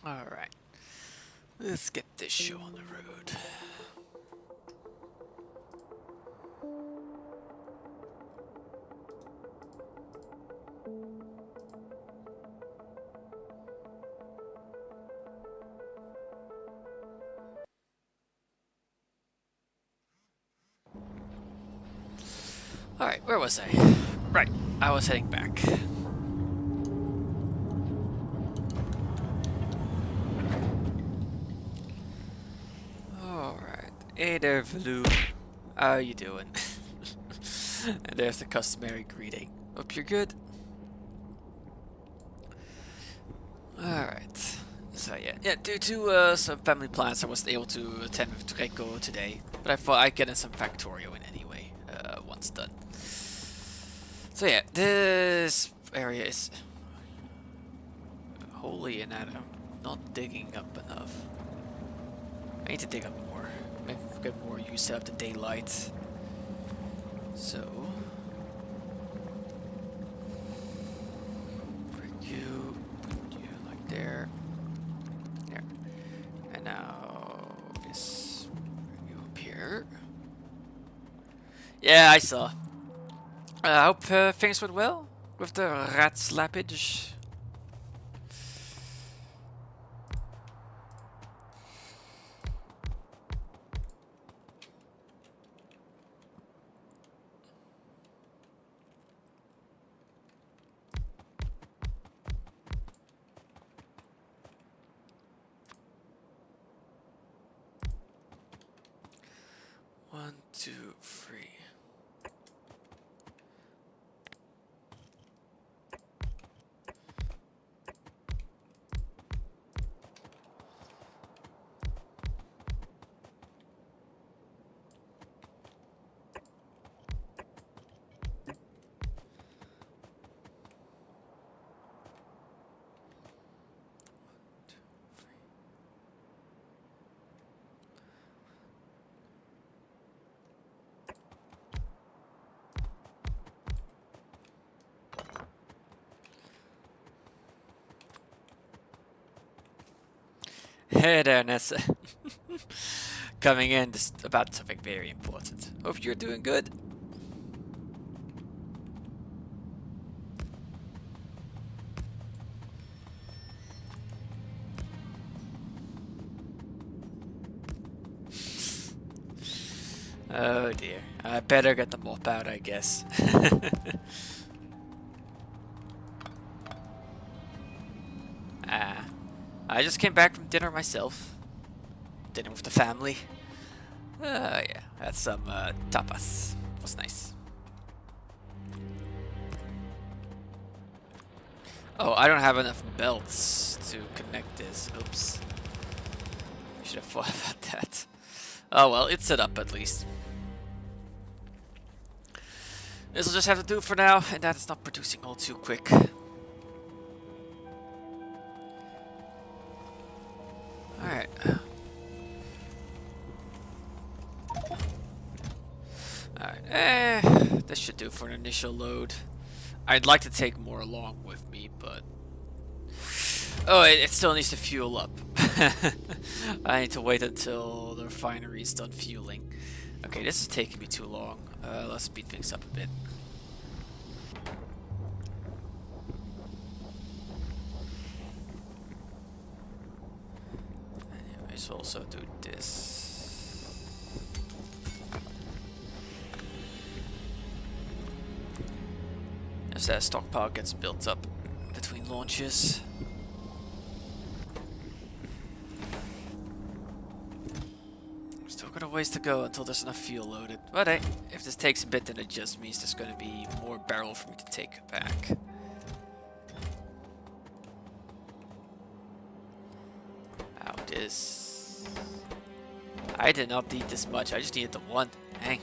Alright, let's get this show on the road. Alright, where was I? Right, I was heading back. Alright, hey there, Valoo. How you doing? And there's the customary greeting. Hope you're good. Alright. So yeah, due to some family plans, I wasn't able to attend with Draco today, but I thought I'd get in some Factorio in anyway, once done. So yeah, this area is holy and I'm not digging up enough. I need to dig up more, get more use out of the daylight. So, put you like there. There. And now this bring you up here. Yeah, I saw. I hope things went well with the rat slappage. One, two, three. Hey there, Nessa. Coming in just about something very important. Hope you're doing good. Oh dear. I better get the mop out, I guess. Ah, I just came back from dinner myself. Dinner with the family. Yeah, had some tapas. Was nice. Oh, I don't have enough belts to connect this. Oops. I should have thought about that. Oh well, it's set up at least. This will just have to do for now, and that is not producing all too quick. Alright. Alright, this should do for an initial load. I'd like to take more along with me, but... Oh, it still needs to fuel up. I need to wait until the refinery is done fueling. Okay, this is taking me too long. Let's speed things up a bit. Anyways, we'll also do this. As that stockpile gets built up between launches. Still got a ways to go until there's enough fuel loaded. But hey, if this takes a bit, then it just means there's going to be more barrel for me to take back. Ow, this... I did not need this much, I just needed the one. Dang.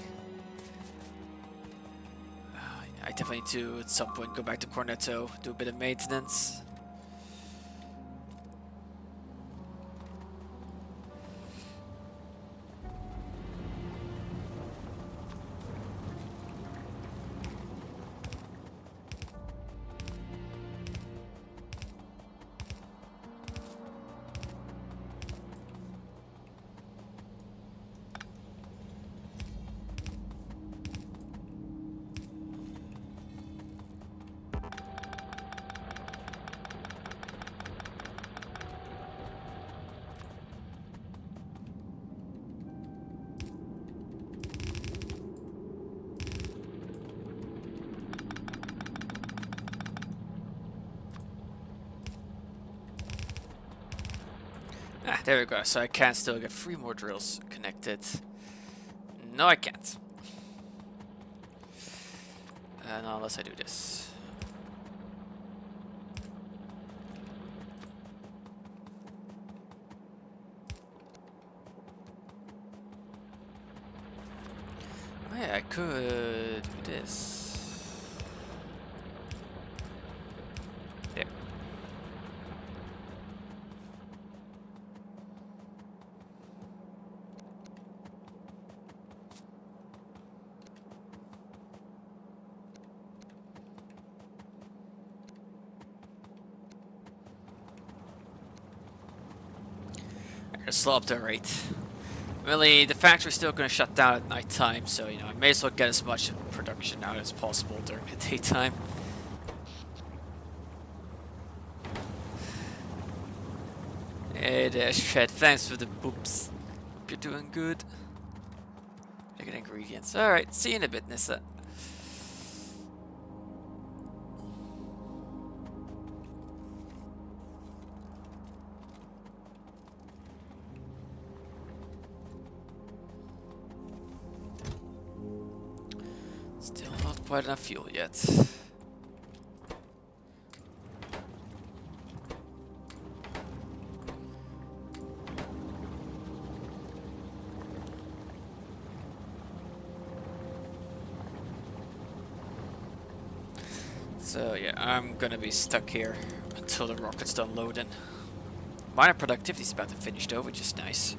I definitely need to, at some point, go back to Cornetto, do a bit of maintenance. Ah, there we go. So I can still get 3 more drills connected. No, I can't. Not unless I do this. Oh yeah, I could do this. There. I'm gonna slow up the rate. Really, the factory's still gonna shut down at night time, so you know I may as well get as much production out as possible during the daytime. Hey there, Shred. Thanks for the boops. Hope you're doing good. Look at ingredients. Alright, see you in a bit, Nissa. Still not quite enough fuel yet. So yeah, I'm gonna be stuck here until the rocket's done loading. Miner productivity's about to finish though, which is nice.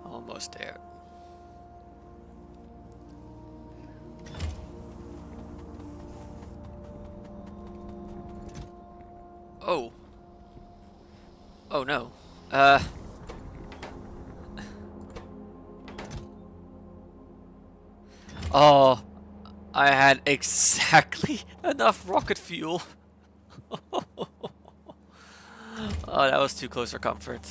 Almost there. Oh. Oh no. Oh, I had exactly enough rocket fuel. Oh, that was too close for comfort.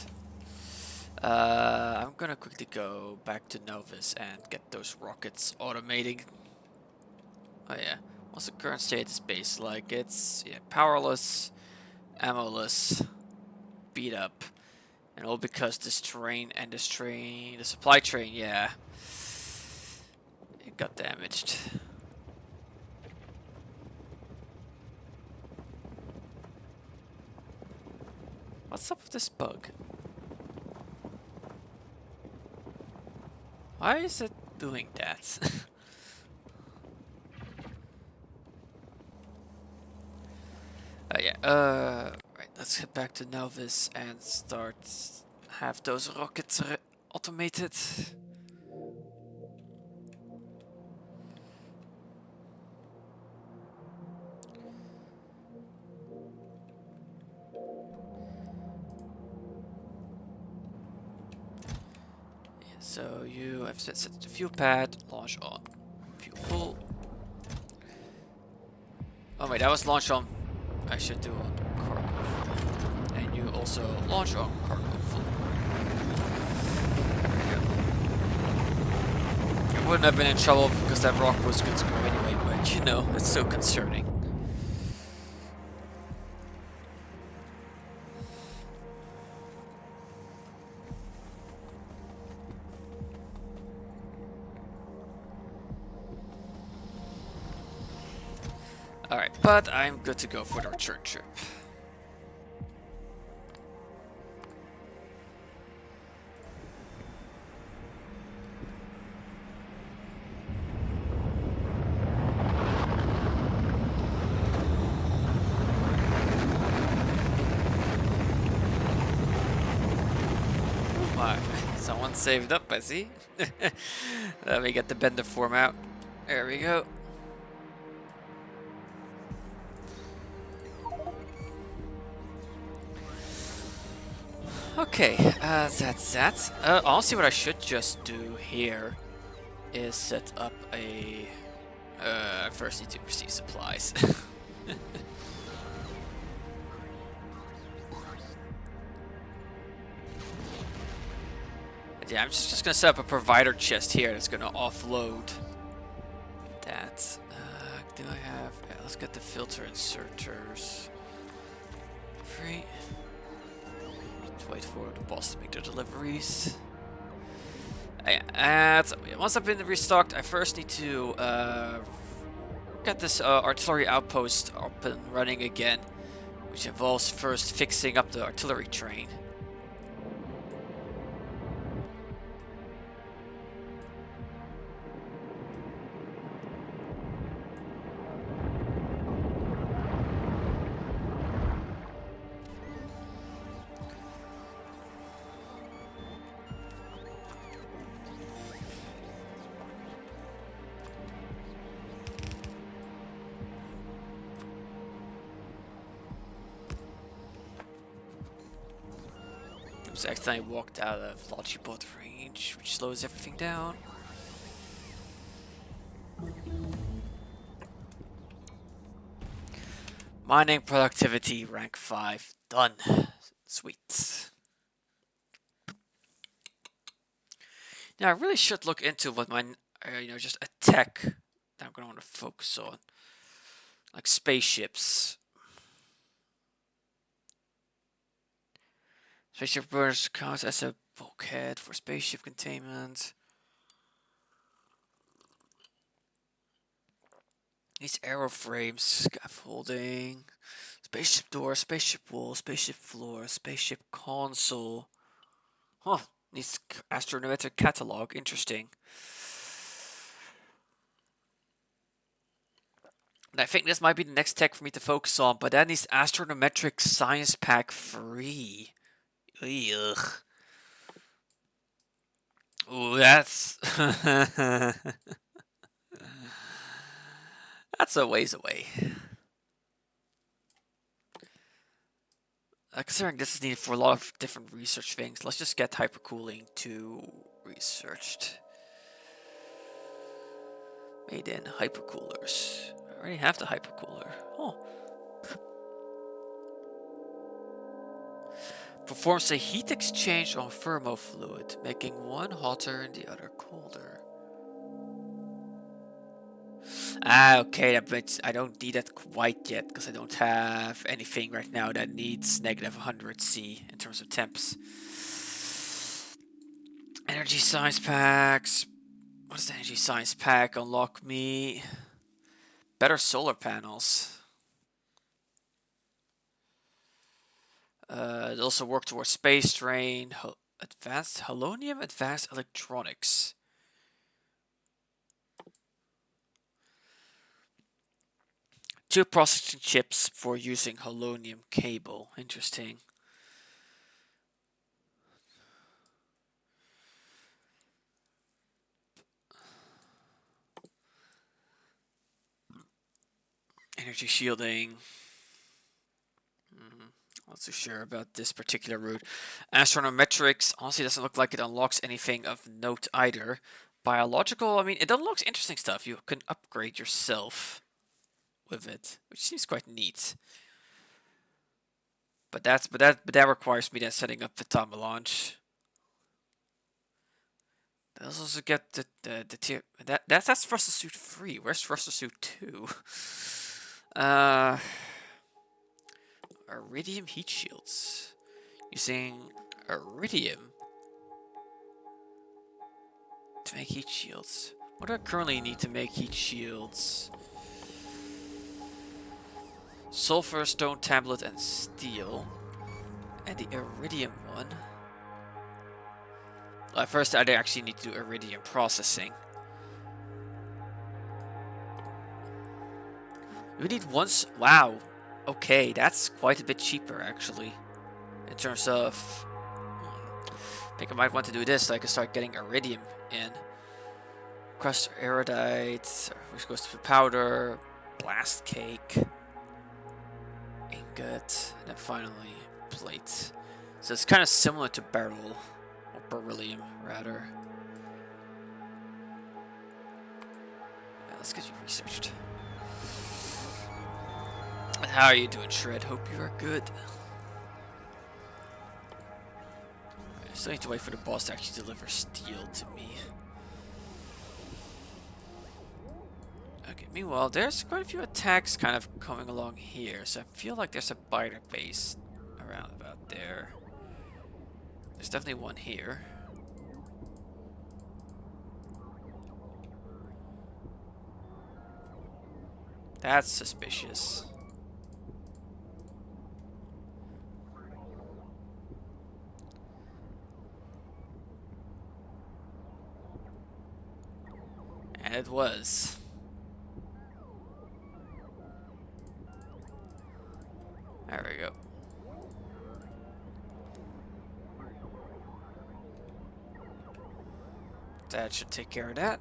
I'm gonna quickly go back to Novus and get those rockets automating. Oh yeah. What's the current state of the space like? It's powerless, ammo-less, beat up. And all because this train and this train, the supply train, yeah, it got damaged. What's up with this bug? Why is it doing that? Right, let's head back to Novus and have those rockets automated. Yeah, so you have set the fuel pad, launch on, fuel full. Oh wait, that was launch on. I should do on cargo. And you also launch on cargo full. I wouldn't have been in trouble because that rock was good to go anyway, but you know, it's so concerning. Alright, but I'm good to go for the return trip. Oh my, someone saved up, I see. Let me get the bender form out. There we go. Okay, that's that. Honestly, what I should just do here is set up a... I first need to receive supplies. Yeah, I'm just gonna set up a provider chest here that's gonna offload that. Do I have? Yeah, let's get the filter inserters. Free. Let's wait for the boss to make their deliveries. So once I've been restocked, I first need to get this artillery outpost up and running again, which involves first fixing up the artillery train. Oops, I accidentally walked out of Logibot range, which slows everything down. Mining productivity rank 5 done. Sweet. Now I really should look into what my just a tech that I'm gonna want to focus on, like spaceships. Spaceship burst counts as a bulkhead for spaceship containment. These aeroframes, scaffolding, spaceship door, spaceship wall, spaceship floor, spaceship console. Huh, needs astronometric catalog, interesting. And I think this might be the next tech for me to focus on, but that needs astronometric science pack free. Ugh. Ooh, that's that's a ways away. Considering this is needed for a lot of different research things, let's just get hypercooling 2 researched. Made in hypercoolers. I already have the hypercooler. Oh. Performs a heat exchange on thermofluid, making one hotter and the other colder. Okay, but I don't need that quite yet because I don't have anything right now that needs negative 100 C in terms of temps. Energy science packs. What does the energy science pack unlock me? Better solar panels. It also work towards space train, advanced halonium, advanced electronics. Two processing chips for using halonium cable. Interesting. Energy shielding. Not so sure about this particular route. Astronometrics honestly doesn't look like it unlocks anything of note either. Biological, I mean, it unlocks interesting stuff. You can upgrade yourself with it, which seems quite neat. But that requires me then setting up the Tama launch. Let's also get the tier. That's Thruster Suit 3. Where's Thruster Suit 2? Iridium heat shields. Using iridium to make heat shields. What do I currently need to make heat shields? Sulfur, stone tablet, and steel. And the iridium one. Well, first, I actually need to do iridium processing. We need once. Wow. Okay, that's quite a bit cheaper actually. In terms of. I think I might want to do this so I can start getting iridium in. Crust erudite, which goes to powder, blast cake, ingot, and then finally plate. So it's kind of similar to beryl, or beryllium rather. Yeah, let's get you researched. How are you doing, Shred? Hope you are good. Still need to wait for the boss to actually deliver steel to me. Okay, meanwhile, there's quite a few attacks kind of coming along here, so I feel like there's a biter base around about there. There's definitely one here. That's suspicious. And it was. There we go. That should take care of that.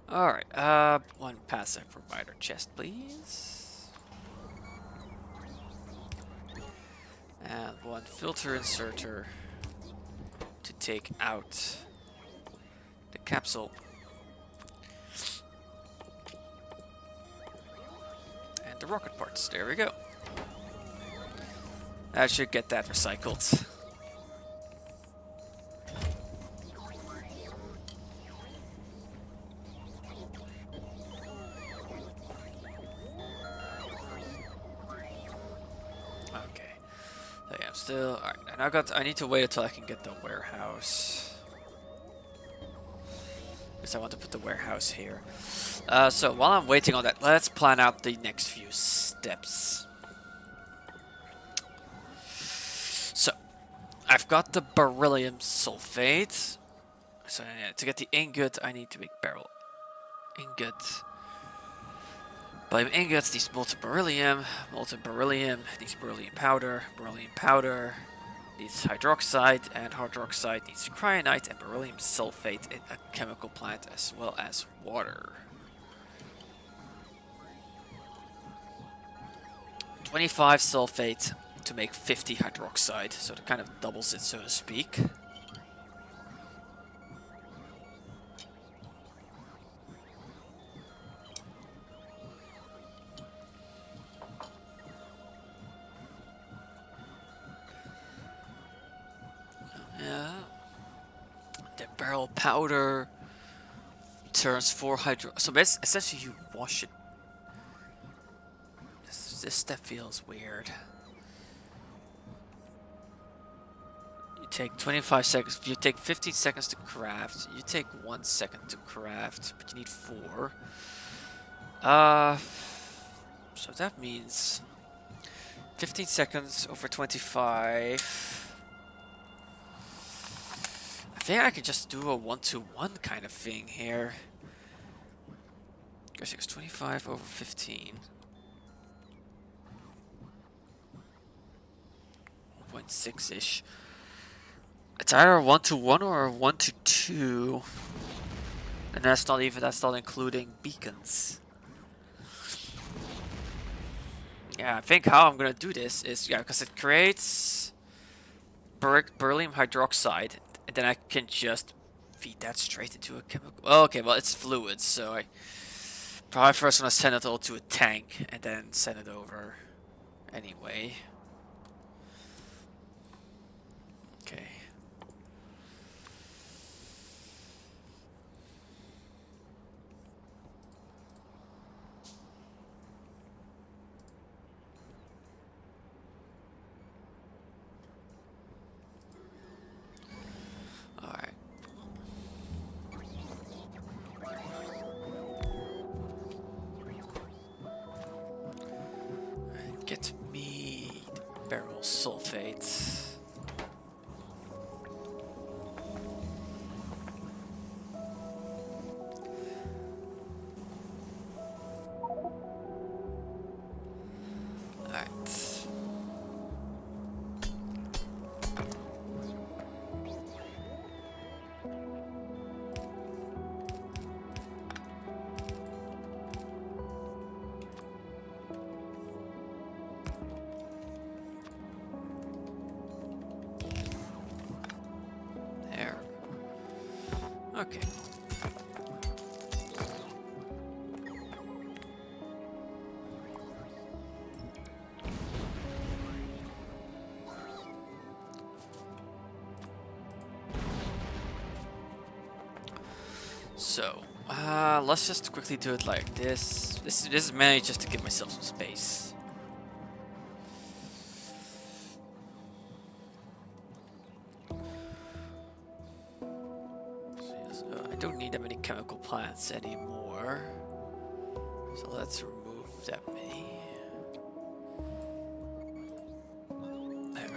Alright, one passive provider chest, please. And one filter inserter to take out the capsule. And the rocket parts, there we go. That should get that recycled. Okay. So yeah, I'm still alright, and I need to wait until I can get the warehouse. Because I want to put the warehouse here. So while I'm waiting on that, let's plan out the next few steps. So, I've got the beryllium sulfate. So yeah, to get the ingot, I need to make beryl ingot. Beryllium ingots, these molten beryllium, needs beryllium powder, needs hydroxide, and hydroxide needs cryonite and beryllium sulfate in a chemical plant as well as water. 25 sulfate to make 50 hydroxide, so it kind of doubles it, so to speak. Yeah. The beryl powder turns 4 hydro. So essentially, you wash it. This step feels weird. You take 25 seconds. You take 15 seconds to craft. You take 1 second to craft, but you need 4. So that means 15 seconds over 25. I think I can just do a 1-to-1 kind of thing here. Guess it's 25 over 15. 1.6-ish. It's either a 1-to-1 or a 1-to-2. And that's not including beacons. Yeah, I think how I'm gonna do this is, yeah, because it creates beryllium hydroxide, and then I can just feed that straight into a chemical. Oh, okay, well, it's fluid, so I probably first want to send it all to a tank and then send it over anyway. Okay. Alright. Get me the beryl sulfate. Okay. So, let's just quickly do it like this. This is mainly just to give myself some space. So I don't need that many chemical plants anymore. So let's remove that many. There.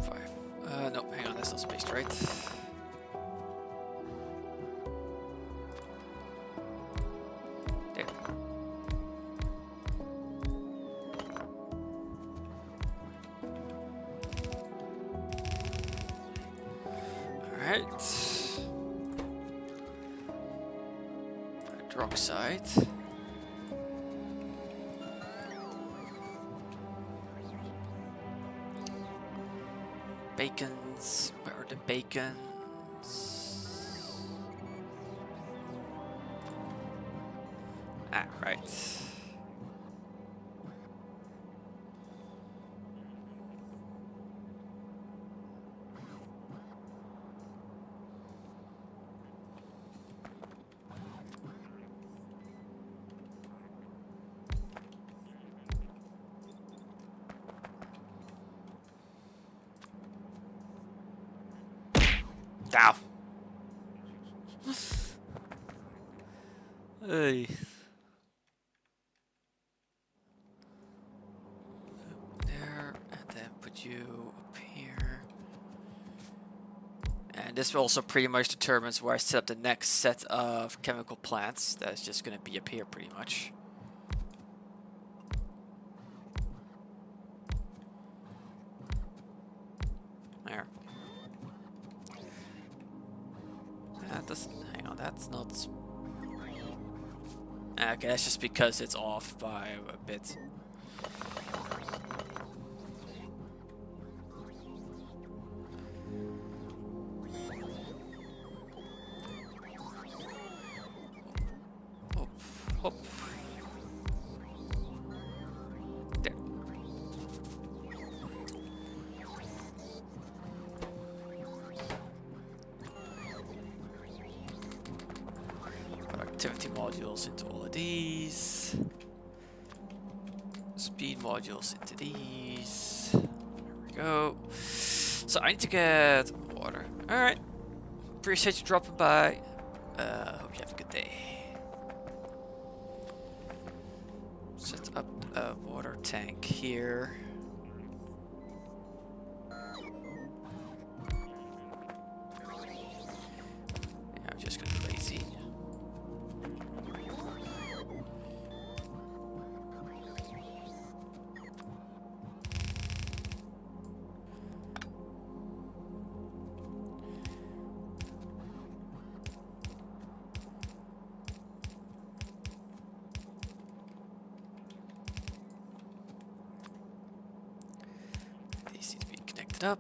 Five. No, hang on, that's not spaced right. There. Alright. Hydroxide. Bacons. Where are the bacons? Ah, right. Ow. Hey. There, and then put you up here. And this also pretty much determines where I set up the next set of chemical plants. That's just going to be up here pretty much. There. That doesn't, hang on, that's not... Okay, that's just because it's off by a bit. Hop, hop. There. Productivity modules into all of these. Speed modules into these. There we go. So I need to get water. Alright. Appreciate you dropping by. Hope you have a good day. Set up a water tank here. Yeah, I'm just gonna be lazy. These need to be connected up.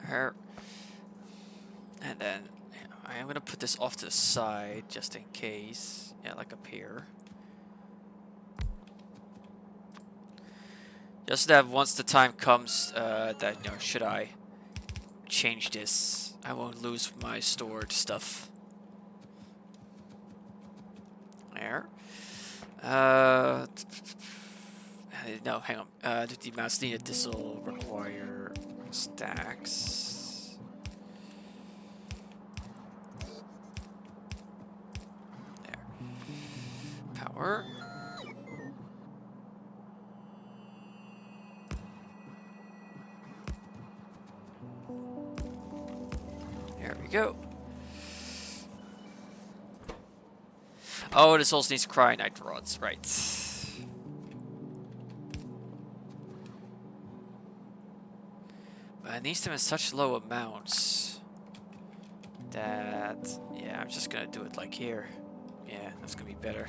There. And then I am gonna put this off to the side just in case. Yeah, like up here. Just that once the time comes, that, you know, should I change this, I won't lose my stored stuff. There. No, hang on. The amounts needed, this will require stacks. There. Power. There we go. Oh, this also needs cryonite rods, right. But it needs them in such low amounts that, yeah, I'm just gonna do it like here. Yeah, that's gonna be better.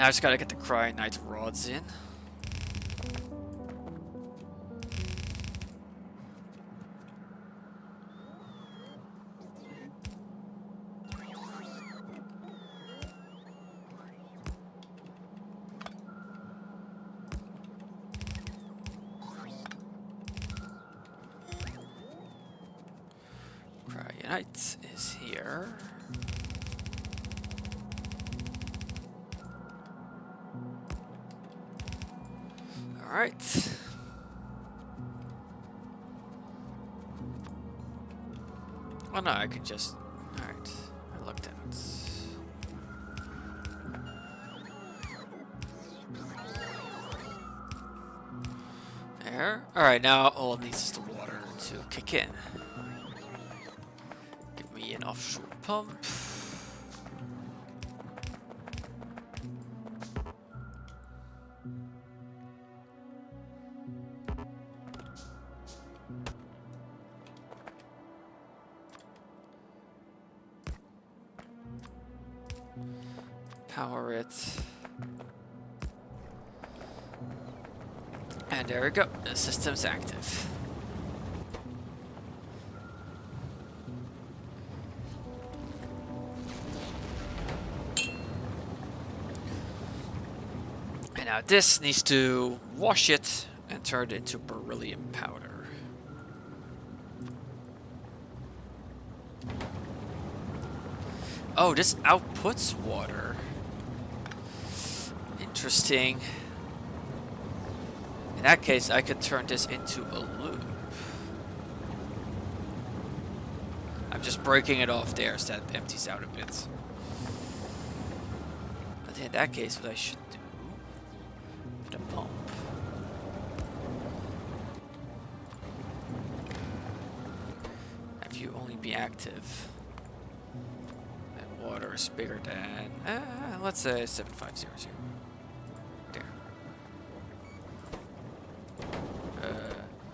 Now I just gotta get the Cryonite rods in. Cryonite is here. Alright. Oh no, I could just... Alright, I looked at it. There. Alright, now all it needs is the water to kick in. Give me an offshore pump. Power it. And there we go. The system's active. And now this needs to wash it and turn it into beryllium powder. Oh, this outputs water. Interesting. In that case, I could turn this into a loop. I'm just breaking it off there so that empties out a bit. But in that case, what I should do with a pump. Have you only be active. And water is bigger than, let's say 7500.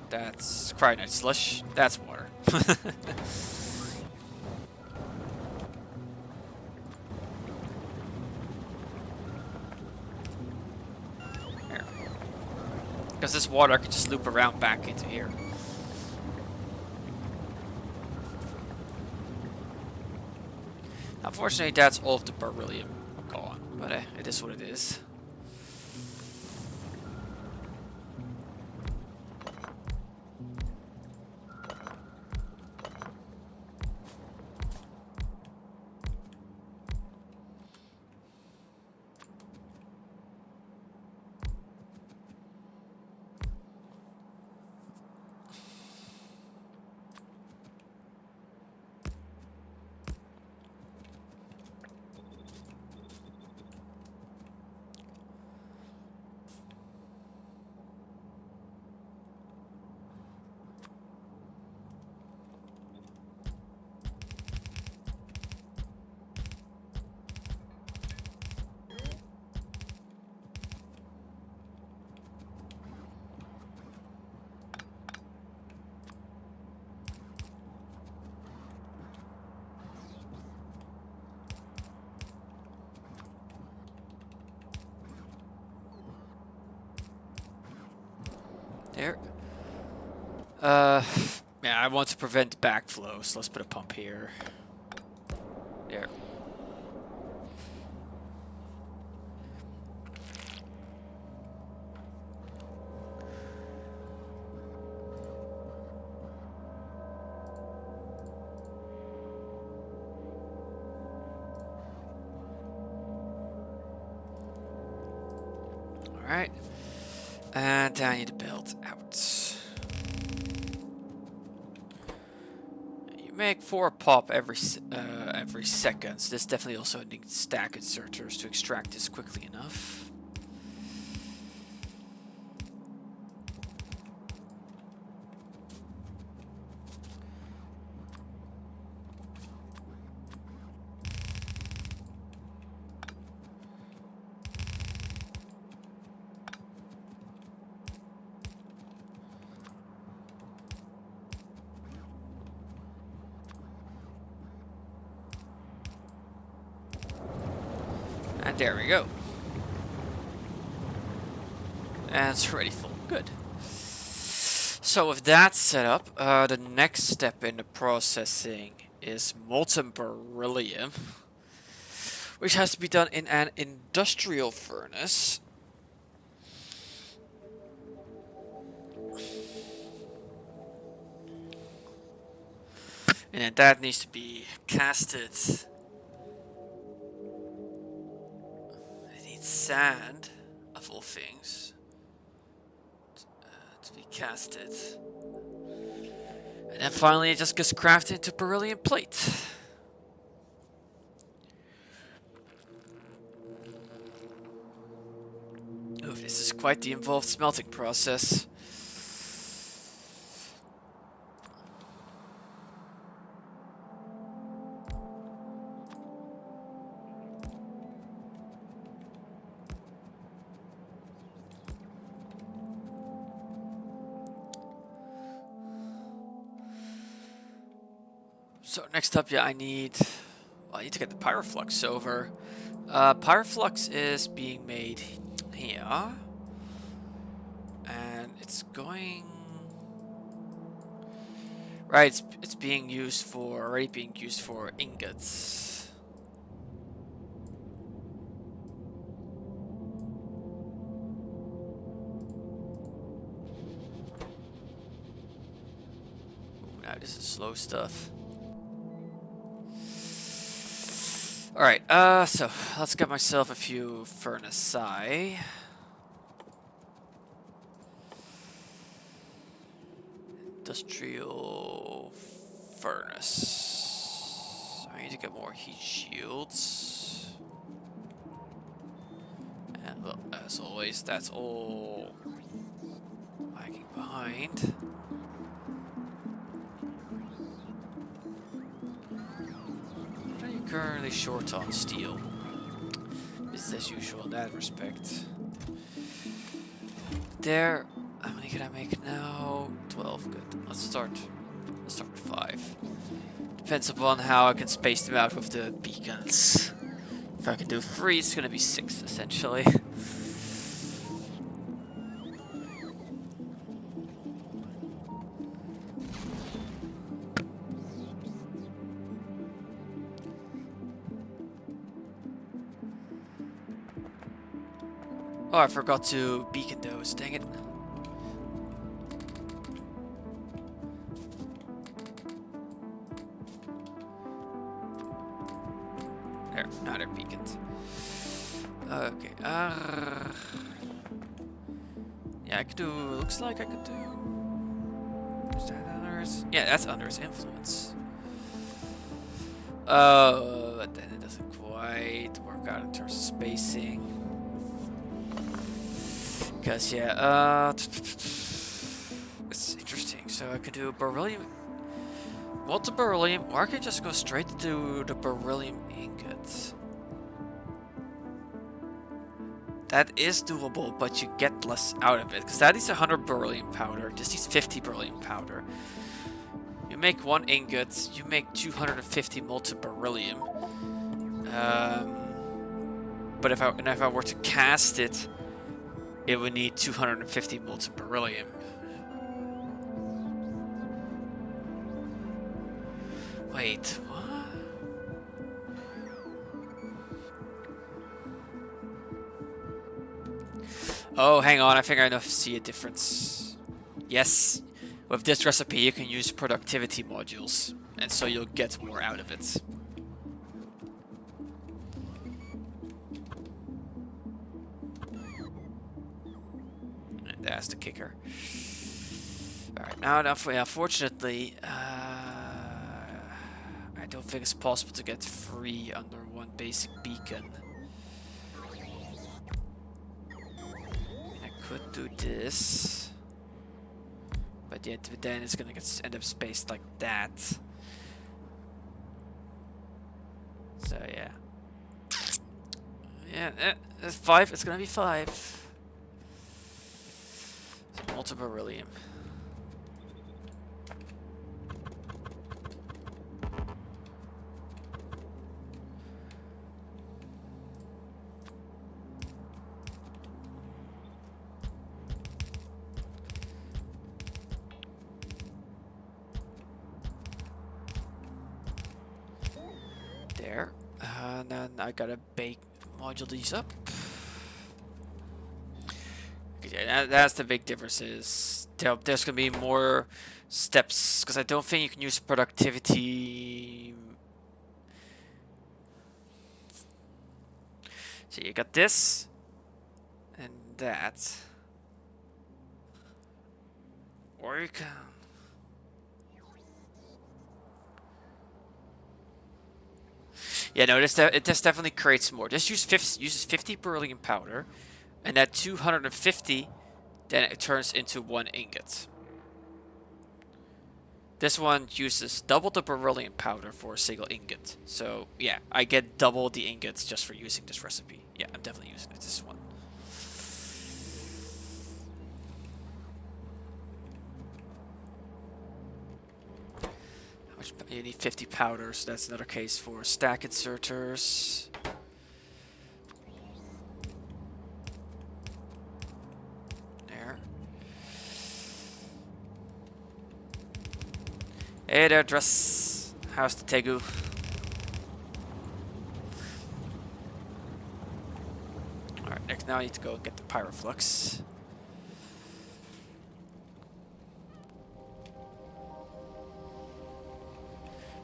That's Cryonite slush. That's water. Here. Because this water I could just loop around back into here. Unfortunately, that's all of the beryllium gone. But it is what it is. There. Yeah, I want to prevent backflow, so let's put a pump here. There. All right. And I need to build out. You make 4 pop every second. So this definitely also needs stack inserters to extract this quickly enough. And there we go. And it's already full. Good. So with that set up, the next step in the processing is molten beryllium, which has to be done in an industrial furnace. And then that needs to be casted. It needs sand, of all things, to be casted. And then finally it just gets crafted into beryllium plate. Oh, this is quite the involved smelting process. So next up, yeah, I need to get the pyroflux over. Pyroflux is being made here, and it's going right. It's being used for already being used for ingots. Ooh, now this is slow stuff. Alright, so let's get myself a few furnace-i. Industrial furnace. I need to get more heat shields. And well, as always, that's all lagging behind. Currently short on steel. Business as usual in that respect. There, how many can I make now? 12, good. Let's start with 5. Depends upon how I can space them out with the beacons. If I can do 3, it's gonna be 6 essentially. Oh, I forgot to beacon those, dang it. There, now they're beaconed. Okay, yeah, I could do, looks like I could do... Is that Under's? Yeah, that's Under's influence. But then it doesn't quite work out in terms of spacing. Because, yeah, it's interesting. So I could do beryllium, molten beryllium, or I could just go straight to the beryllium ingots. That is doable, but you get less out of it, because that needs 100 beryllium powder, this needs 50 beryllium powder. You make 1 ingot, you make 250 molten beryllium. But if I were to cast it, it would need 250 molten beryllium. Wait, what? Oh, hang on, I think I see a difference. Yes, with this recipe you can use productivity modules, and so you'll get more out of it. That's the kicker. Alright, now unfortunately, I don't think it's possible to get 3 under 1 basic beacon. I could do this, but yet then it's gonna end up spaced like that. So yeah, it's 5. It's gonna be 5. Molten beryllium. There. And then I gotta bake module these up. Yeah, that's the big difference is there's gonna be more steps because I don't think you can use productivity. So you got this and that, or you can. Yeah, no, this definitely creates more. This uses 50 beryllium powder, and that 250, then it turns into 1 ingot. This one uses double the beryllium powder for a single ingot. So yeah, I get double the ingots just for using this recipe. Yeah, I'm definitely using it, this one. How much? You need 50 powders. That's another case for stack inserters. There. Hey there, Dress. How's the Tegu? Alright, next now I need to go get the Pyroflux.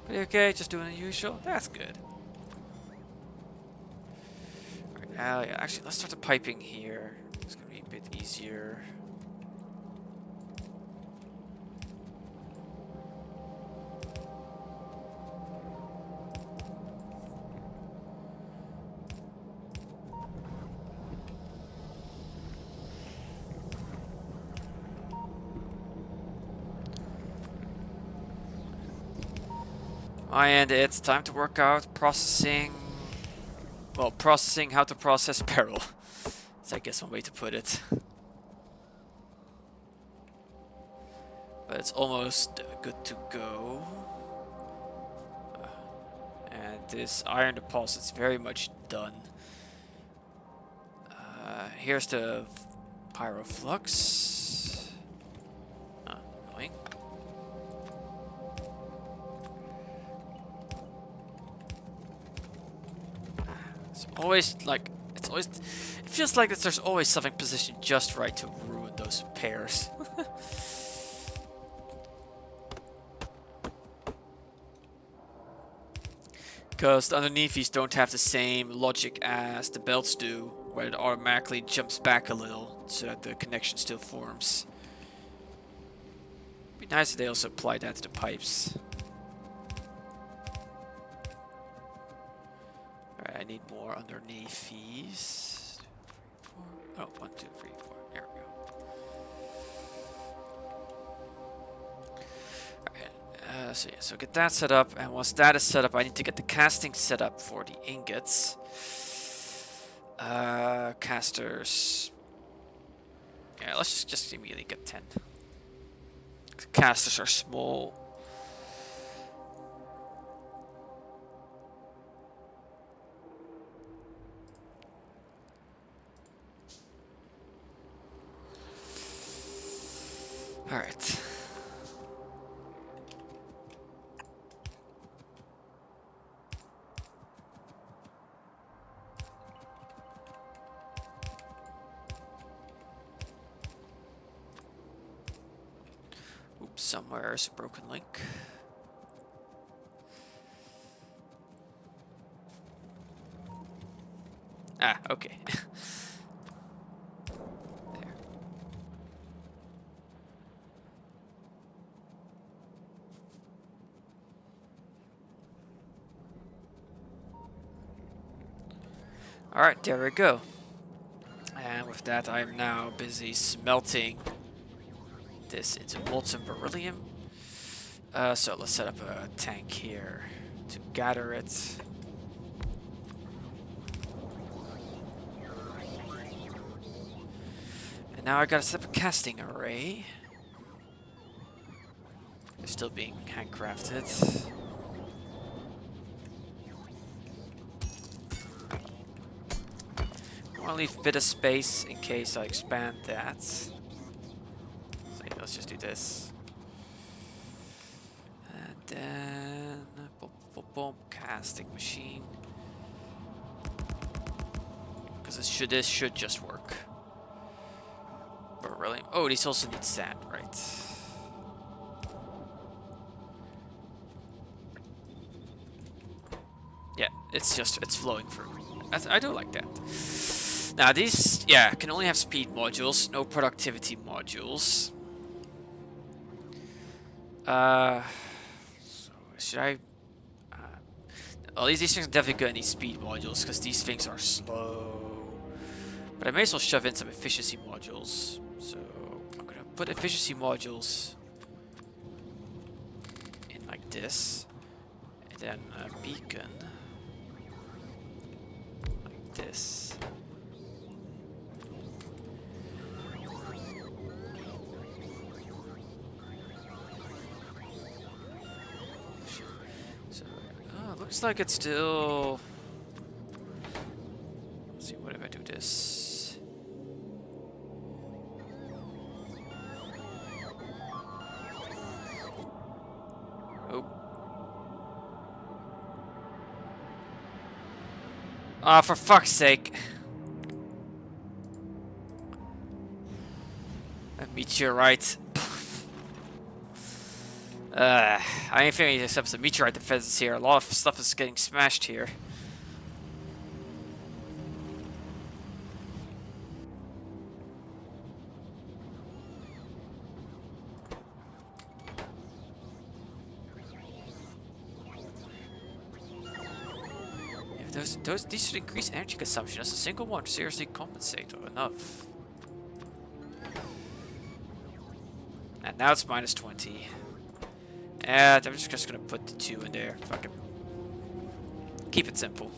Pretty okay, just doing the usual. That's good. Alright, now, yeah, actually, let's start the piping here. It's gonna be a bit easier. And it's time to work out processing. Well, processing how to process peril. That's, I guess, one way to put it. But it's almost good to go. And this iron deposit's very much done. Here's the Pyroflux. Annoying. It's always like, it feels like there's always something positioned just right to ruin those pairs. Because the underneathies don't have the same logic as the belts do, where it automatically jumps back a little so that the connection still forms. It'd be nice if they also apply that to the pipes. Alright, I need more underneathies. Oh, 1, 2, 3, 4. There we go. So get that set up, and once that is set up, I need to get the casting set up for the ingots. Casters. Yeah, let's just immediately get 10. The casters are small. All right. Oops, somewhere is a broken link. Ah, okay. There. All right, there we go. And with that, I'm now busy smelting this into molten beryllium. So let's set up a tank here to gather it. And now I gotta set up a casting array. They're still being handcrafted. I want to leave a bit of space in case I expand that. So let's just do this. And then Boom, boom. Casting machine. Because this should just work. Beryllium. Oh, these also need sand, right? Yeah, it's flowing through. I do like that. Now these, yeah, can only have speed modules, no productivity modules. So should I? Well, these things are definitely gonna need speed modules because these things are slow. But I may as well shove in some efficiency modules. So I'm gonna put efficiency modules in like this, and then a beacon like this. So looks like it's still. Let's see, what if I do this? Oh. Ah, for fuck's sake. A meteorite. I ain't feeling this episode of meteorite defenses here. A lot of stuff is getting smashed here. These should increase energy consumption. Does a single one seriously compensate or enough? And now it's minus 20. And I'm just gonna put the 2 in there. Fuck it. Keep it simple.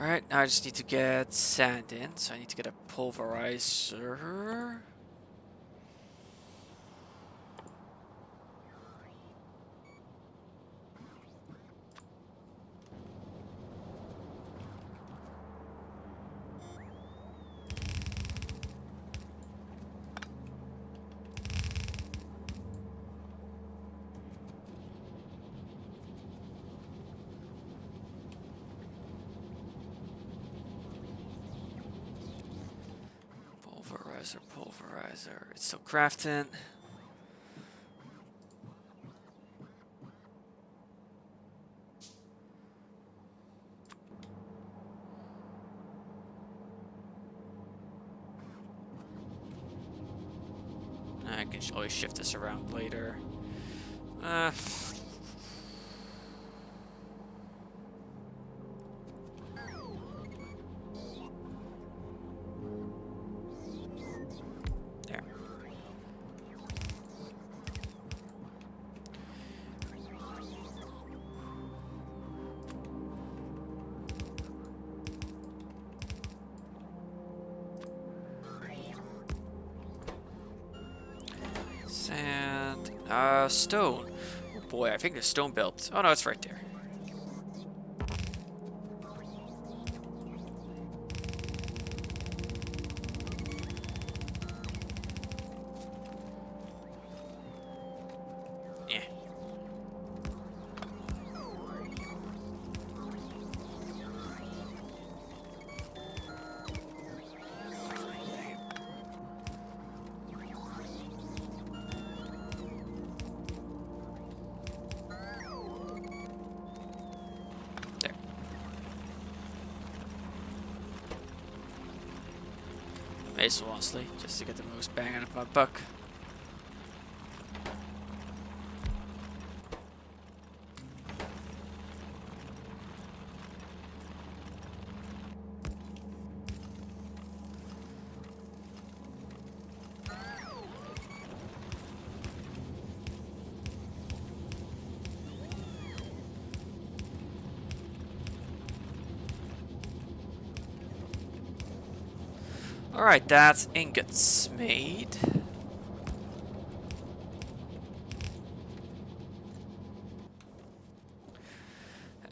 Alright, now I just need to get sand in, so I need to get a pulverizer. Pulverizer. It's still crafting. I can always shift this around later. There. Sand. Stone. Oh boy, I think the stone belt. Oh no, it's right there. Yeah. There. May as well, honestly, just to get the most bang out of my buck. Alright, that's ingots made.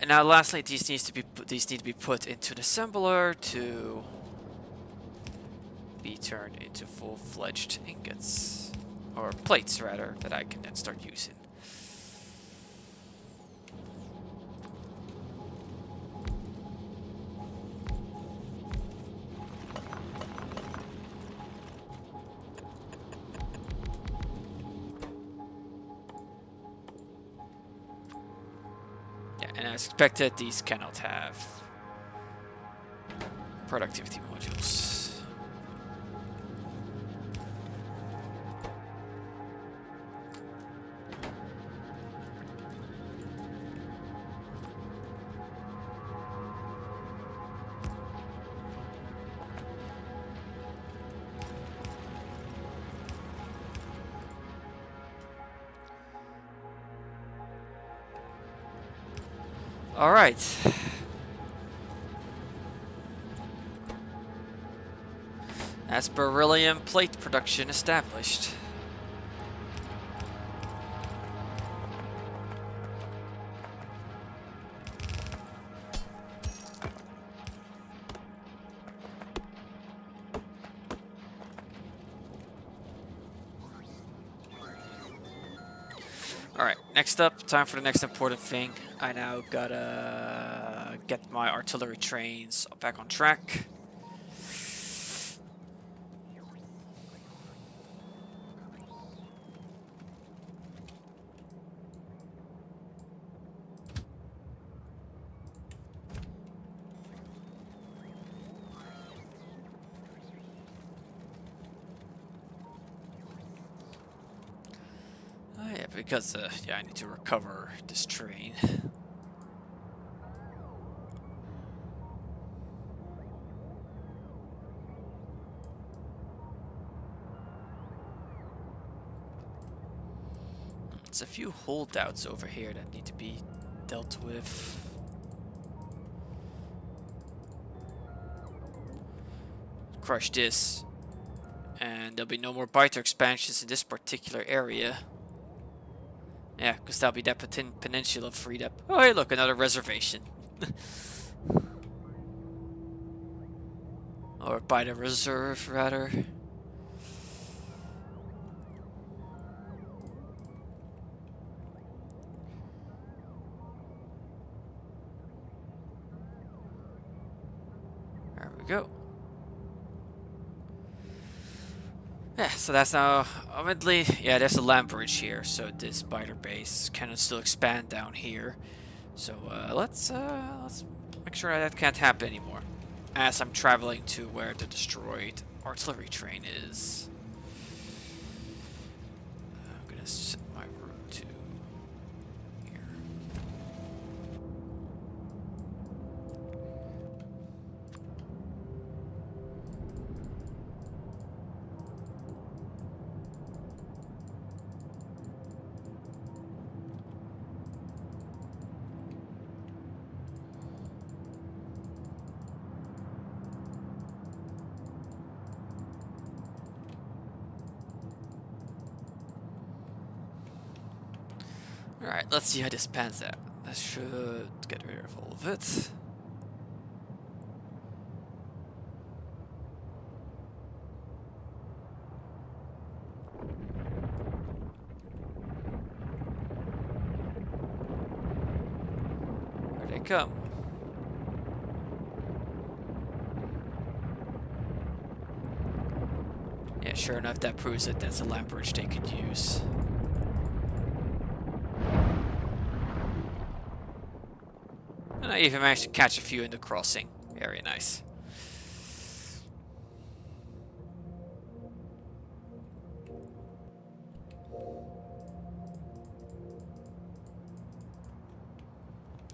And now lastly, these need to be put into the assembler to be turned into full-fledged ingots. Or plates rather, that I can then start using. And as expected, these cannot have productivity modules. All right. That's beryllium plate production established. Alright, next up, time for the next important thing. I now gotta get my artillery trains back on track. Oh yeah, because yeah, I need to recover this train. There's a few holdouts over here that need to be dealt with. Crush this. And there'll be no more biter expansions in this particular area. Yeah, because that'll be that peninsula freed up. Oh, hey, look, another reservation. Or biter reserve, rather. There we go. Yeah, so that's now ultimately, yeah, there's a land bridge here, so this biter base can still expand down here. So let's make sure that can't happen anymore. As I'm traveling to where the destroyed artillery train is. I'm gonna set my route to here. Alright, let's see how this pans out. I should get rid of all of it. Here they come. Yeah, sure enough, that proves it. That's a land bridge they could use. And I even managed to catch a few in the crossing. Very nice.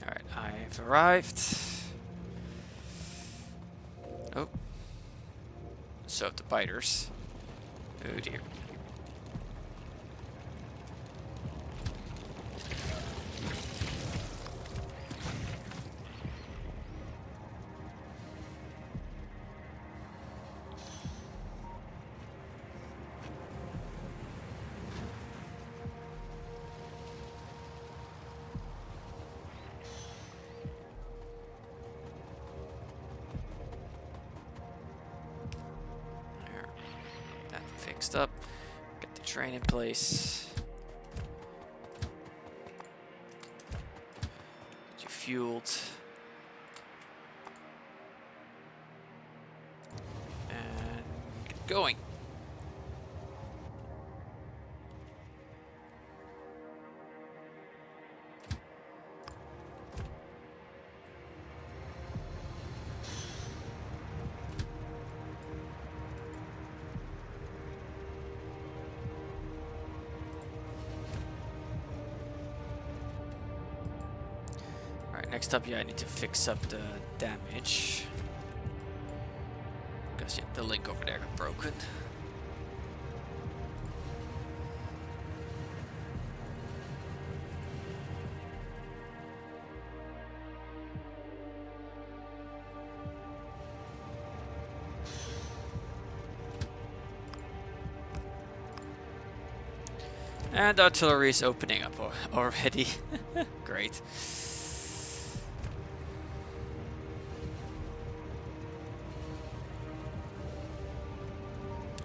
Alright, I've arrived. Oh. So have the biters. Oh dear. Next up, get the train in place. Get you fueled. And get going. Next up, yeah, I need to fix up the damage. Because yeah, the link over there got broken. And artillery is opening up already. Great.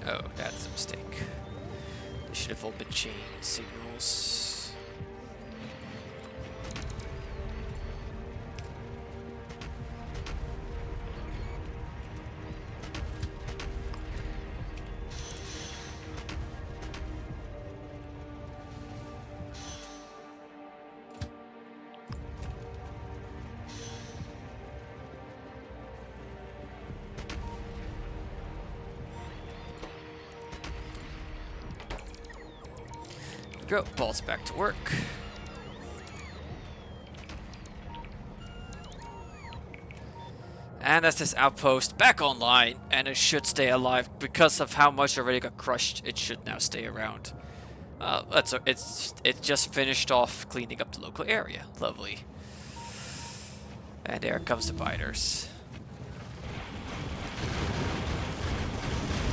Oh, that's a mistake. They should have all been chain signals. Go, balls back to work. And that's this outpost back online, and it should stay alive because of how much already got crushed. It should now stay around. It's just finished off cleaning up the local area. Lovely. And there comes the biters.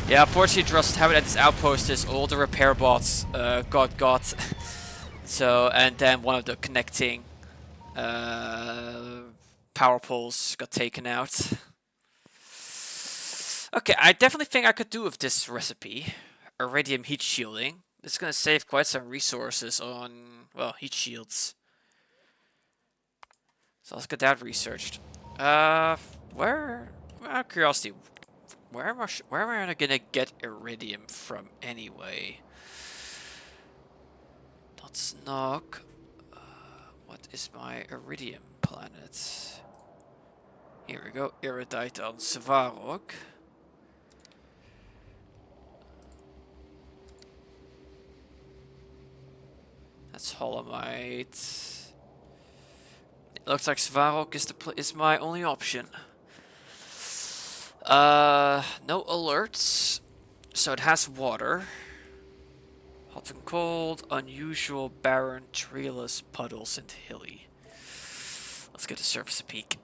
Yeah, unfortunately, just having at this outpost is all the repair bots got. So, and then one of the connecting power poles got taken out. Okay, I definitely think I could do with this recipe. Iridium heat shielding. It's gonna save quite some resources on, well, heat shields. So let's get that researched. Where, out of curiosity, where am I gonna get iridium from anyway? Not Snog. What is my iridium planet? Here we go, Iridite on Svarog. That's Holomite. It looks like Svarog is my only option. No alerts. So it has water. Hot and cold, unusual, barren, treeless, puddles, and hilly. Let's get a surface peak.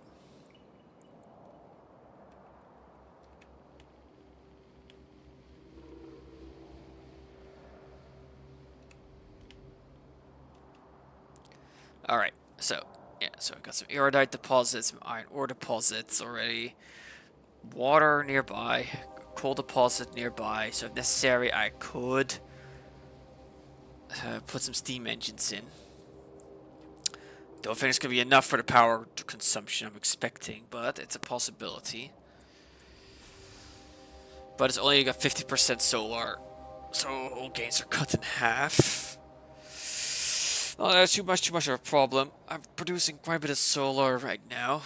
Alright, so, yeah, so I've got some iridite deposits, some iron ore deposits already. Water nearby, coal deposit nearby, so if necessary I could put some steam engines in. Don't think it's going to be enough for the power consumption I'm expecting, but it's a possibility. But it's only got 50% solar, so all gains are cut in half. Oh, that's too much of a problem. I'm producing quite a bit of solar right now,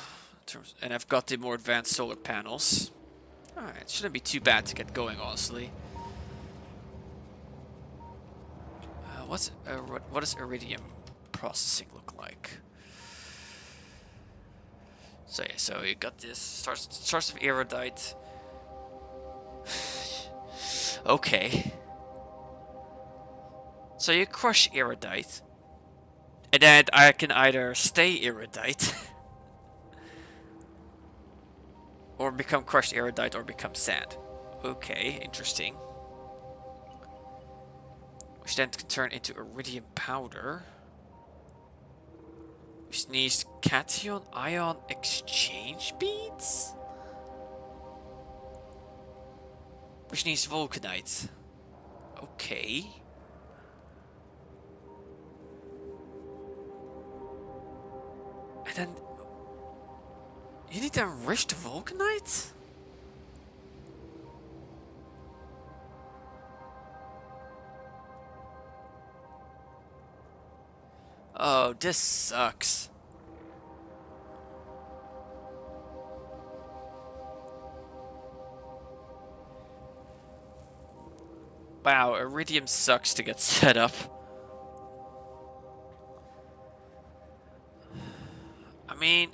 and I've got the more advanced solar panels. Alright, it shouldn't be too bad to get going, honestly. What does iridium processing look like? So yeah, so you got this starts with iridite. Okay. So you crush iridite, and then I can either stay iridite, or become crushed iridite, or become sand. Okay, interesting. Which then can turn into iridium powder. Which needs cation-ion exchange beads? Which needs vulcanite. Okay. And then you need enriched vulcanite? Oh, this sucks. Wow, iridium sucks to get set up. I mean,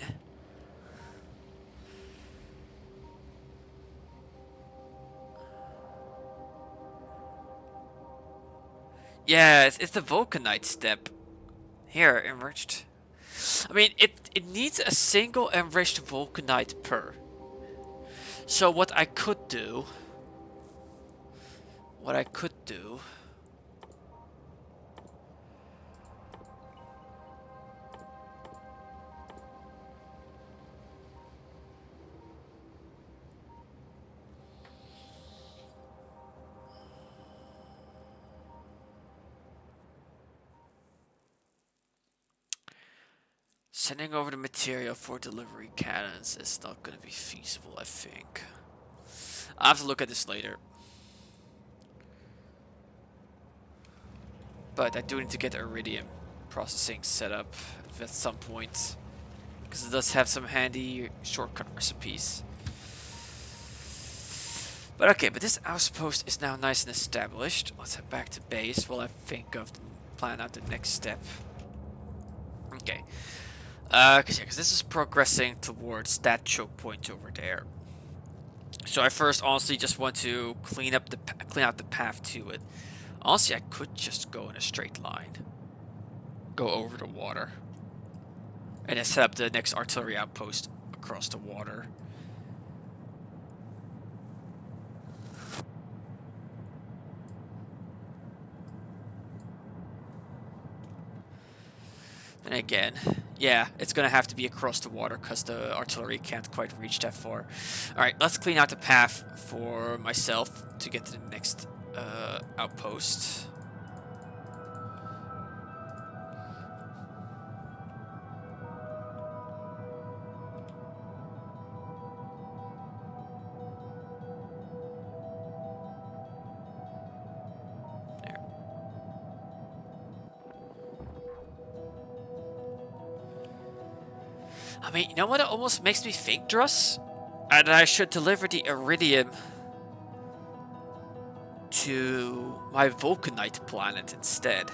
yeah, it's the vulcanite step. Here, enriched. I mean, it needs a single enriched vulcanite per. So what I could do, sending over the material for delivery cannons is not going to be feasible, I think. I'll have to look at this later. But I do need to get iridium processing set up at some point, because it does have some handy shortcut recipes. But okay, but this outpost is now nice and established. Let's head back to base while I think of plan out the next step. Okay. Because this is progressing towards that choke point over there. So I first honestly just want to clean out the path to it. Honestly, I could just go in a straight line, go over the water, and then set up the next artillery outpost across the water. And again, yeah, it's gonna have to be across the water because the artillery can't quite reach that far. Alright, let's clean out the path for myself to get to the next outpost. There. I mean, you know what it almost makes me think, Druss? That I should deliver the iridium to my vulcanite planet instead.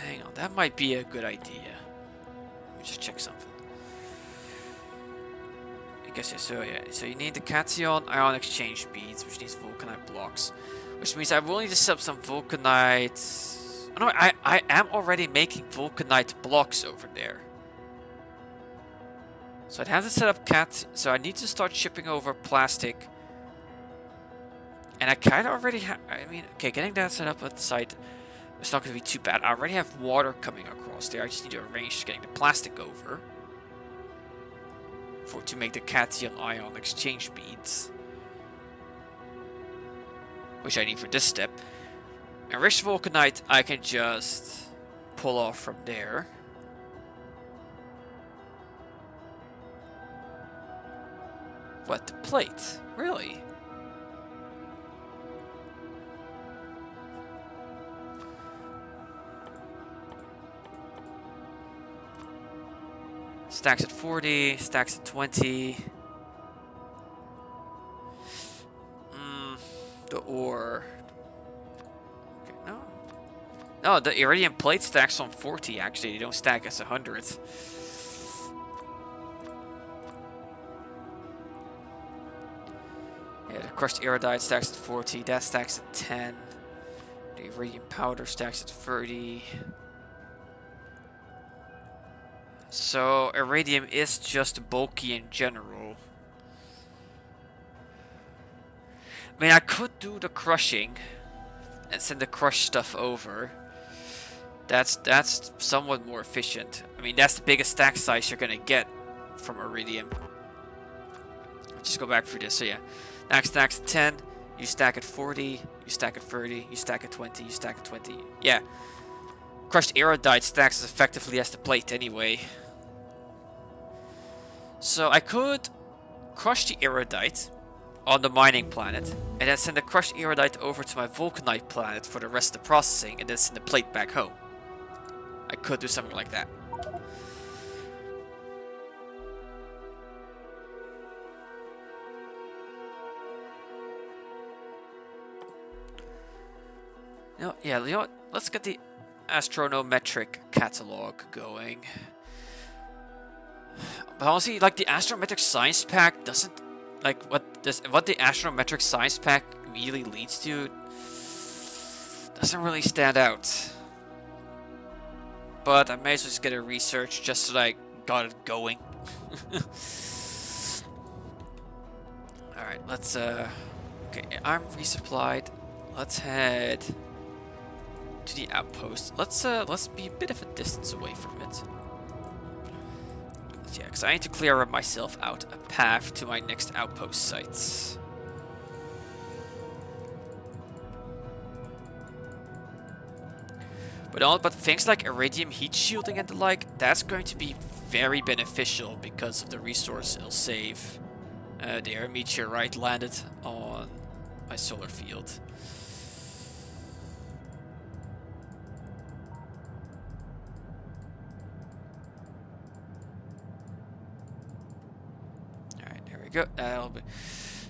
Hang on, that might be a good idea. Let me just check something. I guess so. Yeah, so you need the cation ion exchange beads, which needs vulcanite blocks, which means I will need to set up some vulcanite. Oh, no, I am already making vulcanite blocks over there. So I'd have to set up so I need to start shipping over plastic. And I kind of already have, I mean, okay, getting that set up at the site, it's not going to be too bad. I already have water coming across there. I just need to arrange getting the plastic over to make the cation ion exchange beads, which I need for this step. And rich vulcanite I can just pull off from there. What, the plate? Really? Stacks at 40, stacks at 20. The ore. Okay, no. No, the iridium plate stacks on 40 actually. They don't stack as 100. Yeah, the crushed iridite stacks at 40. That stacks at 10. The iridium powder stacks at 30. So, iridium is just bulky in general. I mean, I could do the crushing and send the crushed stuff over. That's somewhat more efficient. I mean, that's the biggest stack size you're gonna get from iridium. Just go back through this. So yeah, Nax stacks at 10. You stack at 40. You stack at 30. You stack at 20. You stack at 20. Yeah. Crushed Erudite stacks as effectively as the plate anyway. So I could crush the Erudite on the mining planet, and then send the crushed Erudite over to my Vulcanite planet for the rest of the processing, and then send the plate back home. I could do something like that. Yeah, you know what? Let's get the astronometric catalog going. But honestly, like the astrometric science pack doesn't, like what the astrometric science pack really leads to doesn't really stand out. But I may as well just get a research just so that I got it going. Alright, let's okay, I'm resupplied. Let's head to the outpost. Let's be a bit of a distance away from it. Yeah, because I need to clear myself out a path to my next outpost sites. But things like iridium heat shielding and the like, that's going to be very beneficial because of the resource it'll save. The air meteorite landed on my solar field. Alright, there we go. That'll be...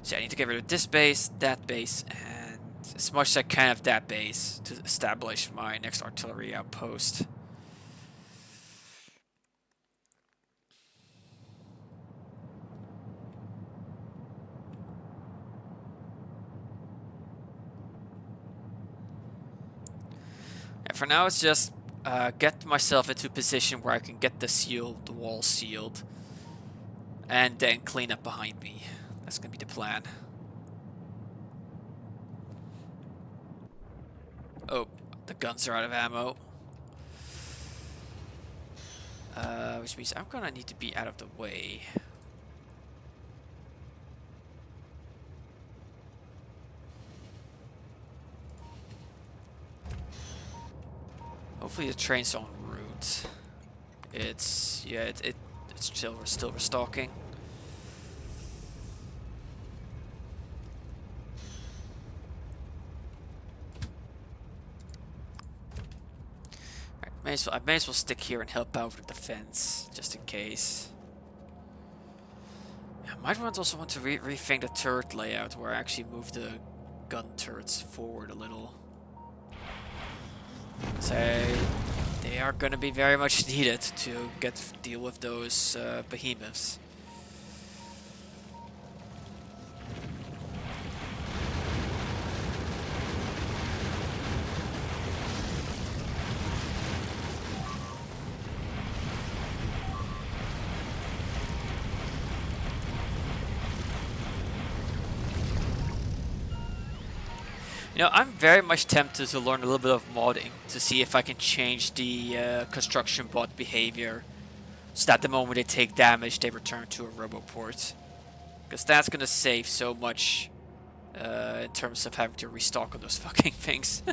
So I need to get rid of this base, that base, and as much as I can of that base to establish my next artillery outpost. For now, it's just get myself into a position where I can get the wall sealed, and then clean up behind me. That's gonna be the plan. Oh, the guns are out of ammo. Which means I'm gonna need to be out of the way. Hopefully the train's en route. It's still restocking. Alright, I may as well stick here and help out with the defense, just in case. I might also want to rethink the turret layout, where I actually move the gun turrets forward a little. Say they are going to be very much needed to deal with those behemoths. You know, I'm very much tempted to learn a little bit of modding to see if I can change the construction bot behavior so that the moment they take damage, they return to a roboport. Because that's going to save so much in terms of having to restock on those fucking things.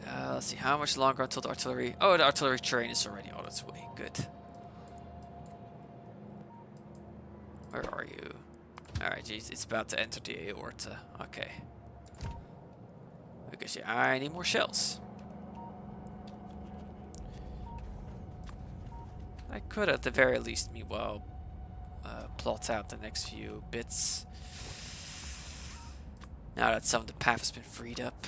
Let's see, how much longer until the artillery... Oh, the artillery train is already on its way. Good. Where are you? Alright, geez, it's about to enter the aorta. Okay. Because yeah, I need more shells. I could at the very least, meanwhile, plot out the next few bits. Now that some of the path has been freed up.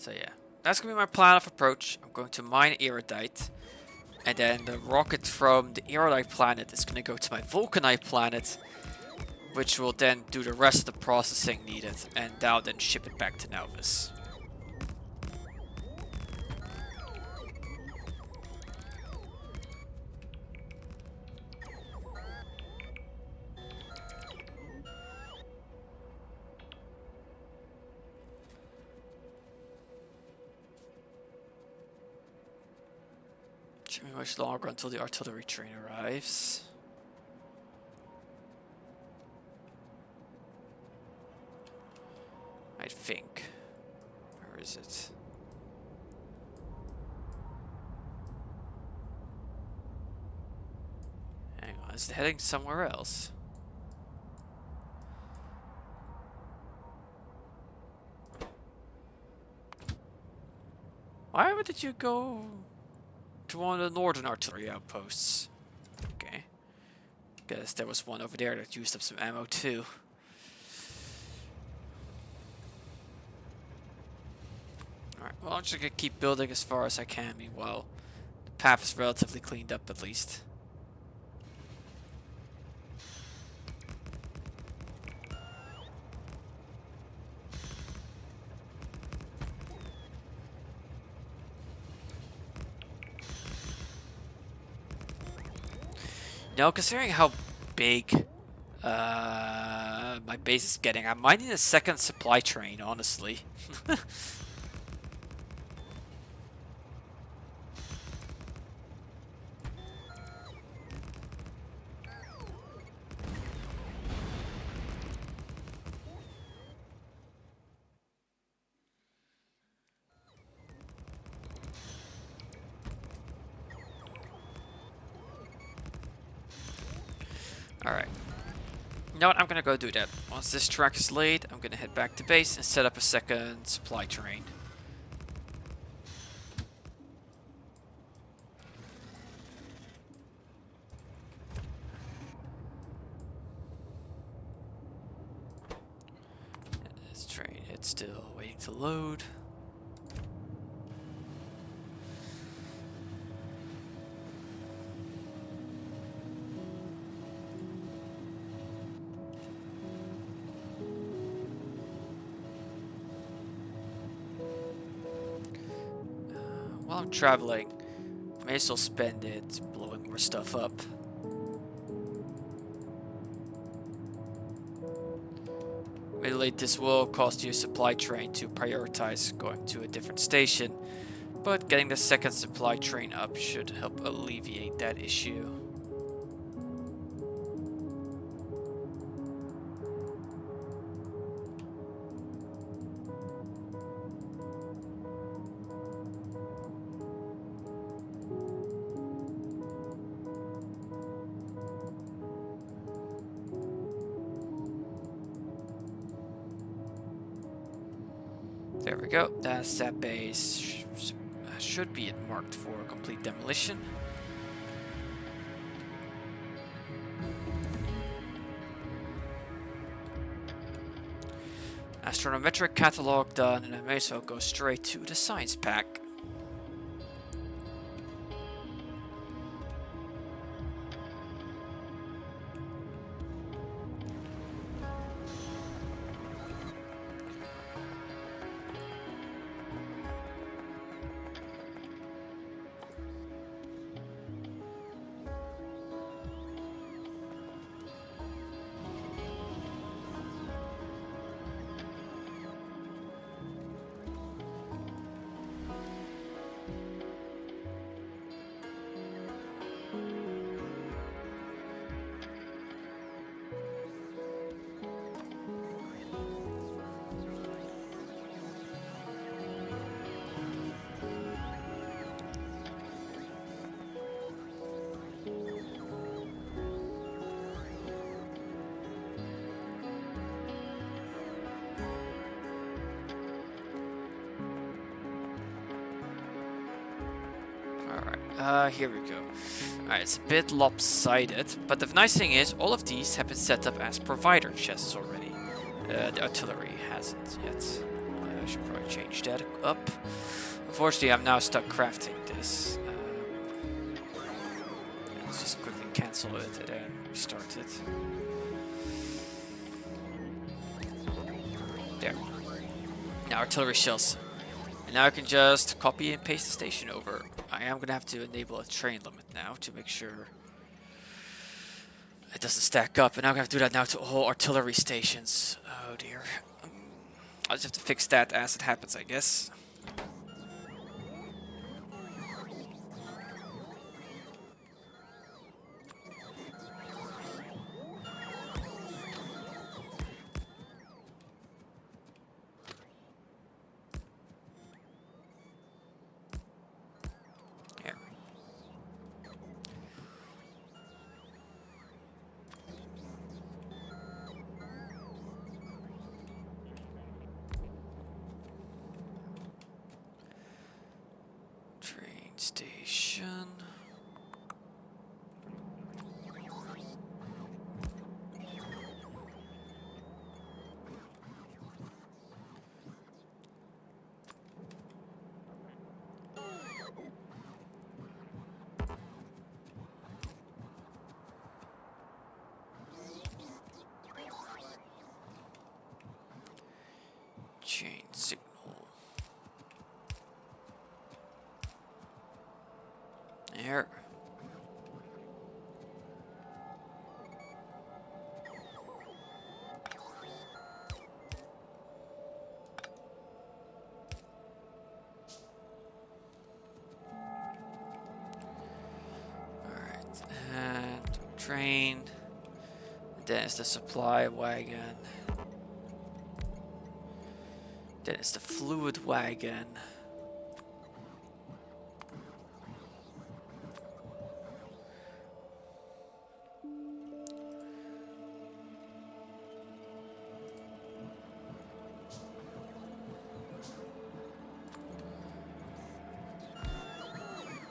So yeah, that's gonna be my plan of approach. I'm going to mine Erudite, and then the rocket from the Erudite planet is gonna go to my Vulcanite planet, which will then do the rest of the processing needed, and I'll then ship it back to Nauvis. Should be much longer until the artillery train arrives. I think. Where is it? Hang on, is it heading somewhere else? Why did you go to one of the northern artillery outposts? Okay. Guess there was one over there that used up some ammo too. Alright, well I'm just gonna keep building as far as I can meanwhile. The path is relatively cleaned up at least. You know, considering how big my base is getting, I might need a second supply train, honestly. Alright. You know what? I'm gonna go do that. Once this track is laid, I'm gonna head back to base and set up a second supply train. This train, it's still waiting to load. While I'm traveling, I may as well spend it blowing more stuff up. Admittedly, this will cost you a supply train to prioritize going to a different station, but getting the second supply train up should help alleviate that issue. There we go. That's that base. Should be marked for complete demolition. Astronometric catalog done, and I may as well go straight to the science pack. Here we go. Alright, it's a bit lopsided, but the nice thing is all of these have been set up as provider chests already. The artillery hasn't yet. I should probably change that up. Unfortunately, I'm now stuck crafting this. Let's just quickly cancel it and then restart it. There. Now artillery shells. And now I can just copy and paste the station over. I am going to have to enable a train limit now to make sure it doesn't stack up. And I'm going to have to do that now to all artillery stations. Oh dear. I'll just have to fix that as it happens, I guess. Here. Train station. Chain signal. There. Alright, and train. Then it's the supply wagon. Then it's the fluid wagon.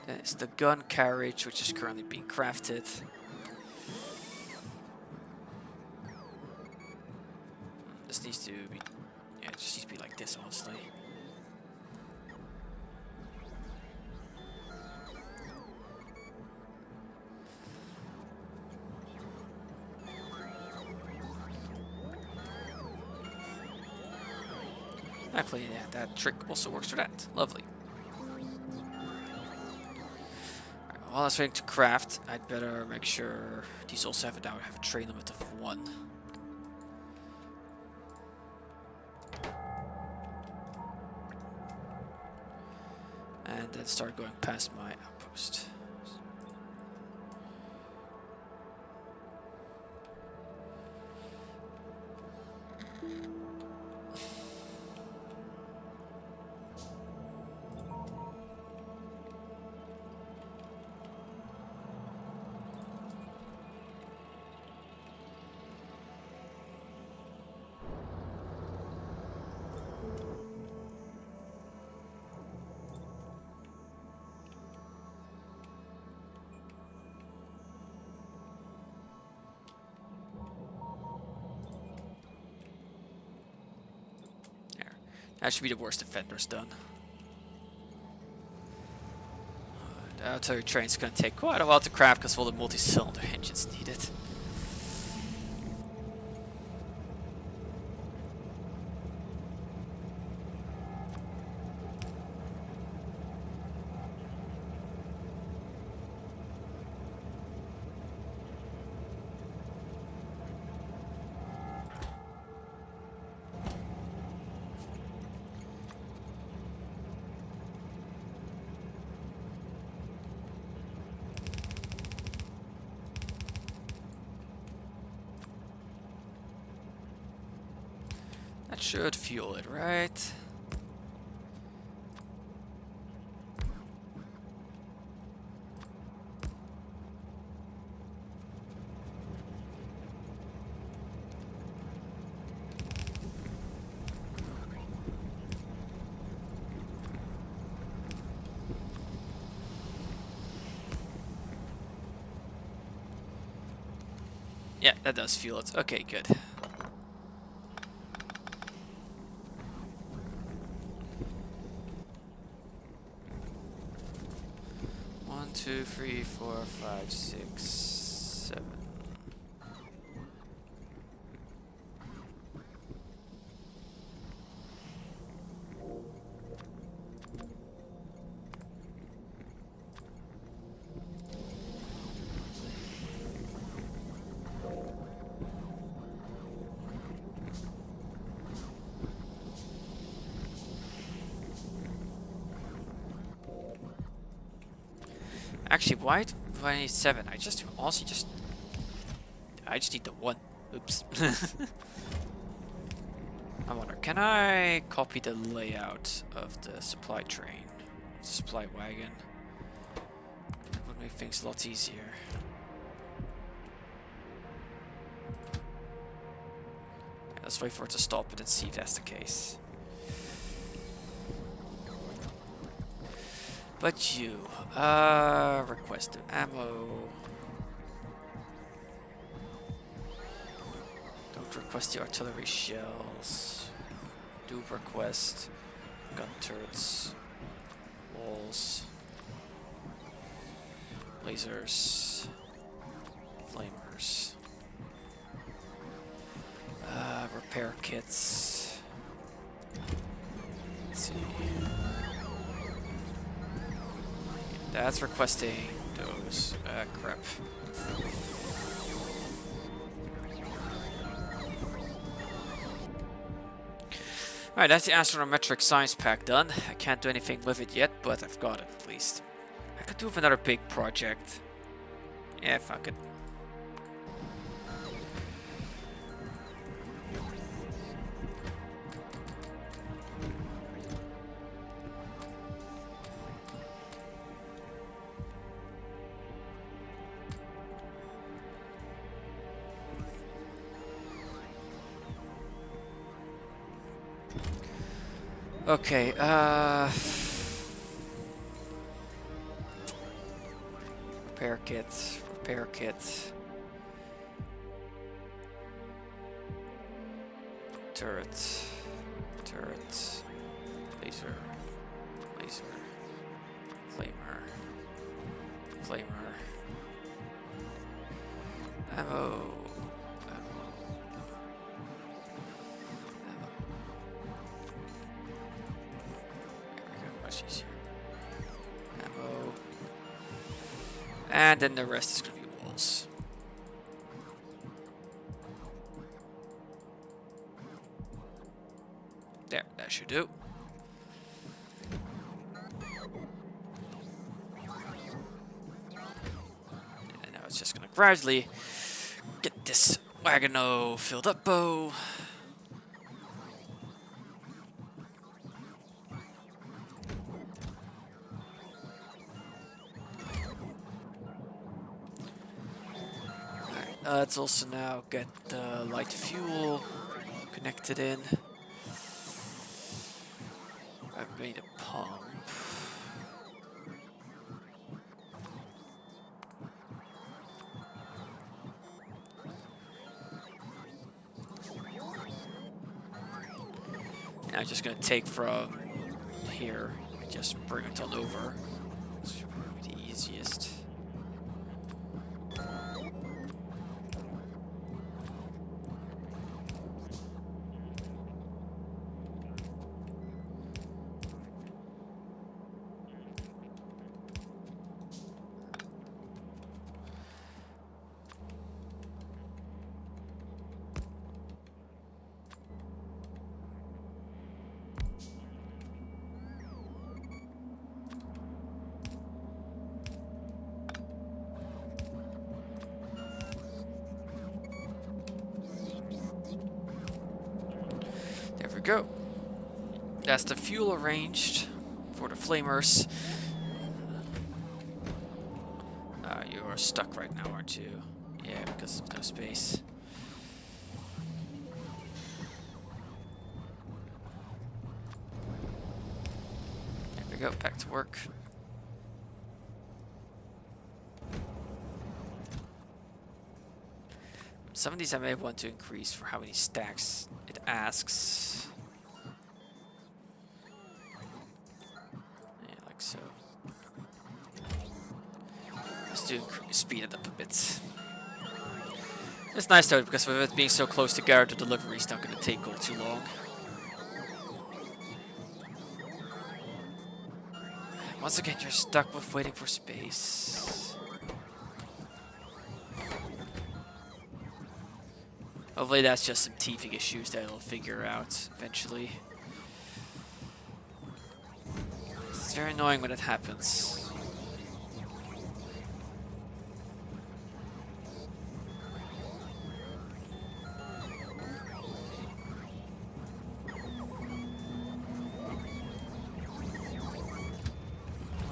Then it's the gun carriage, which is currently being crafted. This needs to be, yeah, it just needs to be like this, honestly. Actually, yeah, that trick also works for that. Lovely. Alright, while I was waiting to craft, I'd better make sure these also have a train limit of 1. And then start going past my outpost. That should be the worst defenders done. The artillery train's gonna take quite a while to craft because of all the multi-cylinder engines needed. That should fuel it, right? Yeah, that does fuel it. Okay, good. 2, 3, 4, 5, 6, 7. Actually, why do I need 7? I just need the 1. Oops. I wonder, can I copy the layout of the supply train? Supply wagon? That would make things a lot easier. Let's wait for it to stop and then see if that's the case. But you, request ammo. Don't request the artillery shells. Do request gun turrets, walls, lasers, flamers, repair kits. Let's see. That's requesting those. Crap. Alright, that's the astronometric science pack done. I can't do anything with it yet, but I've got it at least. I could do with another big project. Yeah, fuck it. Okay, repair kits, repair kits. Turrets, turrets, laser, laser, flamer, flamer, ammo. Ammo. And then the rest is going to be walls. There, that should do. And now it's just going to gradually get this wagon filled up. Let's also now get the light fuel connected in. I've made a pump. And I'm just gonna take from here and just bring it on over. This should be the easiest. There we go. That's the fuel arranged for the flamers. You're stuck right now, aren't you? Yeah, because of no space. There we go, back to work. Some of these I may want to increase for how many stacks it asks. Yeah, like so. just to speed it up a bit. It's nice though, because with it being so close together, the delivery is not going to take all too long. Once again, you're stuck with waiting for space. Hopefully that's just some teething issues that it'll figure out eventually. It's very annoying when it happens.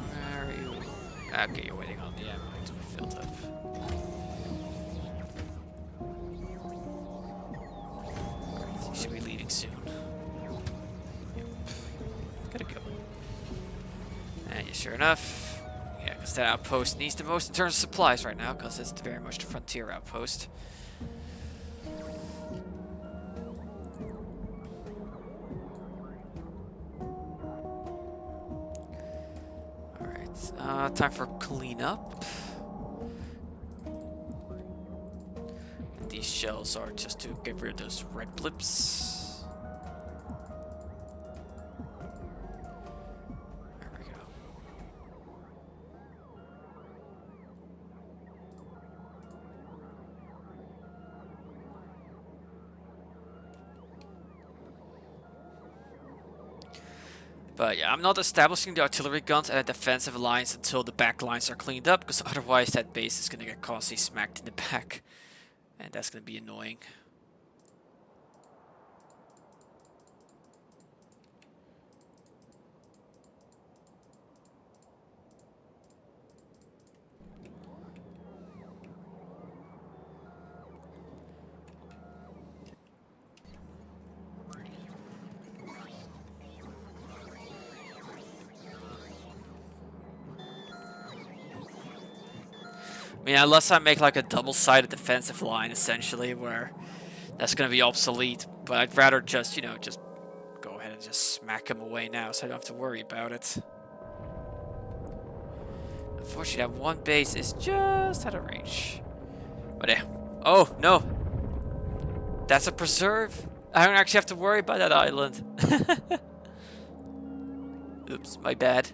Where are you? Okay, you're waiting on the ammo to be filled up. You should be leaving soon. Yep. Gotta go. And yeah, sure enough, yeah, because that outpost needs the most in terms of supplies right now, because it's very much the frontier outpost. Alright, time for cleanup. And these shells are just to get rid of those red blips. But yeah, I'm not establishing the artillery guns at a defensive lines until the back lines are cleaned up, because otherwise that base is going to get constantly smacked in the back. And that's going to be annoying. I mean, unless I make like a double-sided defensive line, essentially, where that's going to be obsolete. But I'd rather just, you know, just go ahead and just smack him away now, so I don't have to worry about it. Unfortunately, that one base is just out of range. But yeah. Oh, no. That's a preserve. I don't actually have to worry about that island. Oops, my bad.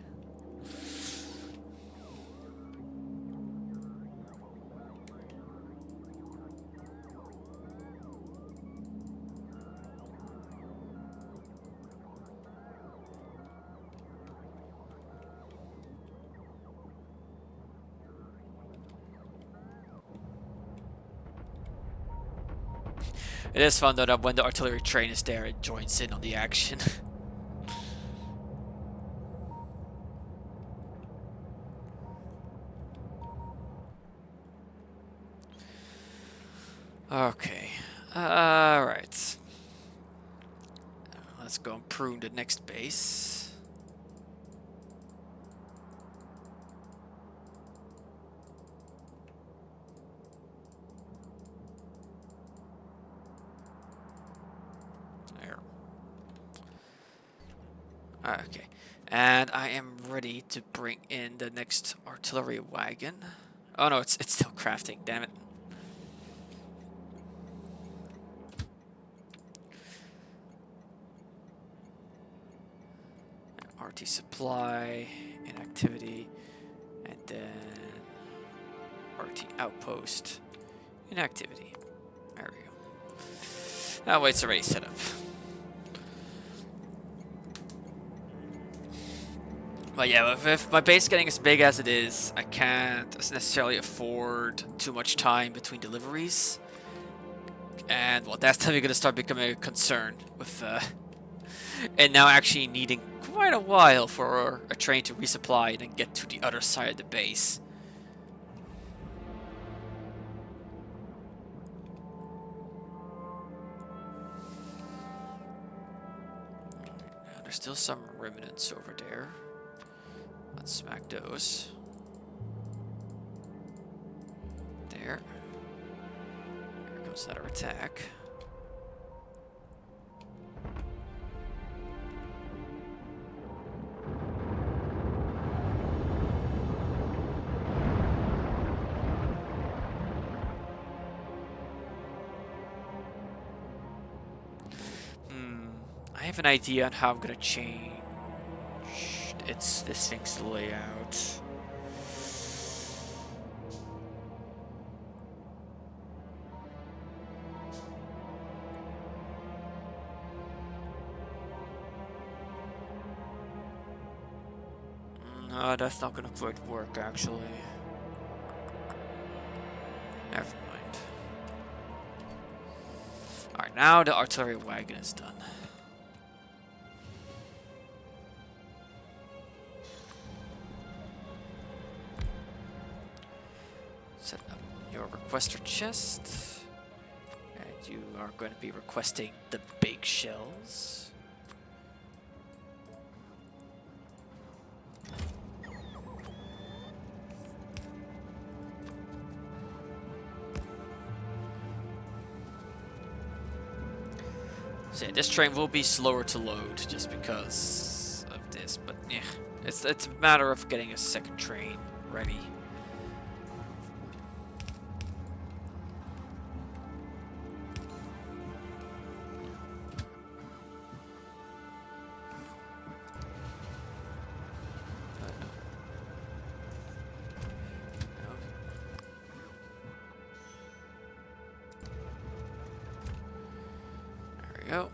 It is fun though that when the artillery train is there, it joins in on the action. Okay. Alright. Let's go and prune the next base. Okay, and I am ready to bring in the next artillery wagon. Oh no, it's still crafting, damn it. RT supply, inactivity, and then RT outpost, inactivity. There we go. Oh wait, it's already set up. But yeah, if my base getting as big as it is, I can't necessarily afford too much time between deliveries. And well, that's definitely going to start becoming a concern with, and now actually needing quite a while for a train to resupply and then get to the other side of the base. There's still some remnants over there. Let's smack those. There. Here comes another attack. have an idea on how I'm gonna change this thing's layout. No, that's not gonna quite work actually. Never mind. Alright, now the artillery wagon is done. Set up your requester chest. And you are going to be requesting the big shells. So yeah, this train will be slower to load just because of this, but yeah, it's a matter of getting a second train ready. There we go.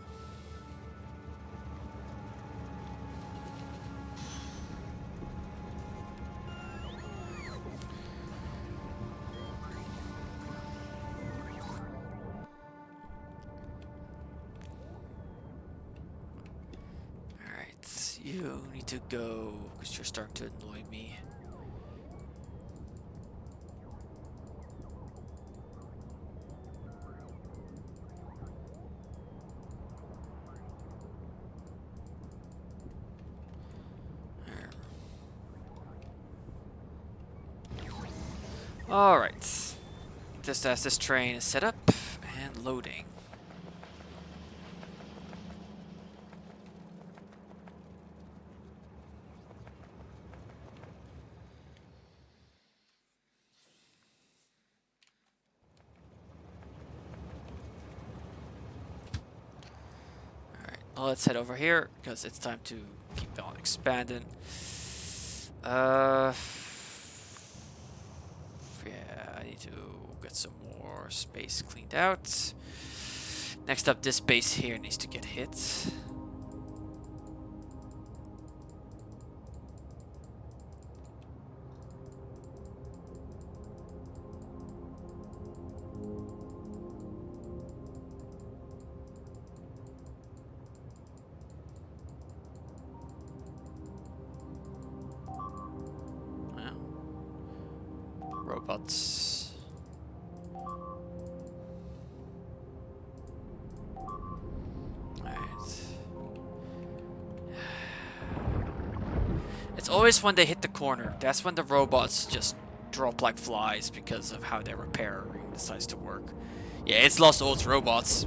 Alright, you need to go because you're starting to annoy me. Alright. Just as this train is set up and loading. Alright, well, let's head over here because it's time to keep on expanding. Yeah, I need to get some more space cleaned out. Next up, this base here needs to get hit. Well, robots. It's always when they hit the corner. That's when the robots just drop like flies because of how their repairing decides to work. Yeah, it's lost all its robots.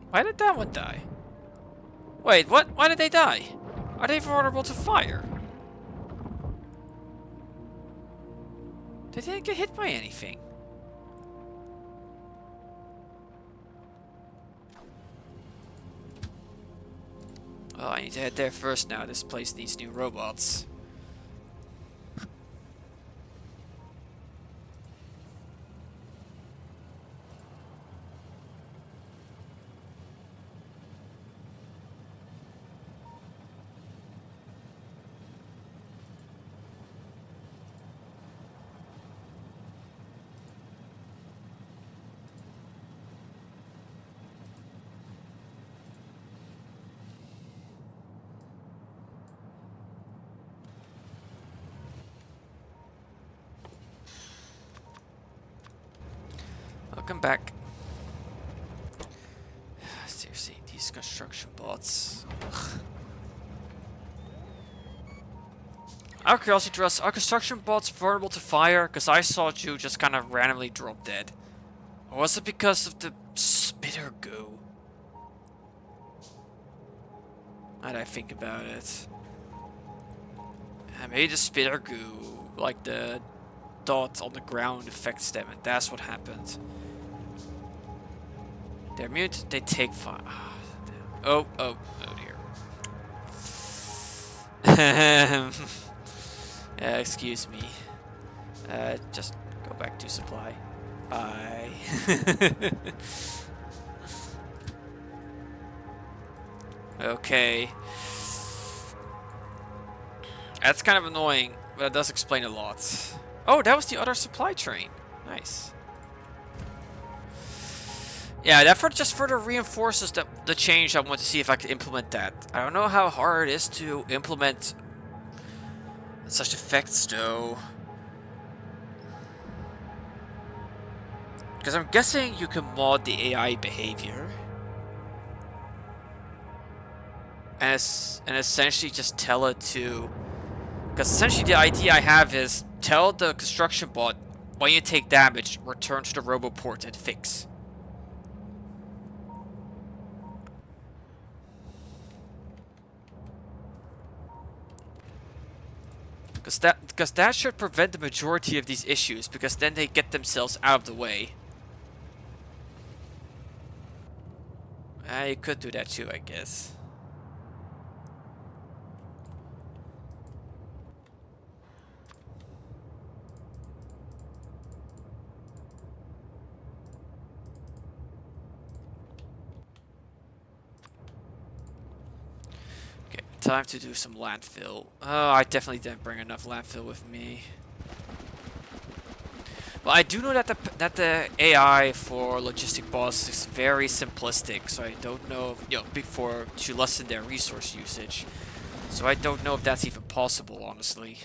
Why did that one die? Wait, what? Why did they die? Are they vulnerable to fire? They didn't get hit by anything. Oh, I need to head there first now. This place needs new robots. Welcome back. Seriously, these construction bots. Ugh. Out of curiosity, Russ, are construction bots vulnerable to fire? Because I saw you just kind of randomly drop dead. Or was it because of the spitter goo? Now that I think about it. Maybe the spitter goo, like the dot on the ground affects them, and that's what happened. They're immune to, they take fire. Oh, oh, oh dear. Excuse me. Just go back to supply. Bye. Okay. That's kind of annoying, but it does explain a lot. Oh, that was the other supply train. Nice. Yeah, that just further reinforces the change. I want to see if I can implement that. I don't know how hard it is to implement such effects, though. Because I'm guessing you can mod the AI behavior. And essentially just tell it to... Because essentially the idea I have is tell the construction bot, when you take damage, return to the roboport and fix. Because that should prevent the majority of these issues, because then they get themselves out of the way. You could do that too, I guess. Okay, time to do some landfill. Oh, I definitely didn't bring enough landfill with me. Well, I do know that the AI for logistic bots is very simplistic, so I don't know, before to lessen their resource usage. So I don't know if that's even possible, honestly.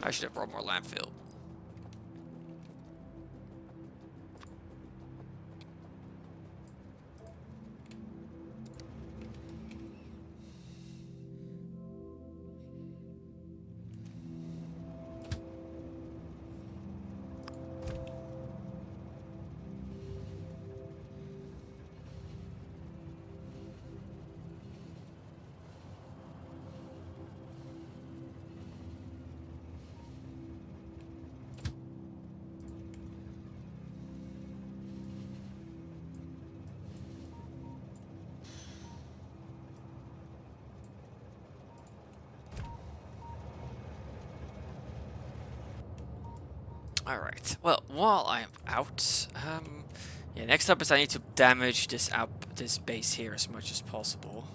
I should have brought more landfill. Alright, well, while I'm out, yeah, next up is I need to damage this base here as much as possible.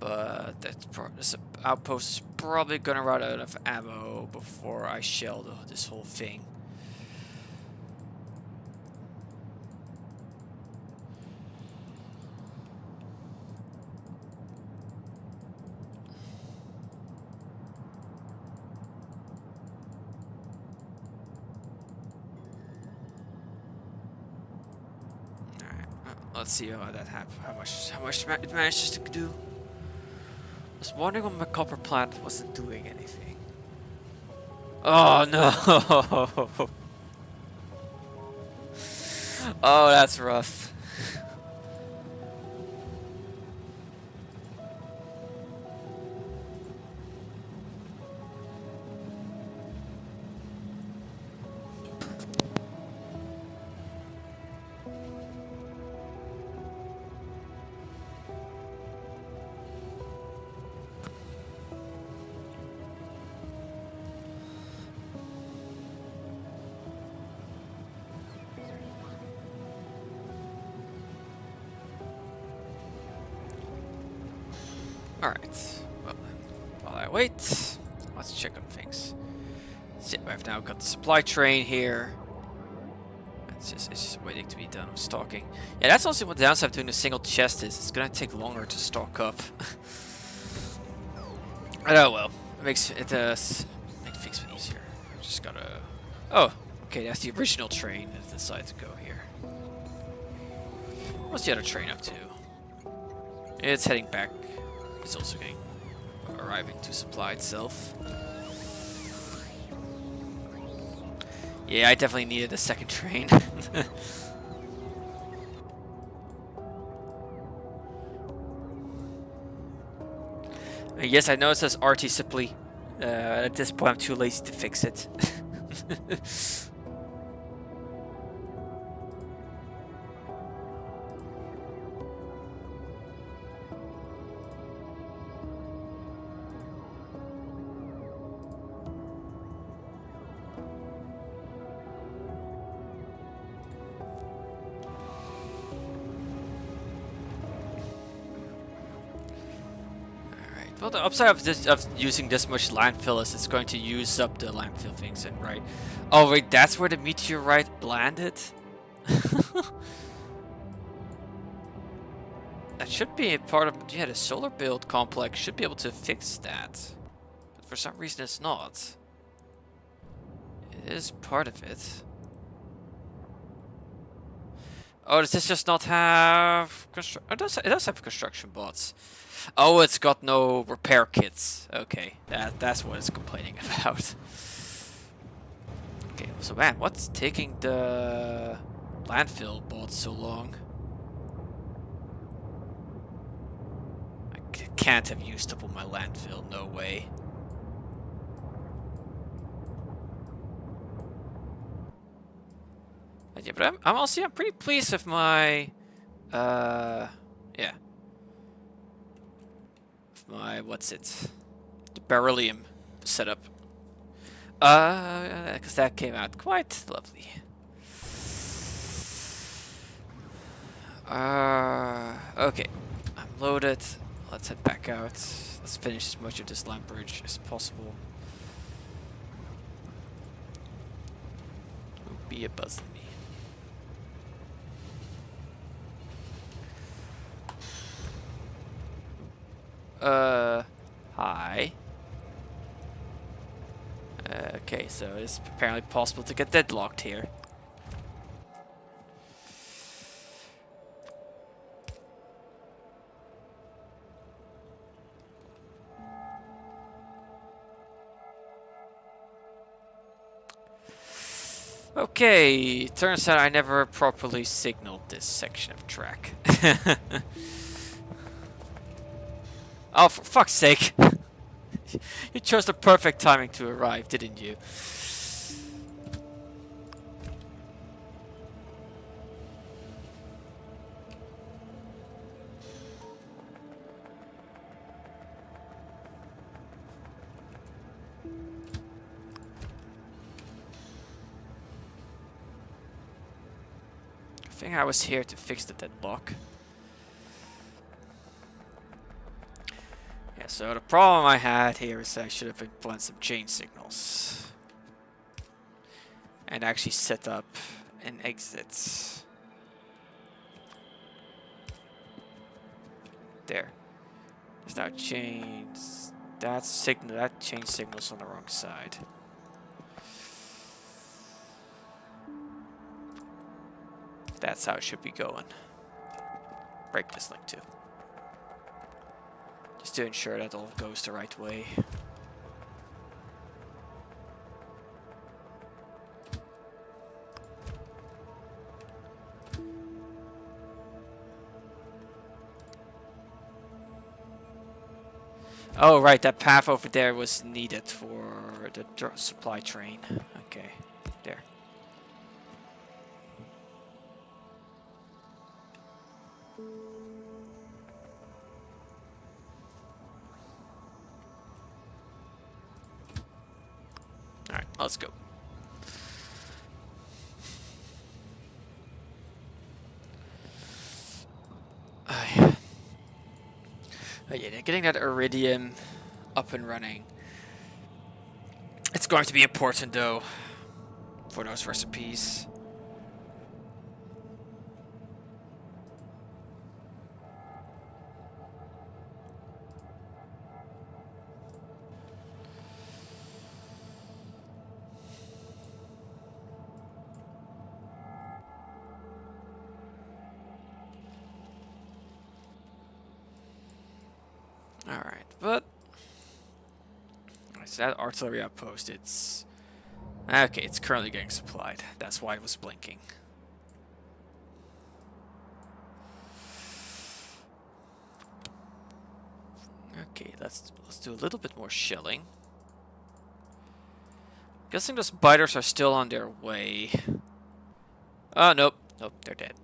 But this outpost is probably gonna run out of ammo before I shell this whole thing. Let's see how that happened. How much it manages to do. I was wondering when my copper plant wasn't doing anything. Oh no! Oh, that's rough. Alright, well then, while I wait, let's check on things. So I've now got the supply train here. It's just waiting to be done with stocking. Yeah, that's also what the downside of doing a single chest is. It's gonna take longer to stock up. Oh well, make things easier. Just gotta... Oh, okay, that's the original train that decided to go here. What's the other train up to? It's heading back. It's also getting arriving to supply itself. Yeah, I definitely needed a second train. Yes, I know it says RT Sipley. At this point, I'm too lazy to fix it. Well, the upside of using this much landfill is it's going to use up the landfill things, and right? Oh wait, that's where the meteorite landed. That should be a part of the solar build complex should be able to fix that, but for some reason it's not. It is part of it. Oh, does this just not have it does have construction bots. Oh, it's got no repair kits. Okay, that's what it's complaining about. Okay, so man, what's taking the landfill bots so long? I can't have used up all my landfill. No way. Yeah, but I'm pretty pleased with my yeah. My what's it, the beryllium setup, because that came out quite lovely. Okay, I'm loaded. Let's head back out. Let's finish as much of this land bridge as possible. Would be a buzzing me. Hi. Okay, so it's apparently possible to get deadlocked here. Okay, turns out I never properly signaled this section of track. Oh, for fuck's sake. You chose the perfect timing to arrive, didn't you? I think I was here to fix the deadlock. Yeah, so the problem I had here is I should have implemented some chain signals. And actually set up an exit. There. There's now chains. That chain signal's on the wrong side. That's how it should be going. Break this link too. Just to ensure that all goes the right way. Oh, right, that path over there was needed for the supply train. Okay, there. Alright, let's go. Oh yeah, getting that iridium up and running. It's going to be important though for those recipes. Alright, but so that artillery outpost, it's... Okay, it's currently getting supplied. That's why it was blinking. Okay, let's do a little bit more shelling. Guessing those biters are still on their way. Oh, nope. Nope, they're dead.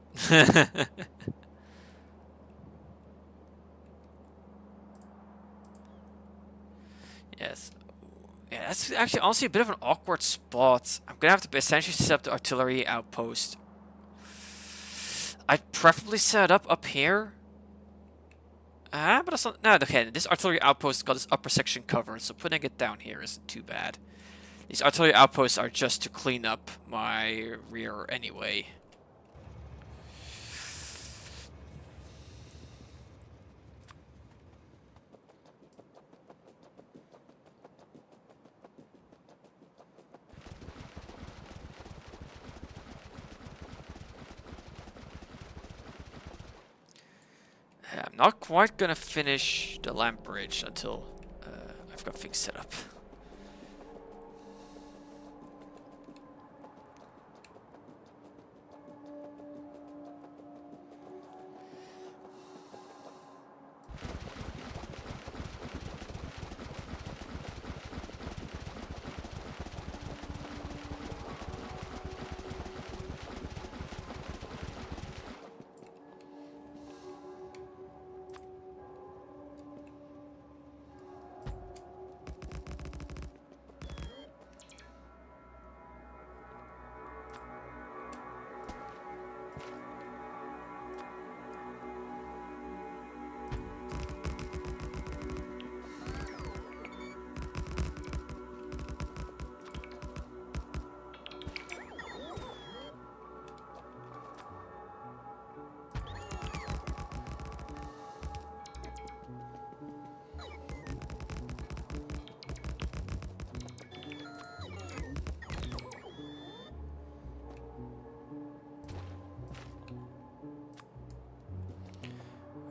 Yes. Yeah, that's actually honestly a bit of an awkward spot. I'm gonna have to essentially set up the artillery outpost. I'd preferably set it up here. But that's not... No, okay, this artillery outpost got this upper section covered, so putting it down here isn't too bad. These artillery outposts are just to clean up my rear anyway. I'm not quite gonna finish the lamp bridge until I've got things set up.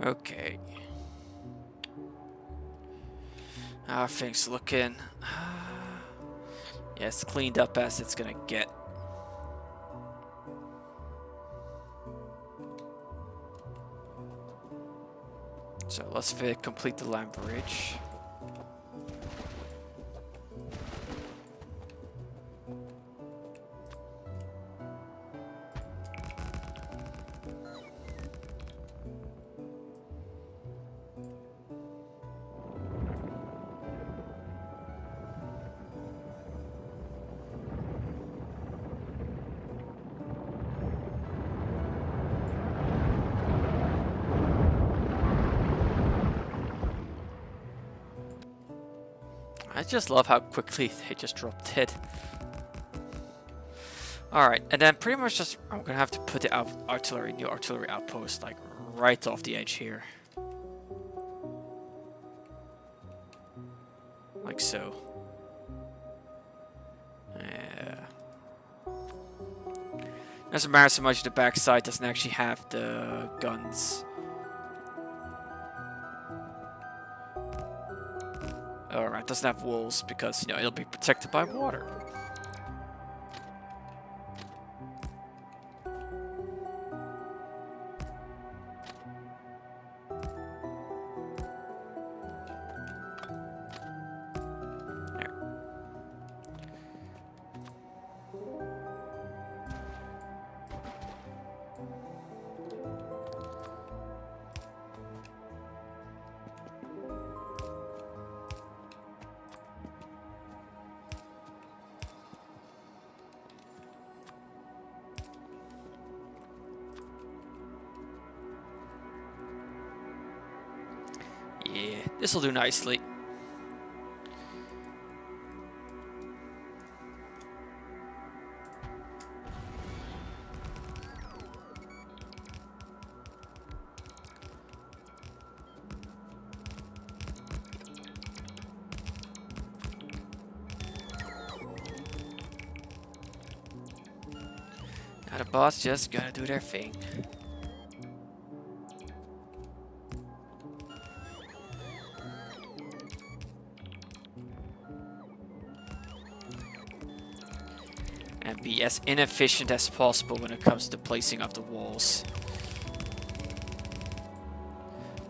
Okay. How are things looking? Yeah, it's cleaned up as it's gonna get. So let's complete the lamp bridge. I just love how quickly they just dropped dead. Alright, and then pretty much just, I'm gonna have to put the new artillery outpost, like, right off the edge here. Like so. Yeah. Doesn't matter so much, the backside doesn't actually have the guns. Alright, doesn't have walls because, you know, it'll be protected by water. Yeah, this'll do nicely. Now the boss just gotta do their thing. and be as inefficient as possible when it comes to placing up the walls.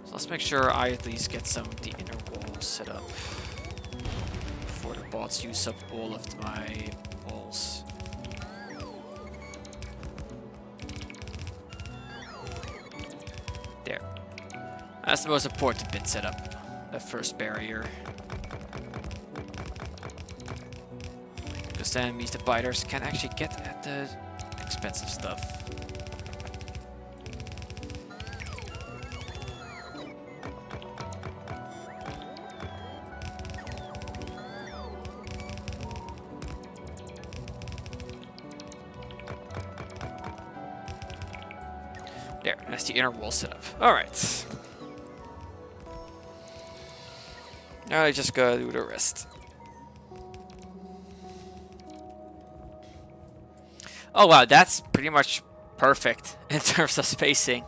So let's make sure I at least get some of the inner walls set up before the bots use up all of my walls. There. That's the most important bit set up. The first barrier. Because the enemies, the biters, can actually get at the expensive stuff. There, that's the inner wall setup. Alright. Now I just gotta do the rest. Oh wow, that's pretty much perfect in terms of spacing.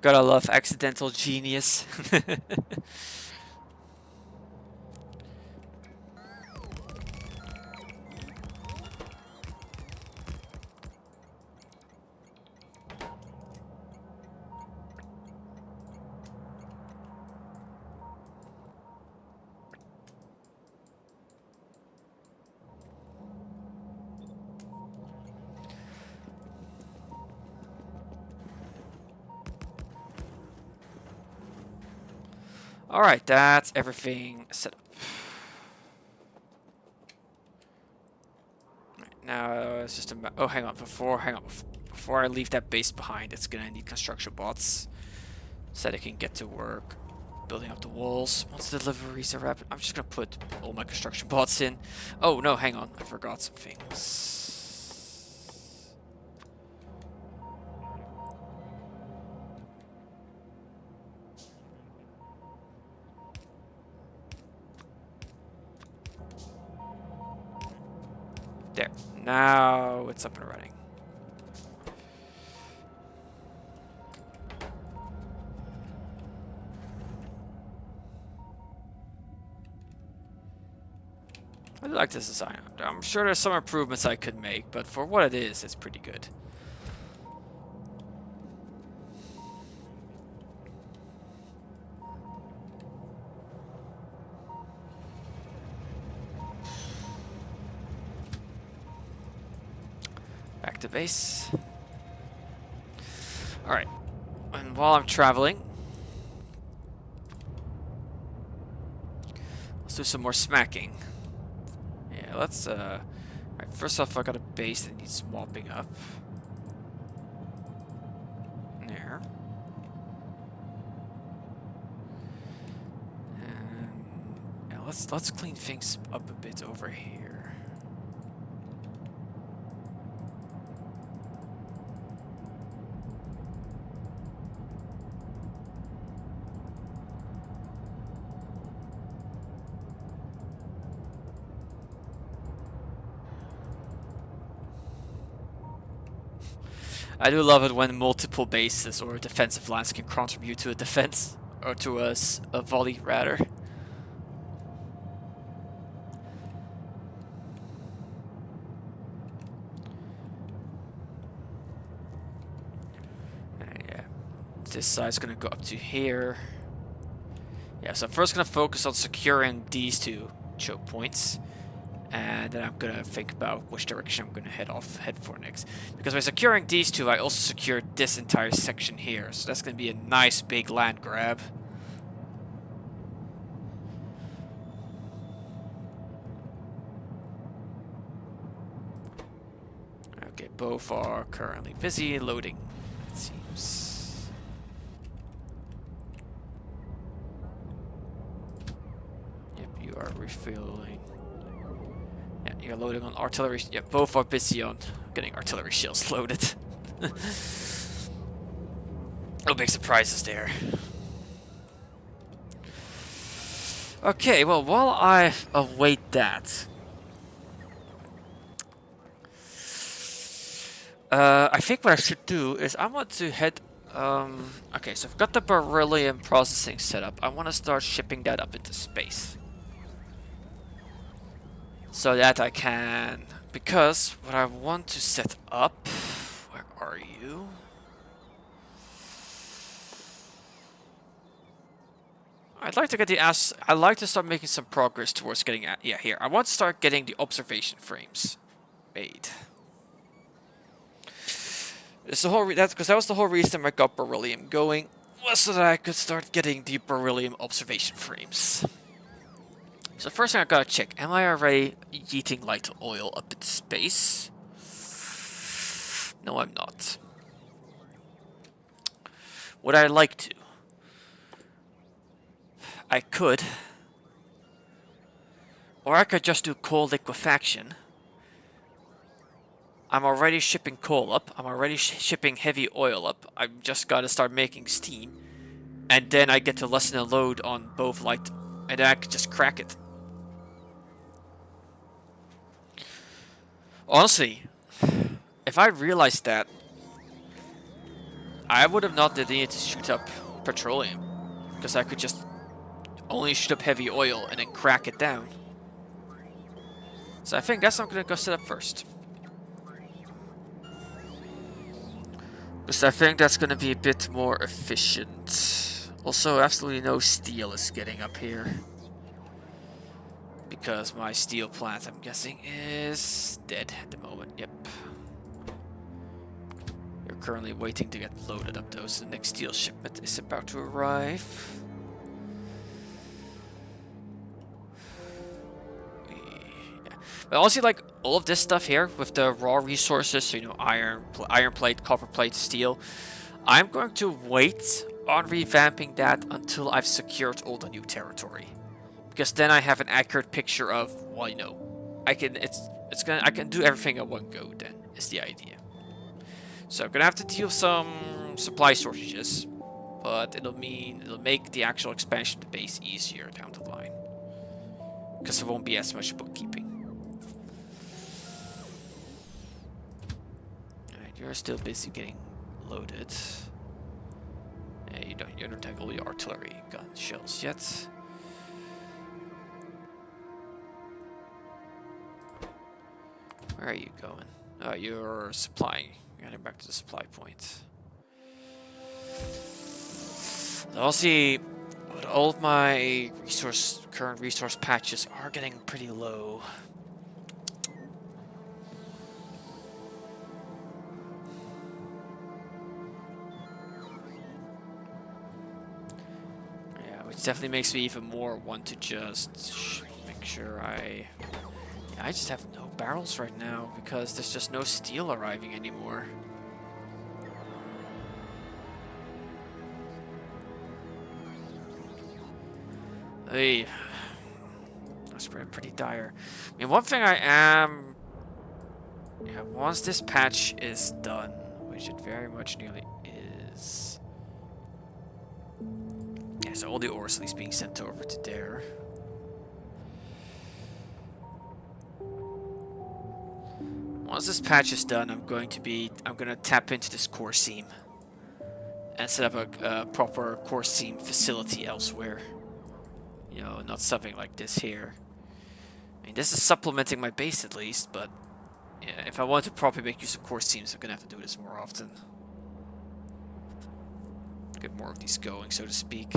Gotta love accidental genius. Alright, that's everything set up. Right, now it's just a oh, hang on. Before I leave that base behind, it's gonna need construction bots so that it can get to work building up the walls. Once the deliveries are rapid, I'm just gonna put all my construction bots in. Oh no, hang on, I forgot some things. There. Now it's up and running. I like this design. I'm sure there's some improvements I could make, but for what it is, it's pretty good. Back to base. Alright. And while I'm traveling, let's do some more smacking. Yeah, let's alright, first off I got a base that needs mopping up. There. And yeah, let's clean things up a bit over here. I do love it when multiple bases or defensive lines can contribute to a defense, or to a volley rather. And yeah, this side's gonna go up to here. Yeah, so I'm first gonna focus on securing these two choke points. And then I'm gonna think about which direction I'm gonna head for next. Because by securing these two, I also secured this entire section here. So that's gonna be a nice big land grab. Okay, both are currently busy loading, it seems. Yep, you are refueling. Yeah, you're loading on artillery. Yeah, both are busy on getting artillery shells loaded. No big surprises there. Okay, well, while I await that, I think what I should do is I want to head. Okay, so I've got the beryllium processing set up. I want to start shipping that up into space. So that I can. Because what I want to set up. Where are you? I'd like to get the I'd like to start making some progress towards getting at. Yeah, here. I want to start getting the observation frames made. It's the whole that's because that was the whole reason I got beryllium going, was so that I could start getting the beryllium observation frames. So first thing I gotta check: am I already yeeting light oil up into space? No, I'm not. Would I like to? I could, or I could just do coal liquefaction. I'm already shipping coal up. I'm already shipping heavy oil up. I've just got to start making steam. And then I get to lessen the load on both light. And then I could just crack it. Honestly, if I realized that, I would have not needed to shoot up petroleum. Because I could just only shoot up heavy oil and then crack it down. So I think that's what I'm going to go set up first. Because I think that's going to be a bit more efficient. Also, absolutely no steel is getting up here. Because my steel plant, I'm guessing, is dead at the moment. Yep. We're currently waiting to get loaded up though, so the next steel shipment is about to arrive. But honestly, like, all of this stuff here with the raw resources, so, you know, iron plate, copper plate, steel, I'm going to wait on revamping that until I've secured all the new territory. Because then I have an accurate picture of, well, you know, I can do everything at one go then, is the idea. So I'm gonna have to deal with some supply shortages, but it'll make the actual expansion of the base easier down the line. Because there won't be as much bookkeeping. You're still busy getting loaded. Yeah, you don't have all your artillery gun shells yet. Where are you going? Oh, you're supplying. You're heading back to the supply point. I'll see. But all of my current resource patches are getting pretty low. Which definitely makes me even more want to just make sure I just have no barrels right now because there's just no steel arriving anymore. Hey, that's pretty dire. I mean, one thing I am... Yeah, once this patch is done, which it very much nearly is... Yeah, so all the ore is at least being sent over to there. Once this patch is done, I'm gonna tap into this core seam and set up a proper core seam facility elsewhere. You know, not something like this here. I mean, this is supplementing my base at least, but yeah, if I want to properly make use of core seams, I'm gonna have to do this more often. Get more of these going, so to speak.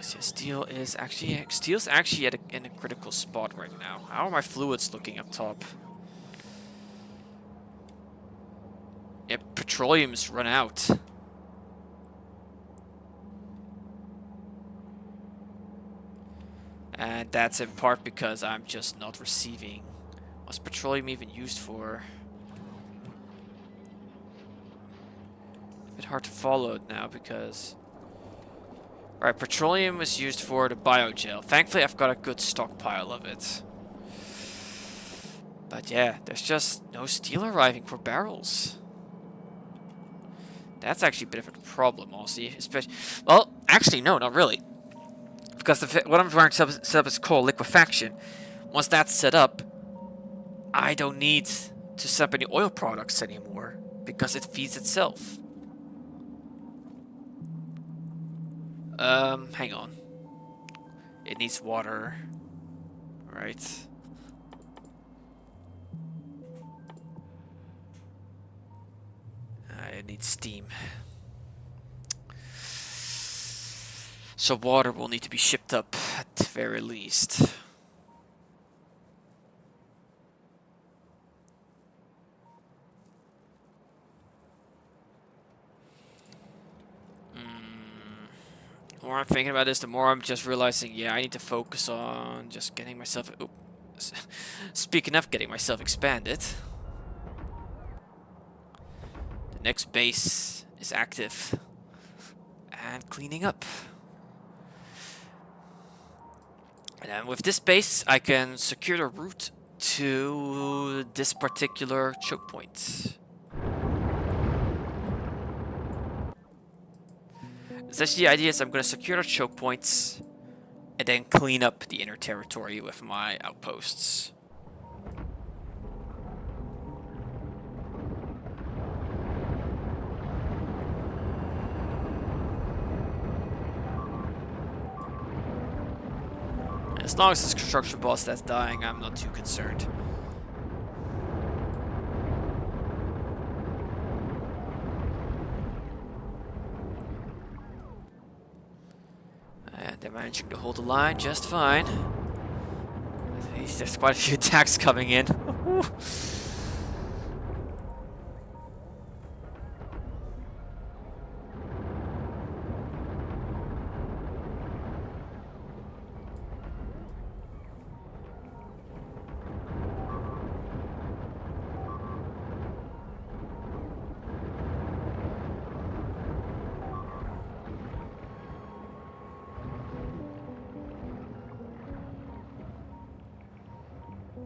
Because yeah, steel's actually in a critical spot right now. How are my fluids looking up top? Yeah, petroleum's run out. And that's in part because I'm just not receiving. What's petroleum even used for? A bit hard to follow it now because... Alright, petroleum is used for the biogel. Thankfully, I've got a good stockpile of it. But yeah, there's just no steel arriving for barrels. That's actually a bit of a problem, honestly. Especially, well, actually, no, not really. Because what I'm trying to set up is called liquefaction. Once that's set up, I don't need to set up any oil products anymore because it feeds itself. Hang on. It needs water, right? It needs steam. So water will need to be shipped up at the very least. The more I'm thinking about this, the more I'm just realizing, yeah, I need to focus on just getting myself... Speaking of getting myself expanded. The next base is active. And cleaning up. And then with this base, I can secure the route to this particular choke point. Essentially, the idea is I'm going to secure the choke points and then clean up the inner territory with my outposts. As long as this construction boss that's dying, I'm not too concerned. And they're managing to hold the line just fine. At least there's quite a few attacks coming in.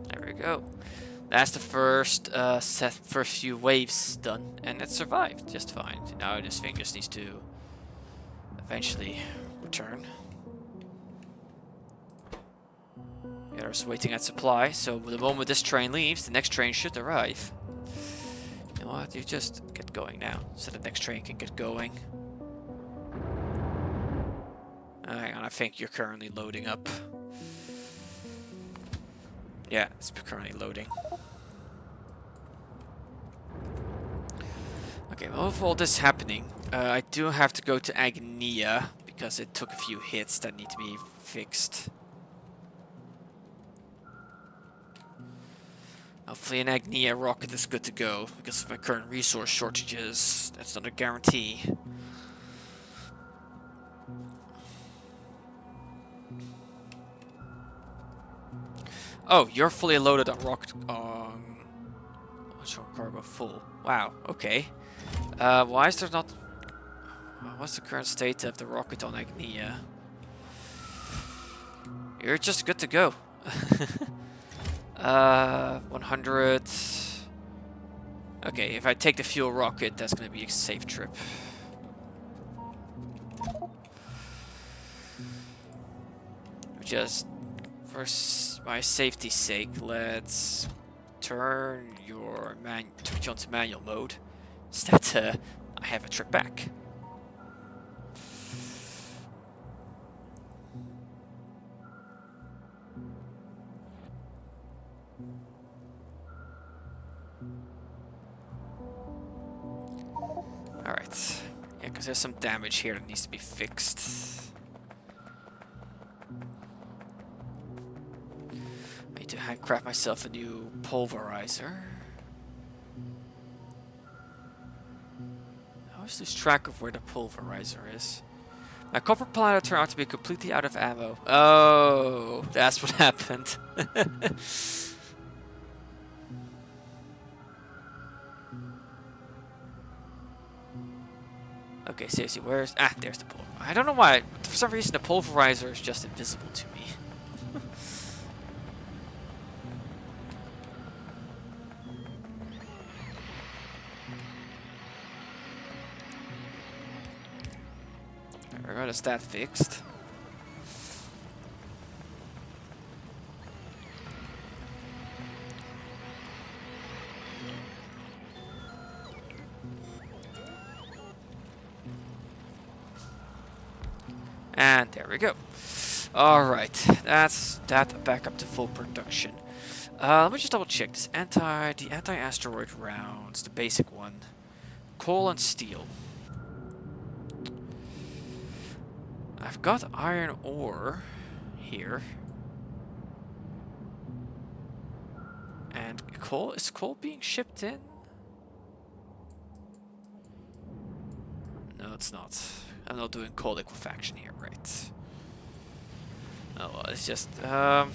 There we go. That's the first first few waves done, and it survived just fine. Now this thing just needs to eventually return. Yeah, there's waiting at supply, so the moment this train leaves, the next train should arrive. You know what? You just get going now, so the next train can get going. Hang on, I think you're currently loading up. Yeah, it's currently loading. Okay, well, with all this happening, I do have to go to Agnia because it took a few hits that need to be fixed. Hopefully an Agnia rocket is good to go because of my current resource shortages. That's not a guarantee. Oh, you're fully loaded on rocket. Cargo full. Wow. Okay. Why is there not? What's the current state of the rocket on Agnia? You're just good to go. 100. Okay, if I take the fuel rocket, that's gonna be a safe trip. Just for my safety's sake, let's turn your onto manual mode, so that I have a trip back. Alright. Yeah, because there's some damage here that needs to be fixed. I need to handcraft myself a new pulverizer. I always lose track of where the pulverizer is. My copper platter turned out to be completely out of ammo. Oh, that's what happened. Okay, seriously, where's... Ah, there's the pulverizer. I don't know why. For some reason, the pulverizer is just invisible to me. as that fixed. And there we go. Alright, that's that back up to full production. Let me just double check this. The anti-asteroid rounds, the basic one. Coal and steel. I've got iron ore here. And coal, is coal being shipped in? No, it's not. I'm not doing coal liquefaction here, right? Oh, well, it's just, yeah,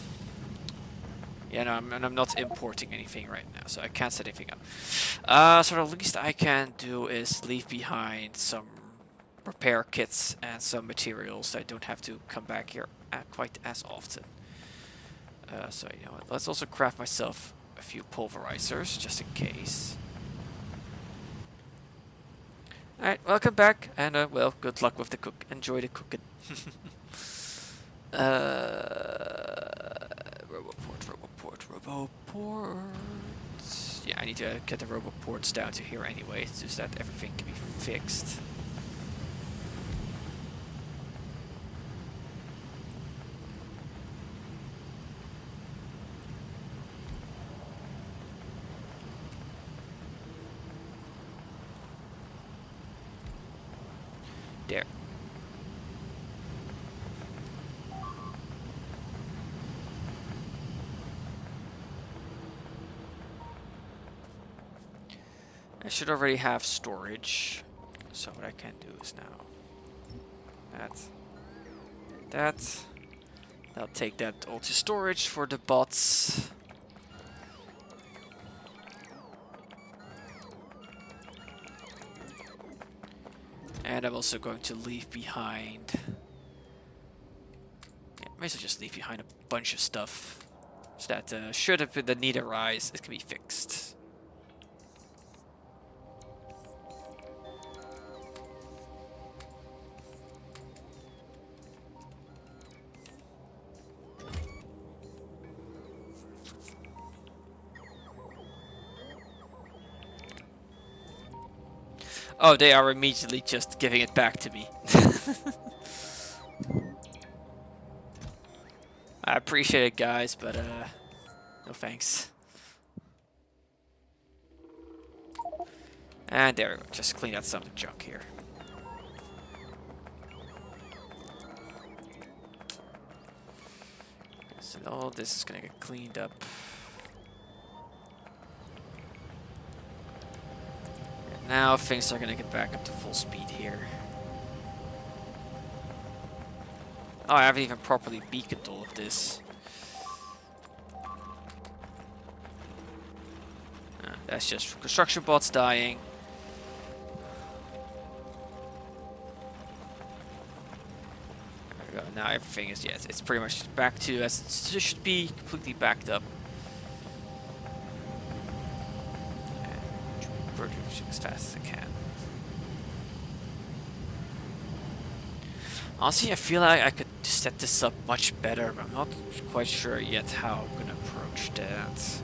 no, I'm not importing anything right now, so I can't set anything up. So the least I can do is leave behind some repair kits and some materials so I don't have to come back here quite as often. So, you know what, let's also craft myself a few pulverizers, just in case. Alright, welcome back, and well, good luck with the cook. Enjoy the cooking. Roboport. Yeah, I need to get the roboports down to here anyway, so that everything can be fixed. There. I should already have storage, so what I can do is now that I'll take that all to storage for the bots. And I'm also going to leave behind, yeah, may as well just leave behind a bunch of stuff so that should the need arise, it can be fixed. Oh, they are immediately just giving it back to me. I appreciate it, guys, but no thanks. And there we go. Just clean out some of the junk here. So all this is gonna get cleaned up. Now things are gonna get back up to full speed here. Oh, I haven't even properly beaconed all of this. That's just construction bots dying. There we go. Now everything is, yes, it's pretty much back to as it should be, completely backed up. As fast as I can. Honestly, I feel like I could set this up much better, but I'm not quite sure yet how I'm gonna approach that.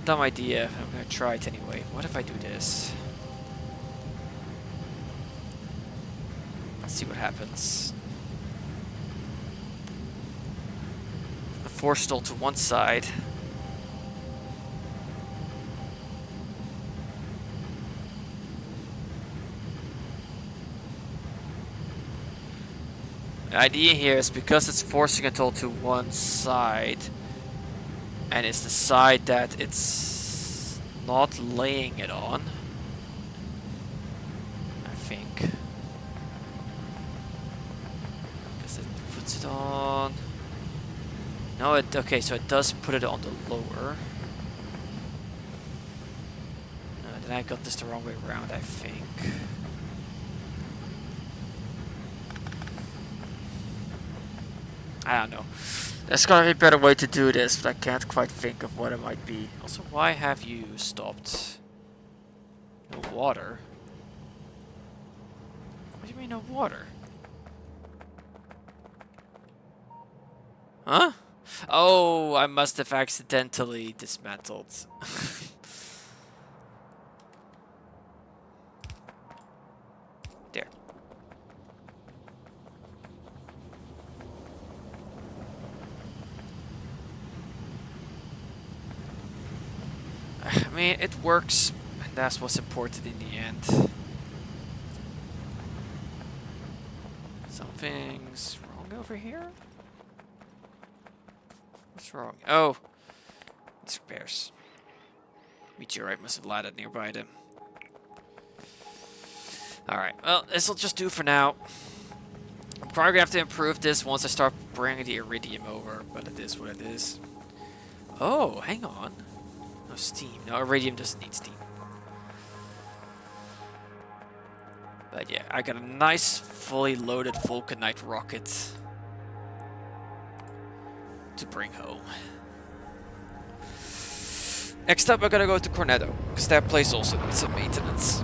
Dumb idea. I'm gonna try it anyway. What if I do this? Let's see what happens. Force stall to one side. The idea here is because it's forcing it all to one side, and it's the side that it's not laying it on, I think. Because it puts it on... No, okay, so it does put it on the lower. then I got this the wrong way around, I think. I don't know. There's gotta be a better way to do this, but I can't quite think of what it might be. Also, why have you stopped? No water? What do you mean no water? Huh? Oh, I must have accidentally dismantled. There. I mean, it works, and that's what's important in the end. Something's wrong over here? What's wrong? Oh, it's repairs. Meteorite must have landed nearby them. Alright, well, this'll just do for now. I'm probably gonna have to improve this once I start bringing the iridium over, but it is what it is. Oh, hang on. No steam. No, iridium doesn't need steam. But yeah, I got a nice, fully loaded Vulcanite rocket to bring home. Next up, I gotta go to Cornetto, because that place also needs some maintenance.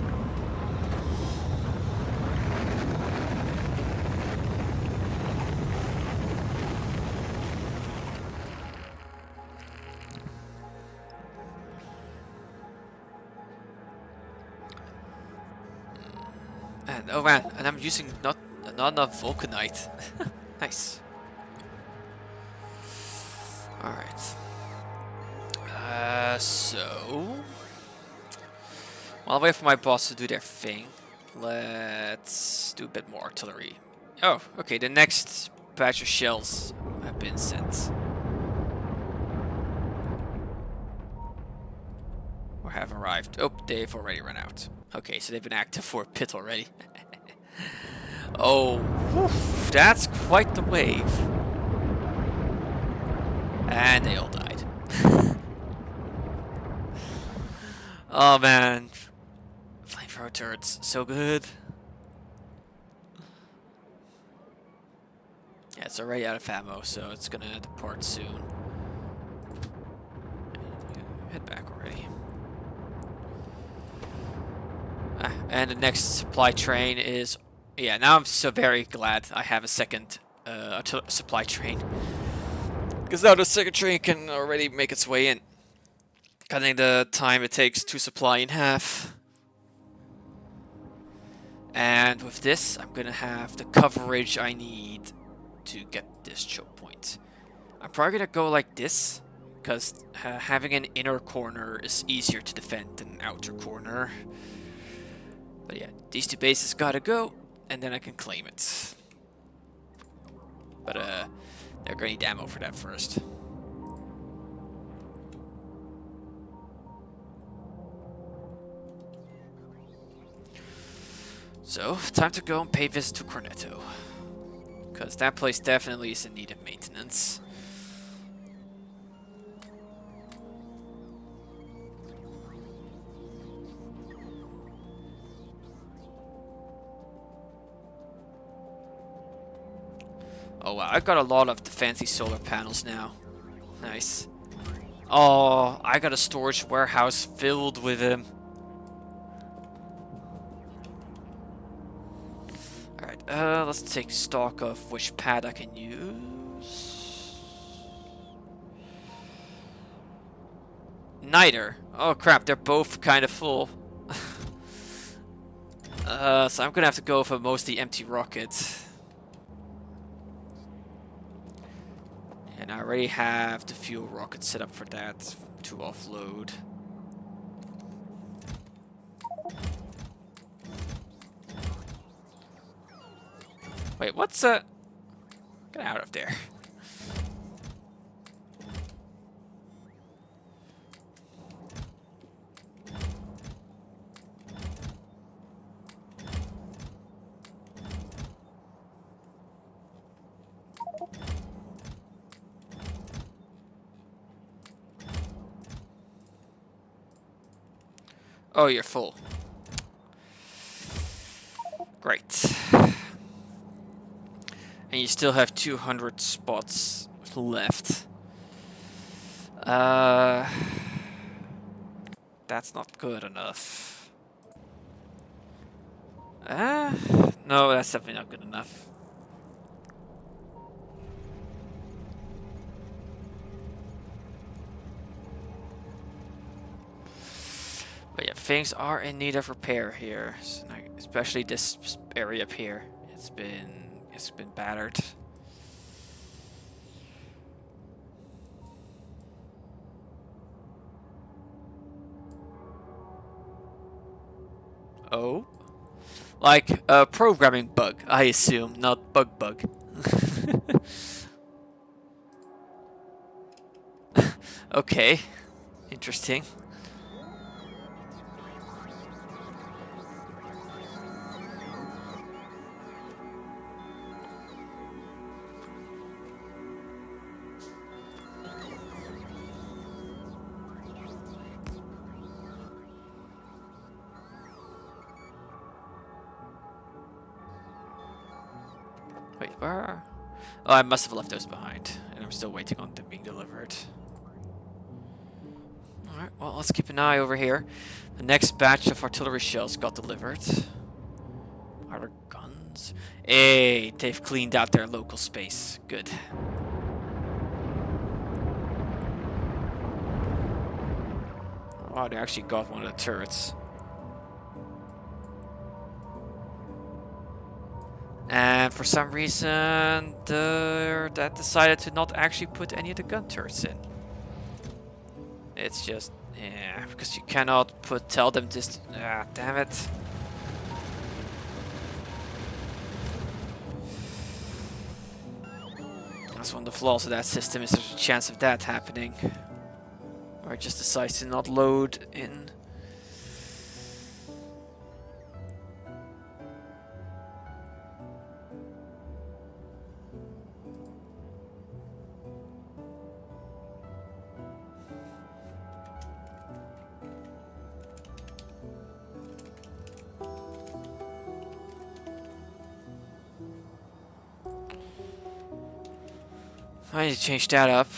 And oh man, and I'm using not enough Vulcanite. Nice. Alright. So while I wait for my boss to do their thing, let's do a bit more artillery. Oh, okay, the next batch of shells have been sent. Or have arrived. Oh, they've already run out. Okay, so they've been active for a pit already. Oh, whew, that's quite the wave. And they all died. Oh man. Flamethrower turrets, so good. Yeah, it's already out of ammo, so it's gonna depart soon. Head back already. And the next supply train is... Yeah, now I'm so very glad I have a second supply train. Because now the second train can already make its way in. Cutting the time it takes to supply in half. And with this, I'm gonna have the coverage I need to get this choke point. I'm probably gonna go like this, because having an inner corner is easier to defend than an outer corner. But yeah, these two bases gotta go, and then I can claim it. But they're gonna need ammo for that first. So, time to go and pay visit to Cornetto. Because that place definitely is in need of maintenance. Oh wow, I've got a lot of the fancy solar panels now. Nice. Oh, I got a storage warehouse filled with them. Alright, let's take stock of which pad I can use. Neither. Oh crap, they're both kind of full. So I'm gonna have to go for mostly empty rockets. And I already have the fuel rocket set up for that to offload. Wait, what's Get out of there. Oh, you're full. Great. And you still have 200 spots left. That's not good enough. No, that's definitely not good enough. But yeah, things are in need of repair here, especially this area up here. It's been battered. Oh, like a programming bug, I assume, not bug. Okay, interesting. Wait, where? Oh, I must have left those behind, and I'm still waiting on them being delivered. Alright, well, let's keep an eye over here. The next batch of artillery shells got delivered. Are there guns? Hey, they've cleaned out their local space. Good. Oh, they actually got one of the turrets. And for some reason, that decided to not actually put any of the gun turrets in. It's just, yeah, because you cannot tell them just, damn it. That's one of the flaws of that system, is there's a chance of that happening. Or it just decides to not load in. I need to change that up,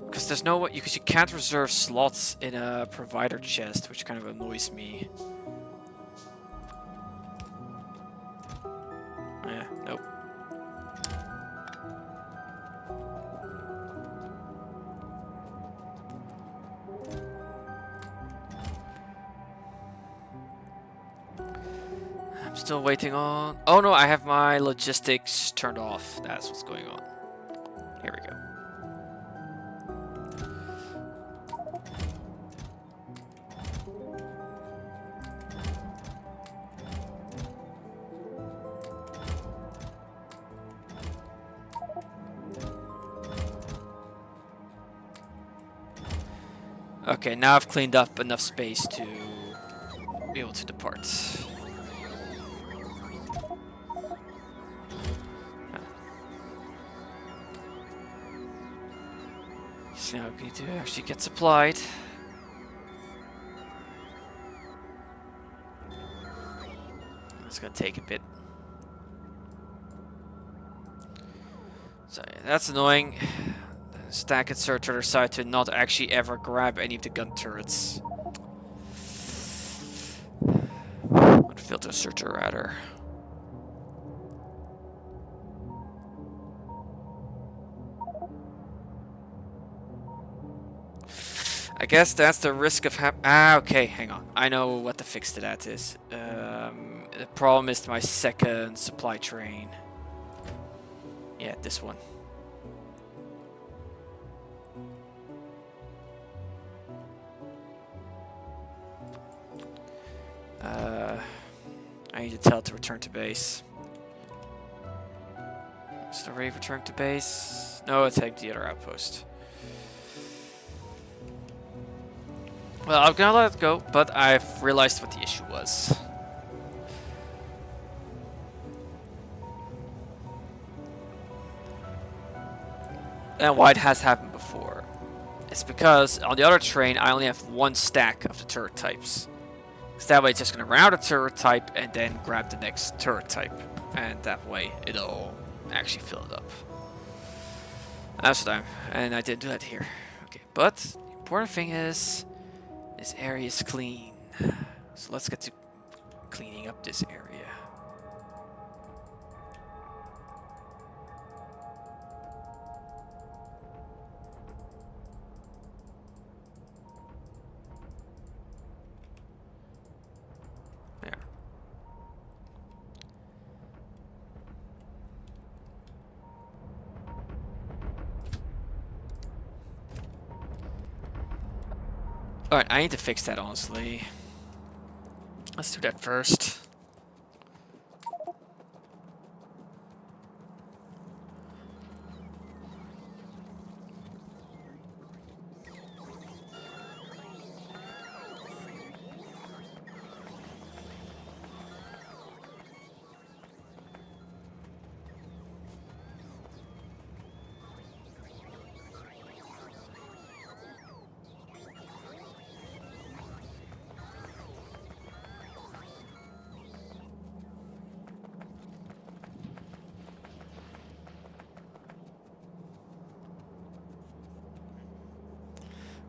because there's no way, because you can't reserve slots in a provider chest, which kind of annoys me. Yeah, nope. I'm still waiting on... Oh no, I have my logistics turned off. That's what's going on. Here we go. Okay, now I've cleaned up enough space to be able to depart. So now we need to actually get supplied. It's gonna take a bit. So yeah, that's annoying. Stack inserter decided to not actually ever grab any of the gun turrets. Or the filter inserter rather. I guess that's the risk of okay, hang on. I know what the fix to that is. The problem is my second supply train. Yeah, this one. I need to tell it to return to base. Is it already returned to base? No, it's heading to the other outpost. Well, I'm gonna let it go, but I've realized what the issue was. And why it has happened before. It's because on the other train I only have one stack of the turret types. So that way it's just going to run out of turret type and then grab the next turret type. And that way it'll actually fill it up. That's what and I didn't do that here. Okay, but the important thing is this area is clean. So let's get to cleaning up this area. There. Alright, I need to fix that honestly. Let's do that first.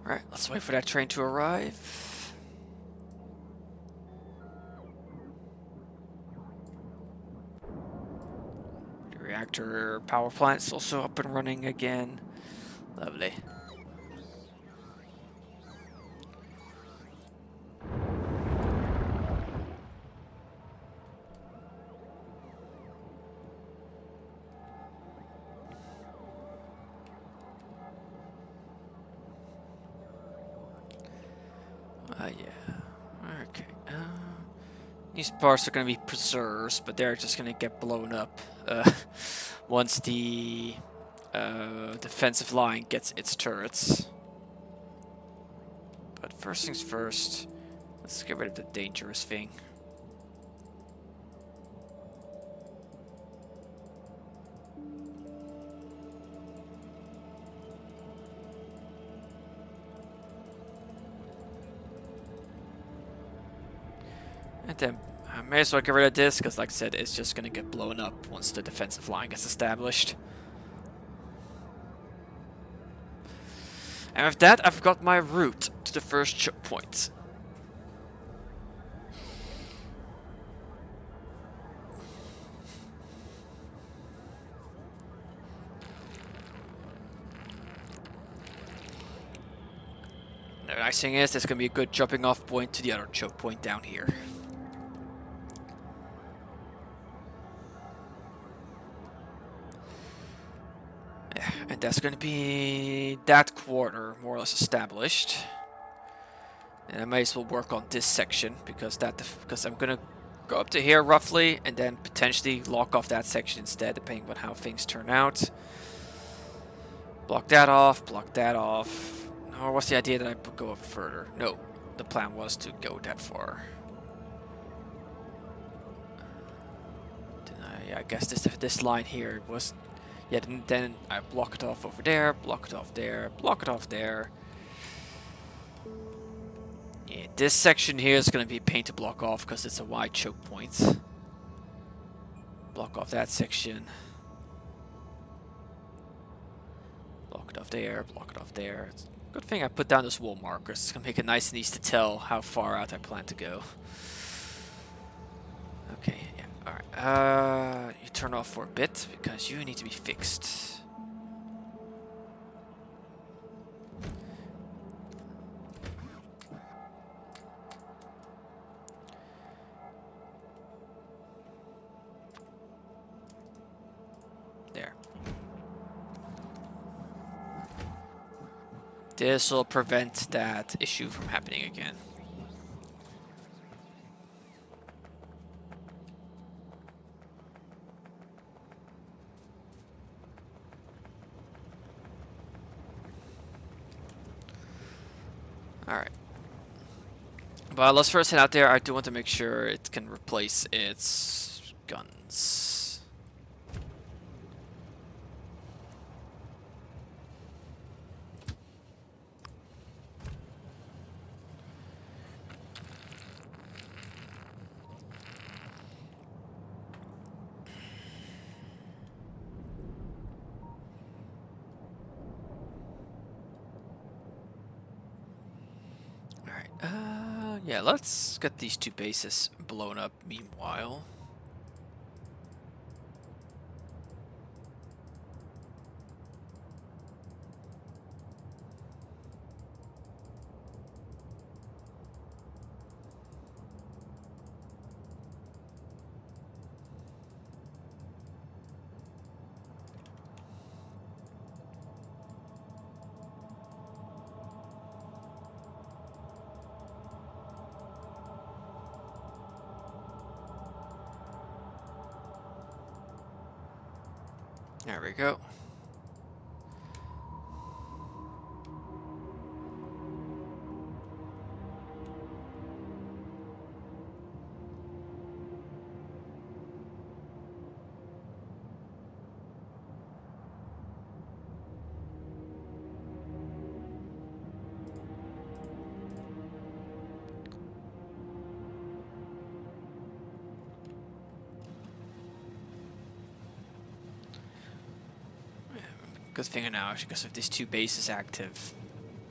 Alright, let's wait for that train to arrive. The reactor power plant's also up and running again. Lovely. Yeah. Okay. These parts are going to be preserves, but they're just going to get blown up once the defensive line gets its turrets. But first things first, let's get rid of the dangerous thing. And then I may as well get rid of this, because like I said, it's just going to get blown up once the defensive line gets established. And with that, I've got my route to the first choke point. The nice thing is, there's going to be a good jumping off point to the other choke point down here. And that's going to be that quarter more or less established. And I may as well work on this section because I'm going to go up to here roughly and then potentially lock off that section instead, depending on how things turn out. Block that off, block that off. Or what's the idea that I go up further? No, the plan was to go that far. Then I guess this line here was... Yeah, then I block it off over there, block it off there, block it off there. Yeah, this section here is going to be a pain to block off because it's a wide choke point. Block off that section. Block it off there, block it off there. It's a good thing I put down those wall markers. It's going to make it nice and easy to tell how far out I plan to go. Okay, yeah, alright. You turn off for a bit because you need to be fixed. There. This will prevent that issue from happening again. Alright. But let's first head out there. I do want to make sure it can replace its guns. Yeah, let's get these two bases blown up meanwhile. There we go. Good thing now, actually, because if these two bases active.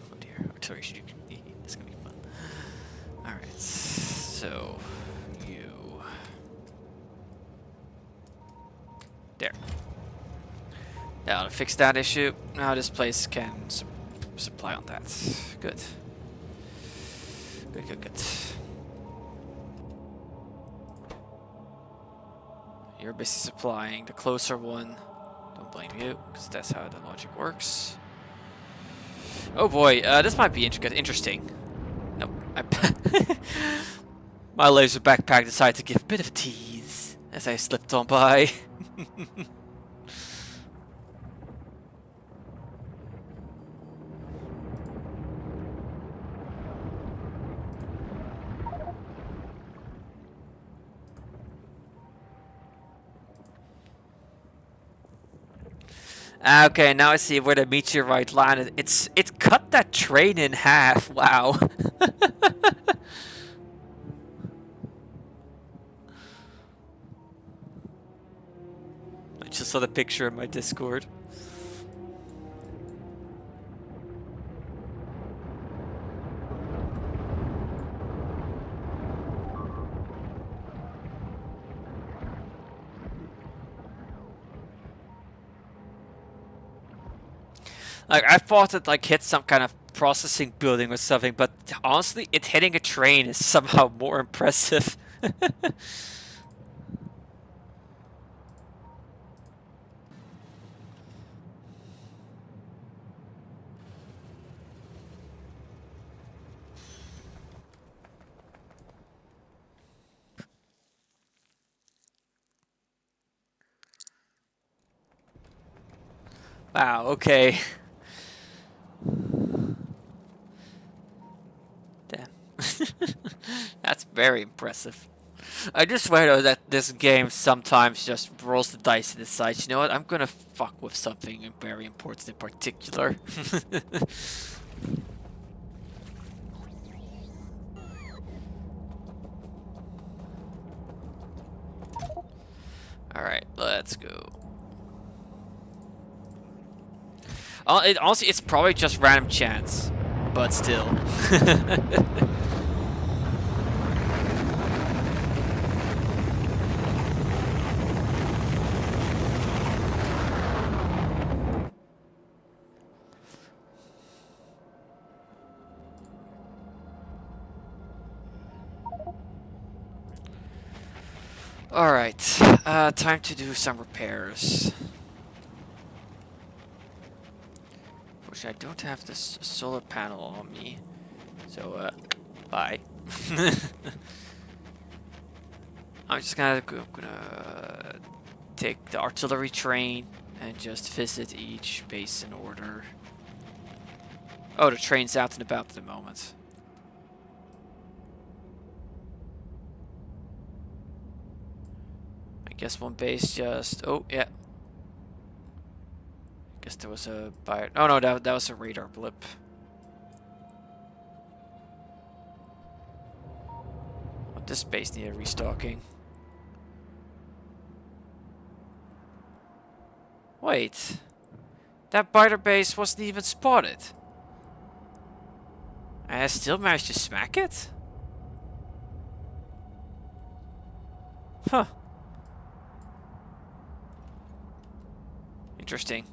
Oh dear, artillery should. That's gonna be fun. Alright, so you. There. That'll fix that issue. Now this place can supply on that. Good. Good, good, good. You're basically supplying the closer one. Don't blame you, because that's how the logic works. Oh boy, this might be interesting. Nope. My laser backpack decided to give a bit of a tease as I slipped on by. Okay, now I see where the meteorite landed. It cut that train in half. Wow. I just saw the picture in my Discord. Like, I thought it like hit some kind of processing building or something, but honestly, it hitting a train is somehow more impressive. Wow, okay. Damn. That's very impressive. I just swear though that this game sometimes just rolls the dice and decides, you know what, I'm gonna fuck with something very important in particular. Alright, let's go. Honestly, it's probably just random chance, but still. Alright, time to do some repairs. Unfortunately, I don't have this solar panel on me, so, bye. I'm just gonna take the artillery train and just visit each base in order. Oh, the train's out and about at the moment. I guess one base just... Oh, yeah. I guess there was a... Oh, no, that was a radar blip. Well, this base needed restocking. Wait. That biter base wasn't even spotted. And I still managed to smack it? Huh. Interesting.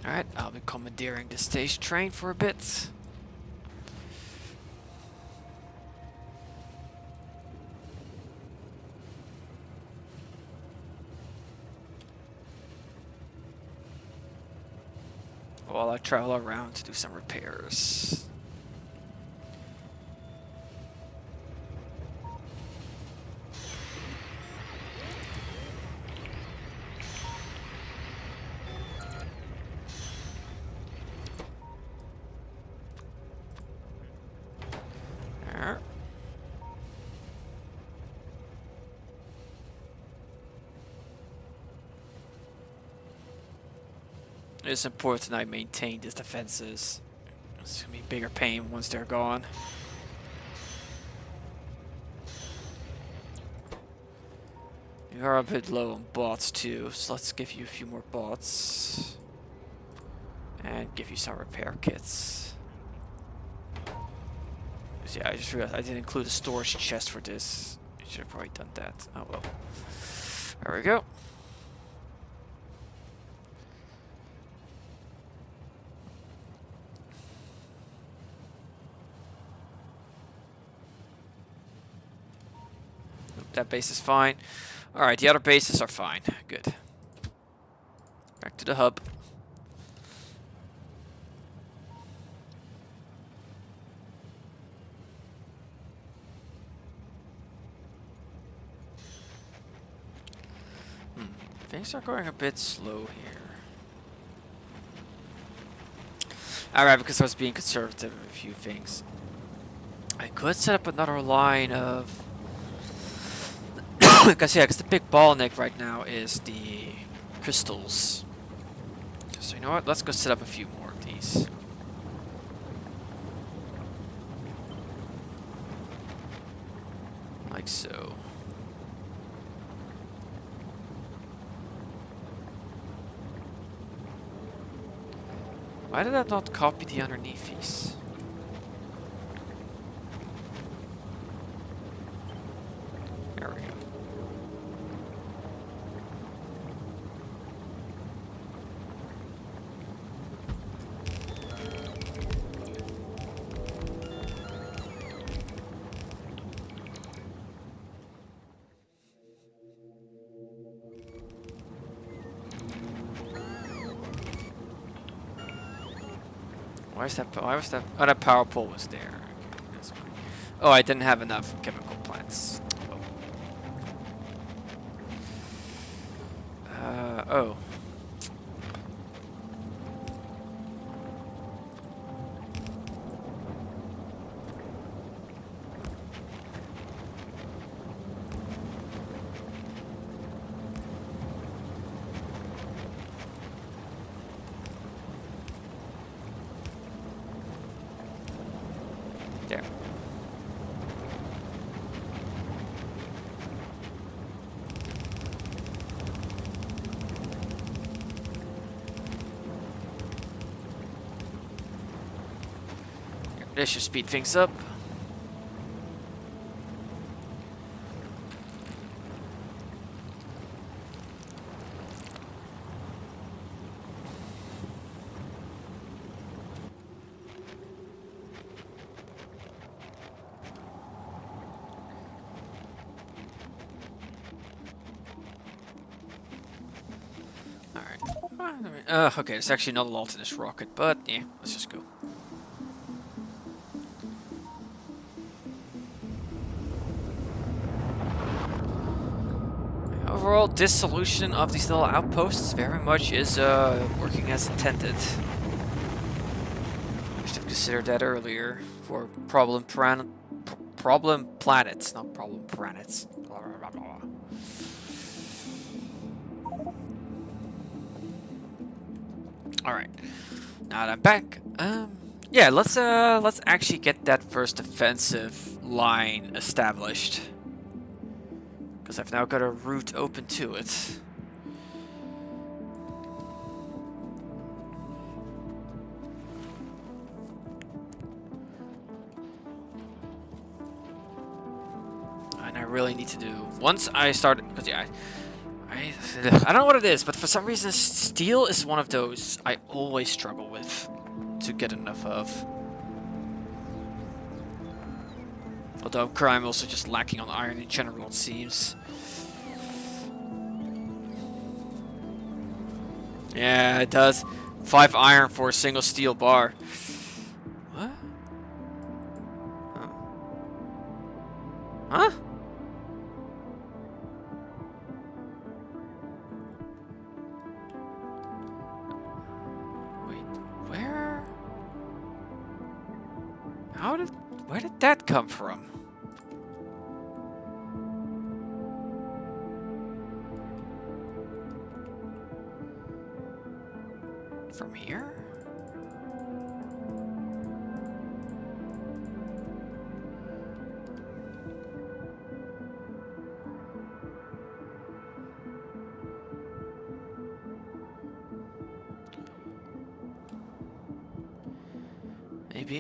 Alright, I'll be commandeering the stage train for a bit. While I travel around to do some repairs. There. It's important I maintain these defenses. It's gonna be bigger pain once they're gone. You are a bit low on bots too, so let's give you a few more bots. And give you some repair kits. So yeah, I just realized I didn't include a storage chest for this. I should have probably done that. Oh well. There we go. That base is fine. Alright, the other bases are fine. Good. Back to the hub. Things are going a bit slow here. Alright, because I was being conservative with a few things. I could set up another line of... Because the big bottleneck right now is the crystals. So you know what? Let's go set up a few more of these. Like so. Why did I not copy the underneath these? There we go. Why was that? Oh, that power pole was there. Okay, that's fine. Oh, I didn't have enough chemical plants. Oh. There. This should speed things up. Alright. Okay, it's actually not a lot in this rocket, but yeah, let's just go. Overall, this solution of these little outposts very much is working as intended. I should have considered that earlier for problem planets, not problem planets. Blah, blah, blah, blah. All right, now that I'm back, Yeah, let's actually get that first defensive line established. Because I've now got a route open to it. And I really need to do once I start, because yeah, I don't know what it is, but for some reason steel is one of those I always struggle with to get enough of. Although I'm also just lacking on iron in general, it seems. Yeah, it does. 5 iron for a single steel bar. What? Huh? Wait, where? Where did that come from? From here?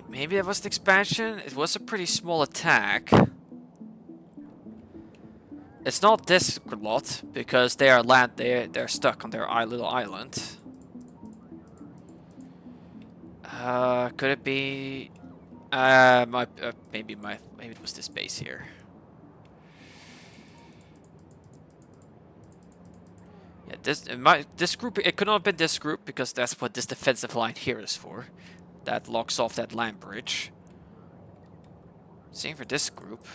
Maybe that was the expansion. It was a pretty small attack. It's not this lot because they are they're stuck on their little island. Could it be? Maybe it was this base here. Yeah, this group, it could not have been this group because that's what this defensive line here is for. That locks off that land bridge. Same for this group.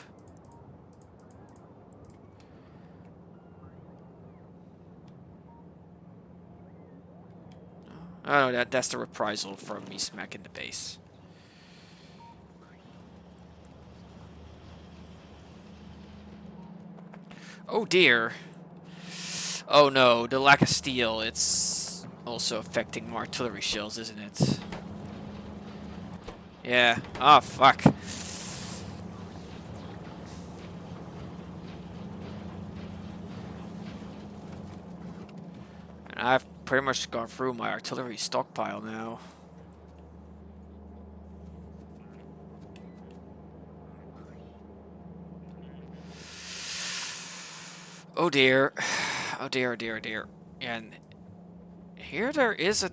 Oh no, that's the reprisal from me smacking the base. Oh dear. Oh no, the lack of steel, it's also affecting my artillery shells, isn't it? Yeah. Oh, fuck. And I've pretty much gone through my artillery stockpile now. Oh dear. Oh dear, oh dear, oh dear. And here there is a...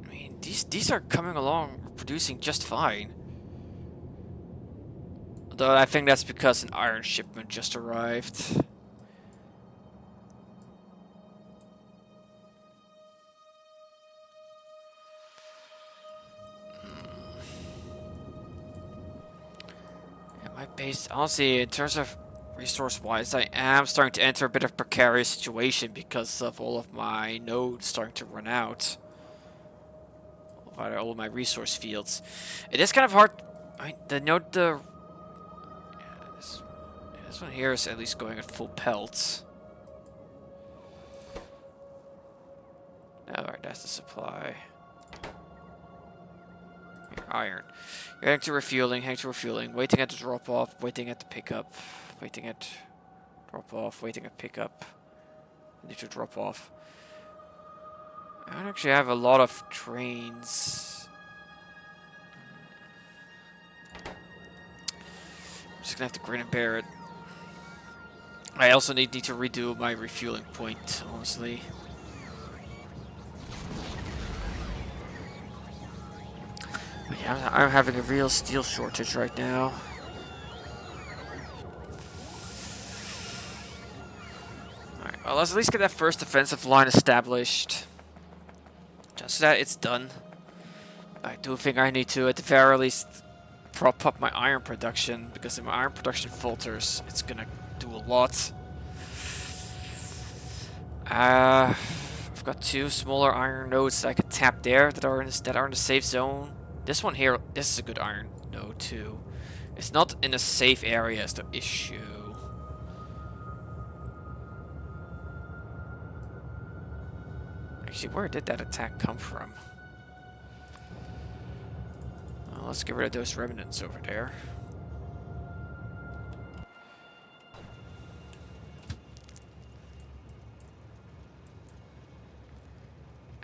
I mean, these are coming along, producing just fine. Though I think that's because an iron shipment just arrived. Yeah, my base, honestly, in terms of resource-wise, I am starting to enter a bit of precarious situation because of all of my nodes starting to run out. All of my resource fields. It is kind of hard. I mean, yeah, this one here is at least going at full pelts. Alright, that's the supply. Here, iron. You're heading to refueling, waiting at the drop-off, waiting at the pickup, waiting at drop-off, waiting at pickup. Need to drop off. I don't actually have a lot of trains. I'm just gonna have to grin and bear it. I also need to redo my refueling point, honestly. Yeah, I'm having a real steel shortage right now. Alright, well, let's at least get that first defensive line established. Just so that it's done. I do think I need to, at the very least, prop up my iron production, because if my iron production falters, it's gonna do a lot. I've got 2 smaller iron nodes that I could tap there that are in the safe zone. This one here, this is a good iron node too. It's not in a safe area is the issue. Actually, where did that attack come from? Let's get rid of those remnants over there.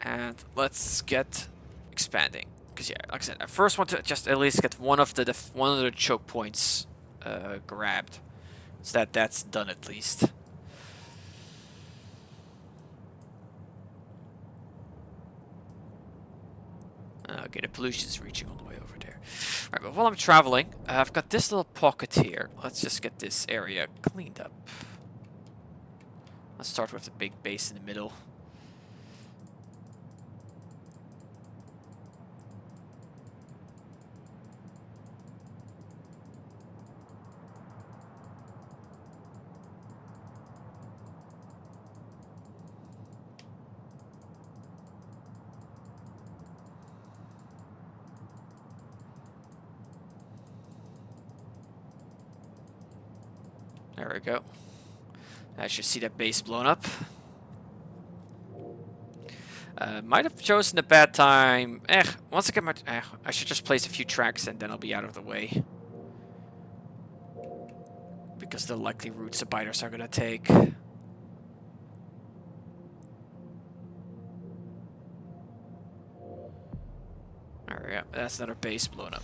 And let's get expanding. Because yeah, like I said, I first want to just at least get one of the choke points grabbed, so that that's done at least. Okay, the pollution's reaching all the way over there. Alright, but while I'm traveling, I've got this little pocket here. Let's just get this area cleaned up. Let's start with the big base in the middle. There we go. I should see that base blown up. Might have chosen a bad time. Once I get my... I should just place a few tracks and then I'll be out of the way. Because the likely routes the biters are going to take. There we go. That's another base blown up.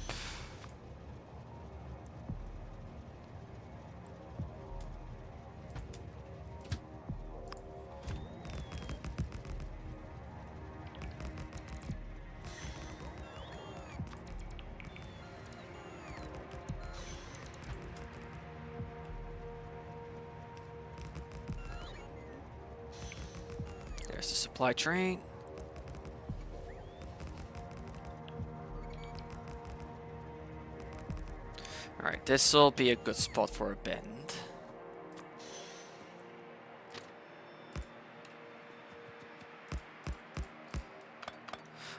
There's the supply train. Alright, this will be a good spot for a bend.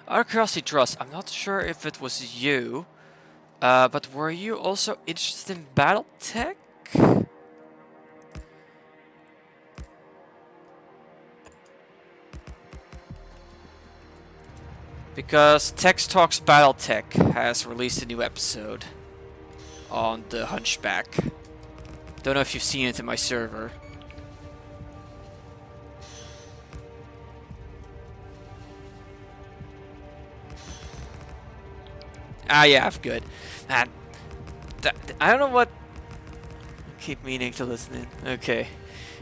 Out of curiosity, Dross, I'm not sure if it was you, but were you also interested in Battletech? Because Tex Talks Battletech has released a new episode on the Hunchback. Don't know if you've seen it in my server. Ah, yeah, good. Man, I don't know what... Keep meaning to listen in. Okay.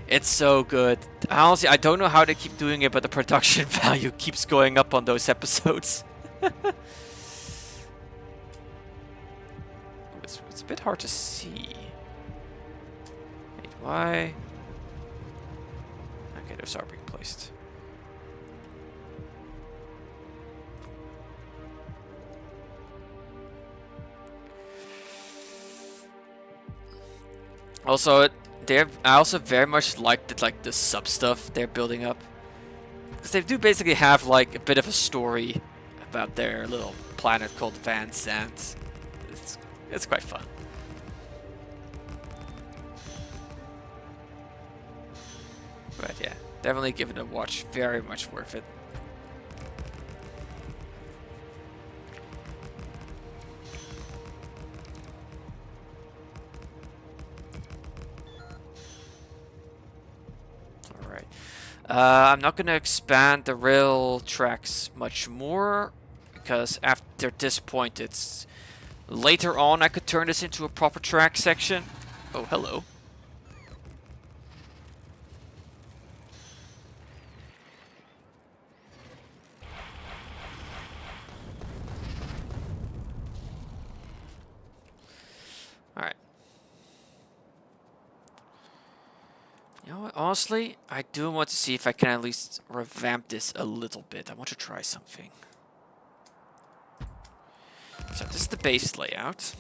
It's so good. Honestly, I don't know how they keep doing it, but the production value keeps going up on those episodes. It's a bit hard to see. Wait, why? Okay, those are being placed. Also, I also very much liked it, like the sub stuff they're building up, because they do basically have like a bit of a story about their little planet called Van Sant. It's quite fun. But yeah, definitely give it a watch. Very much worth it. Alright. I'm not going to expand the rail tracks much more, because after this point it's... Later on I could turn this into a proper track section. Oh, hello. Alright. You know what, honestly, I do want to see if I can at least revamp this a little bit. I want to try something. So this is the base layout.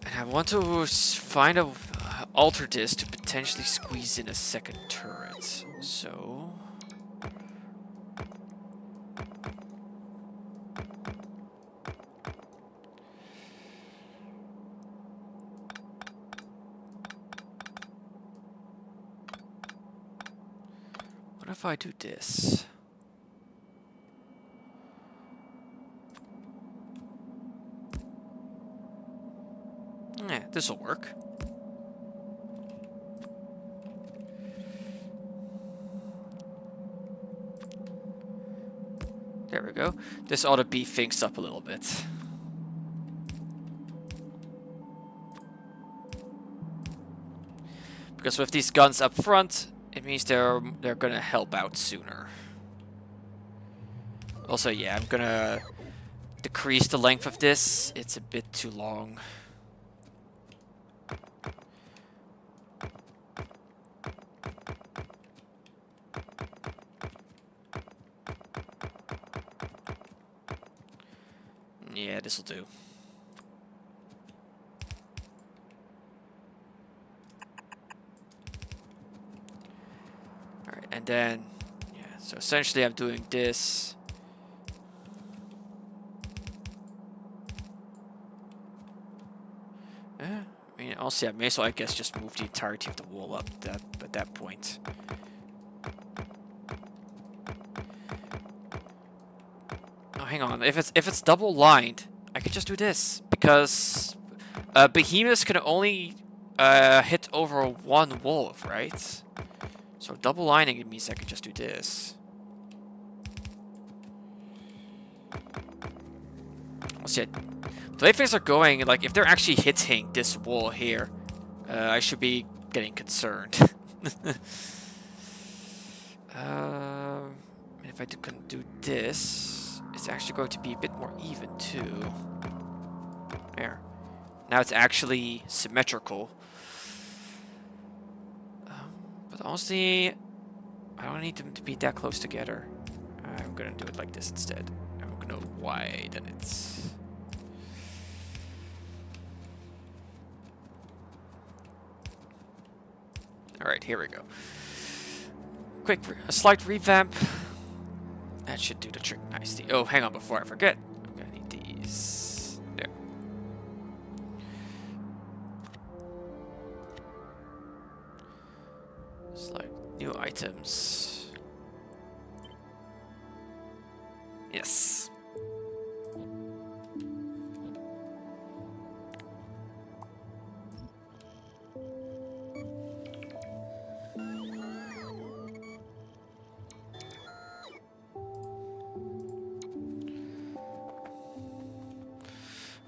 And I want to find a alter this to potentially squeeze in a second turret. So... What if I do this? Yeah, this'll work. There we go. This ought to beef things up a little bit. Because with these guns up front, it means they're gonna help out sooner. Also, yeah, I'm gonna decrease the length of this. It's a bit too long. Yeah, this'll do. Alright, and then, yeah, so essentially I'm doing this. I mean, also, yeah, may as well, I guess, just move the entirety of the wall up at that point. Oh, hang on. If it's double lined, I could just do this because behemoths can only hit over one wolf, right? So double lining it means I can just do this. Let's see. The way things are going, like if they're actually hitting this wall here, I should be getting concerned. If I can do this, it's actually going to be a bit more even too. There. Now it's actually symmetrical. But honestly, I don't need them to be that close together. I'm gonna do it like this instead. I'm gonna widen it. Alright, here we go. A slight revamp. That should do the trick nicely. Oh, hang on, before I forget. I'm gonna need these. There. Select new items. Yes.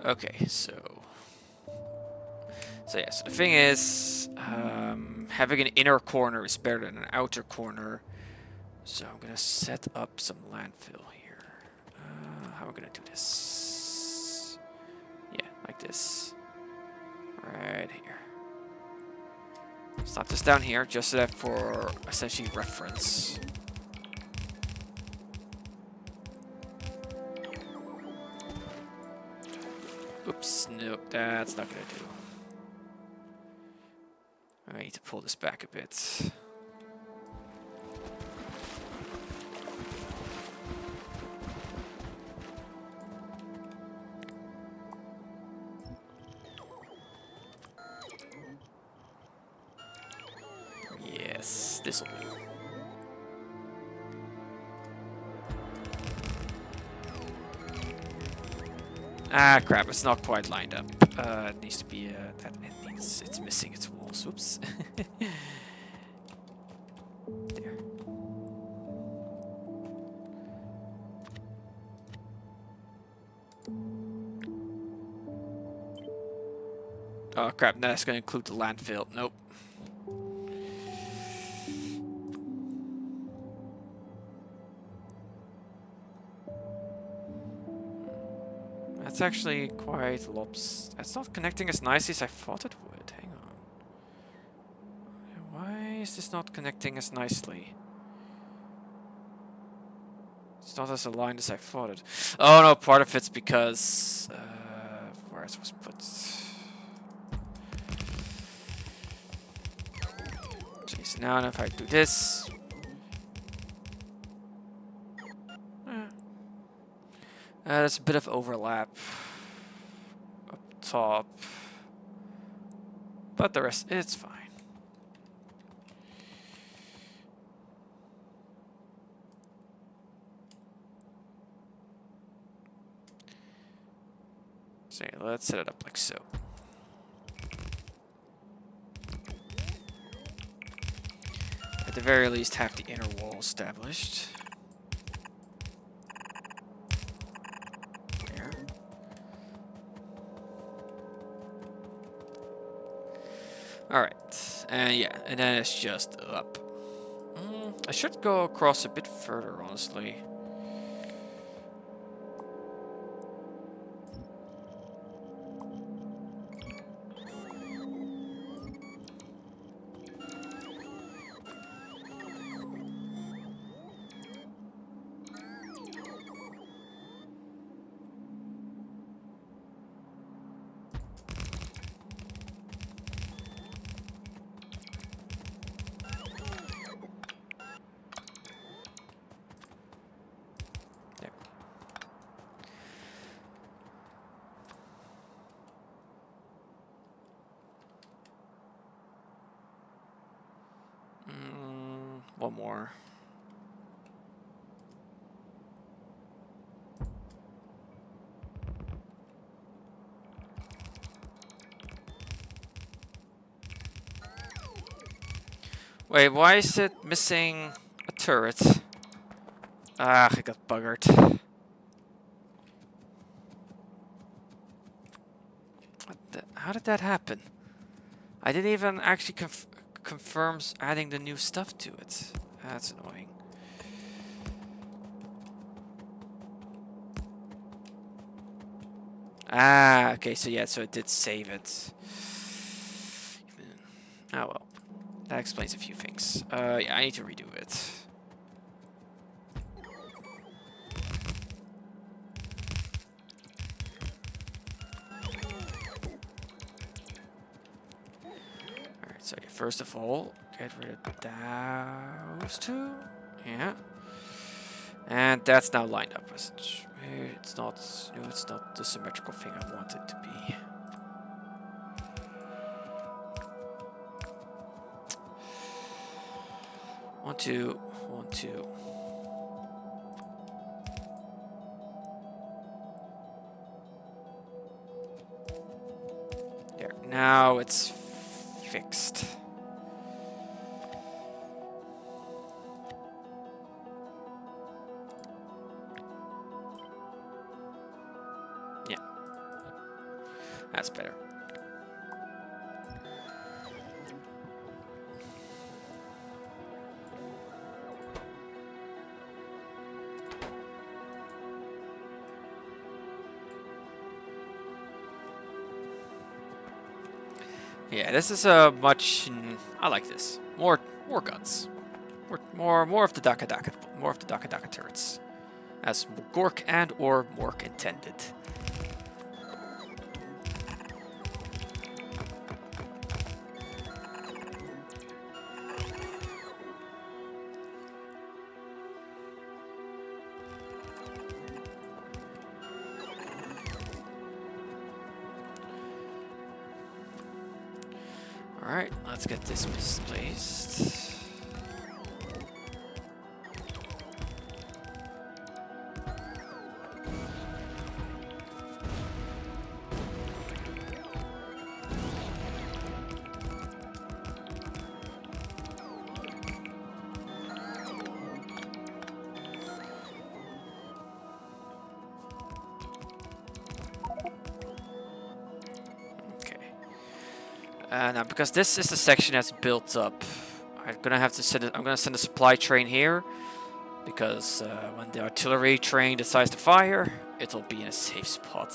Okay, so yeah, so the thing is, having an inner corner is better than an outer corner. So I'm gonna set up some landfill here. How am I gonna do this? Yeah, like this. Right here. Slap this down here, just so that for essentially reference. Oops, nope, that's not gonna do. I need to pull this back a bit. Yes, this'll do. Ah, crap, it's not quite lined up. It needs to be, it's missing its walls. Oops. There. Oh, crap, that's gonna include the landfill. Nope. That's actually quite That's not connecting as nicely as I thought it would. Hang on. Why is this not connecting as nicely? It's not as aligned as I thought it. Oh no, part of it's because where it was put. Jeez, now if I do this. There's a bit of overlap up top, but the rest, it's fine. So yeah, let's set it up like so. the very least have the inner wall established. There. Alright, and yeah, and then it's just up. I should go across a bit further, honestly. One more. Wait, why is it missing a turret? Ah, I got buggered. How did that happen? I didn't even actually confirm adding the new stuff to it. That's annoying. Ah, okay, so yeah, so it did save it. Oh well. That explains a few things. Yeah, I need to redo it. Alright, so yeah, first of all, get rid of those two. Yeah. And that's now lined up. It's not, no, it's not the symmetrical thing I want it to be. One, two, one, two. There, now it's fixed. Yeah, that's better. Yeah, this is a much. I like this. More guns. More of the Daka Daka. More of the Daka Daka turrets, as Gork and or Mork intended. Alright, let's get this misplaced. Now, because this is the section that's built up, I'm gonna have to send it. I'm gonna send a supply train here, because when the artillery train decides to fire, it'll be in a safe spot.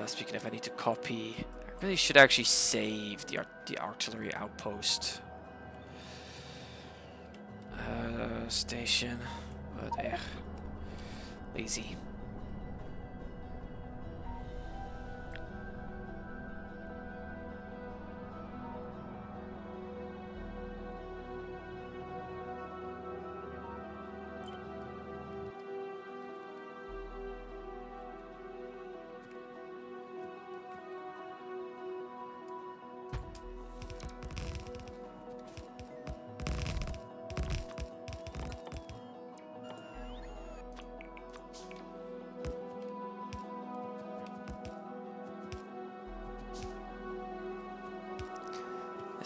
Speaking of, I need to copy. I really should actually save the artillery outpost station, but lazy.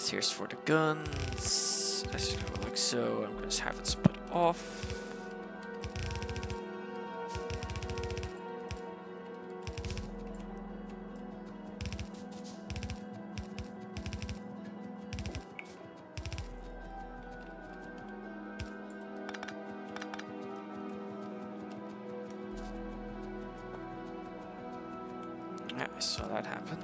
Here's for the guns. Let's just go like so. I'm gonna have it split off. Yeah, I saw that happen.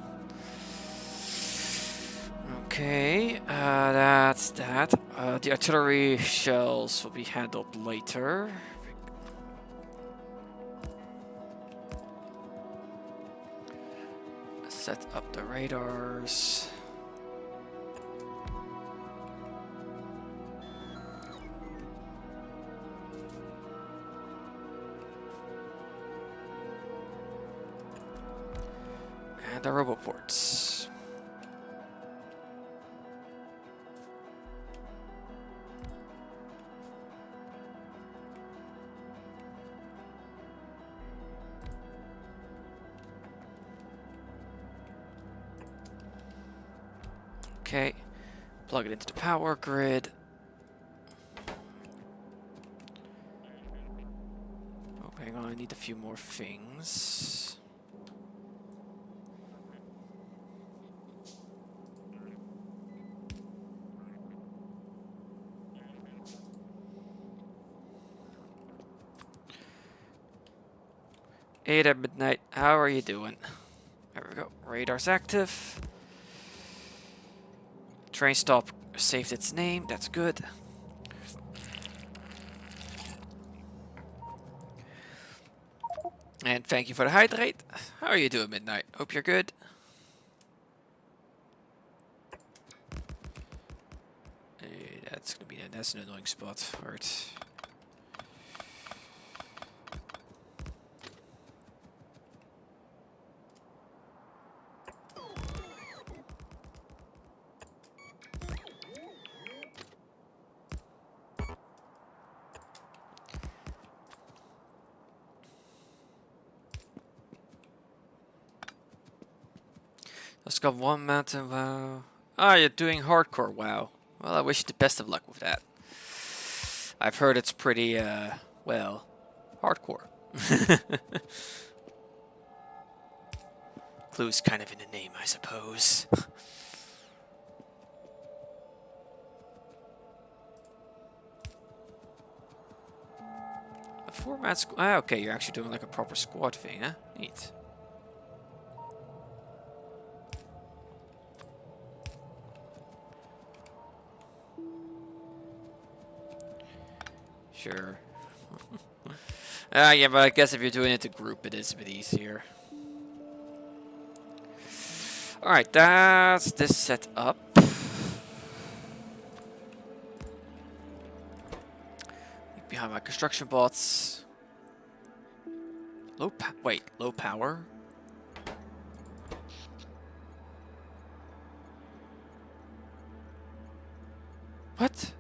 Okay, that's that. The artillery shells will be handled later. Set up the radars. And the roboports. Okay, plug it into the power grid. Oh, hang on, I need a few more things. Eight at midnight, how are you doing? There we go, radar's active. Train stop saved its name, that's good. And thank you for the hydrate. How are you doing, Midnight? Hope you're good. That's gonna be that's an annoying spot. Alright. Let's go one mountain, wow. Ah, you're doing hardcore, wow. Well, I wish you the best of luck with that. I've heard it's pretty, well, hardcore. Clue's kind of in the name, I suppose. A four-man squad. Ah, okay, you're actually doing like a proper squad thing, huh? Neat. Sure. Yeah, but I guess if you're doing it to group, it is a bit easier. Alright, that's this set up. Behind my construction bots. Low power? What?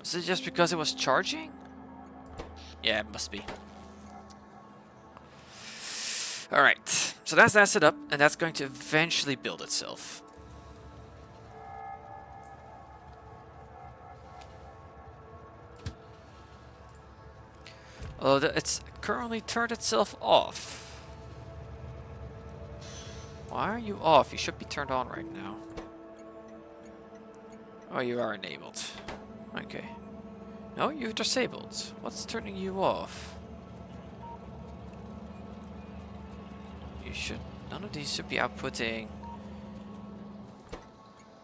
Is it just because it was charging? Yeah, it must be. Alright, so that's that set up, and that's going to eventually build itself. Although it's currently turned itself off. Why are you off? You should be turned on right now. Oh, you are enabled. Okay. No, you're disabled. What's turning you off? You should... None of these should be outputting.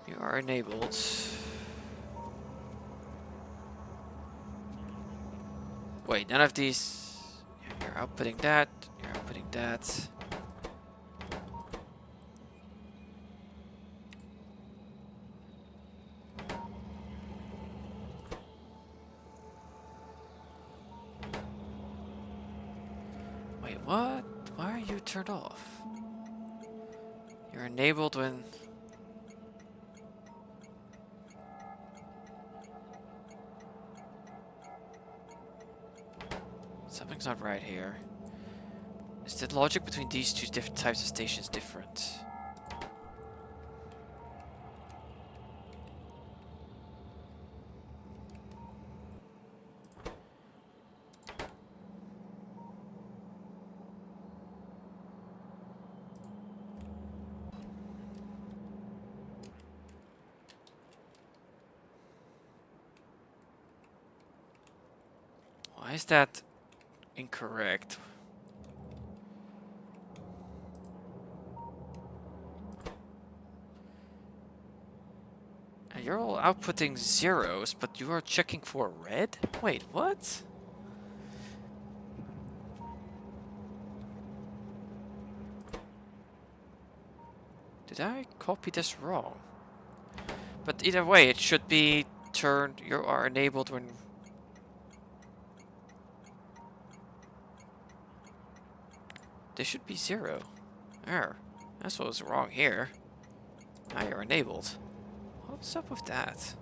You are enabled. Wait, none of these... You're outputting that. You're outputting that. Wait, what? Why are you turned off? You're enabled when... Something's not right here. Is the logic between these two different types of stations different? Why is that incorrect? And you're all outputting zeros, but you are checking for red? Wait, what? Did I copy this wrong? But either way, it should be turned. You are enabled when. This should be 0. There. That's what was wrong here. Now you're enabled. What's up with that?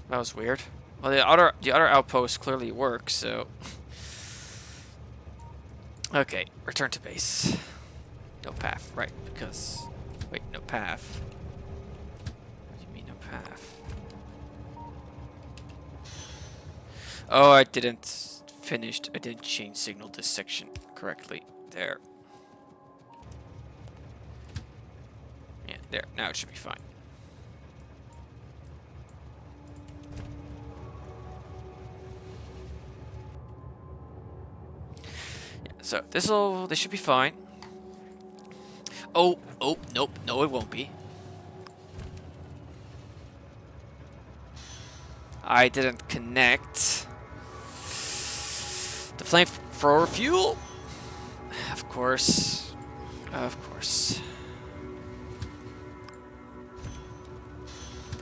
That was weird. Well, the other outpost clearly works, so. Okay, return to base. No path, right? Because wait, no path. What do you mean no path? Oh, I didn't I didn't change signal this section correctly. There. Yeah, there. Now it should be fine. Yeah, so this should be fine. Oh, nope, no, it won't be. I didn't connect the flamethrower fuel. Of course. Of course.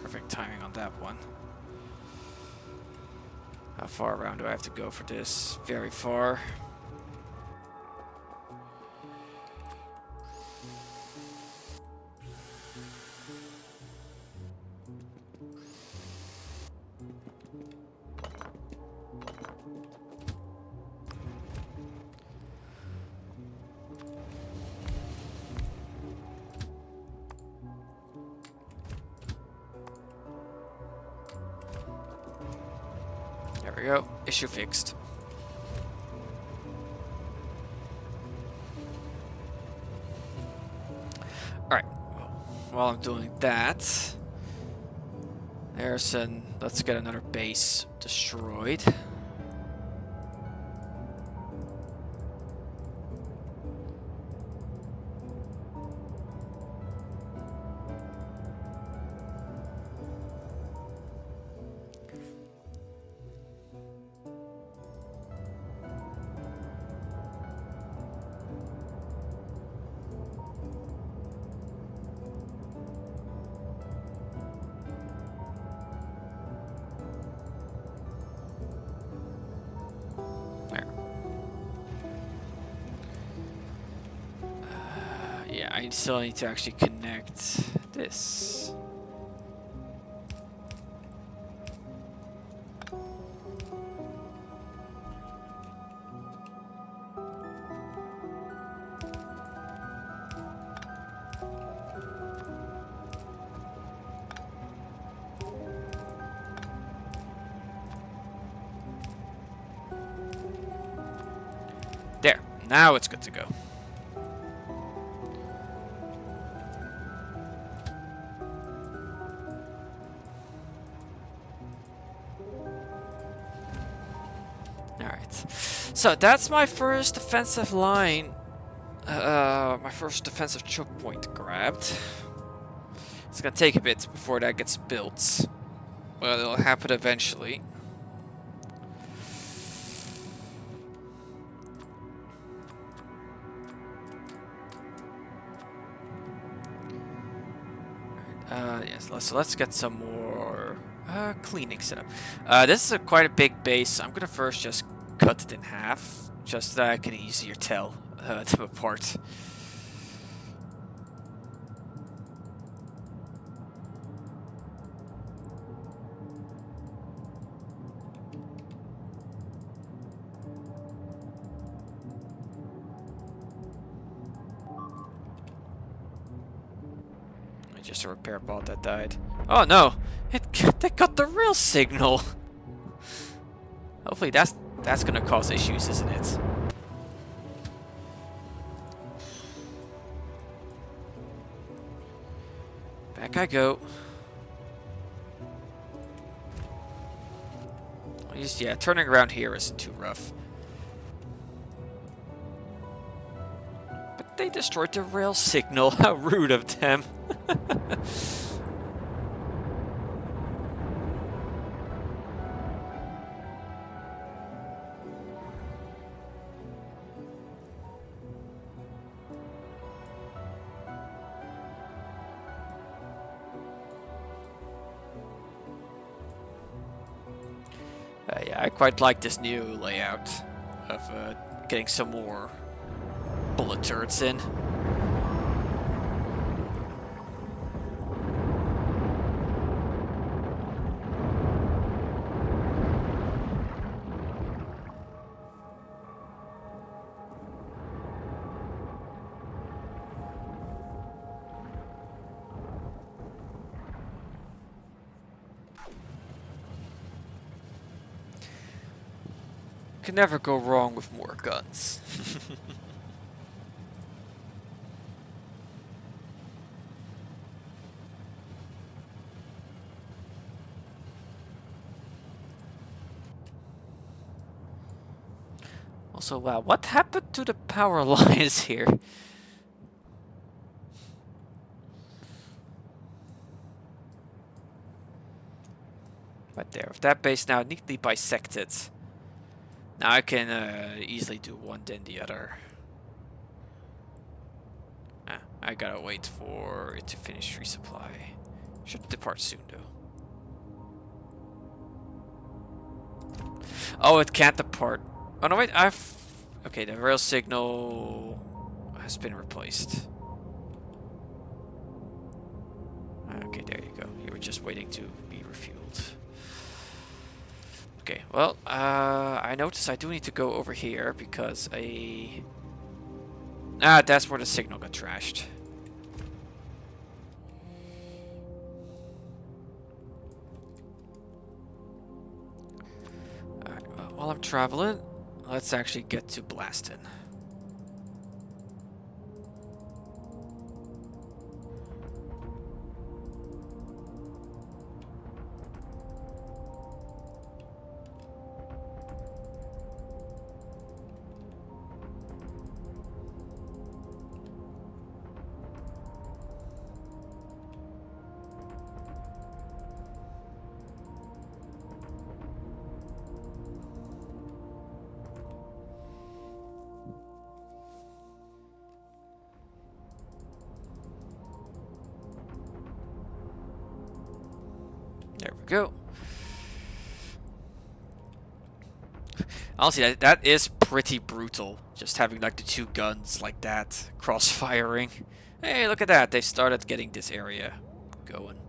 Perfect timing on that one. How far around do I have to go for this? Very far. There we go. Issue fixed. Alright. While I'm doing that, let's get another base destroyed. Yeah, I still need to actually connect this. There, now it's good to go. So that's my first defensive line, my first defensive choke point grabbed. It's gonna take a bit before that gets built, but it'll happen eventually. Yes, so let's get some more cleaning set up. This is quite a big base. I'm gonna first just cut it in half, just so that I can easier tell them apart. just a repair bot that died. Oh no! They got the real signal! Hopefully that's gonna cause issues, isn't it? Back I go. Yeah, turning around here isn't too rough. But they destroyed the rail signal. How rude of them. Yeah, I quite like this new layout of getting some more bullet turrets in. Can never go wrong with more guns. Also, wow, what happened to the power lines here? Right there, with that base now neatly bisected. Now I can easily do one then the other. I gotta wait for it to finish resupply. Should depart soon though. Oh, it can't depart. Oh no, wait, okay, the rail signal has been replaced. Okay, there you go. You were just waiting to be refueled. Okay, well, I noticed I do need to go over here because that's where the signal got trashed. Alright, well, while I'm traveling, let's actually get to Blaston. There we go. Honestly, that is pretty brutal. Just having like the two guns like that cross-firing. Hey, look at that. They started getting this area going.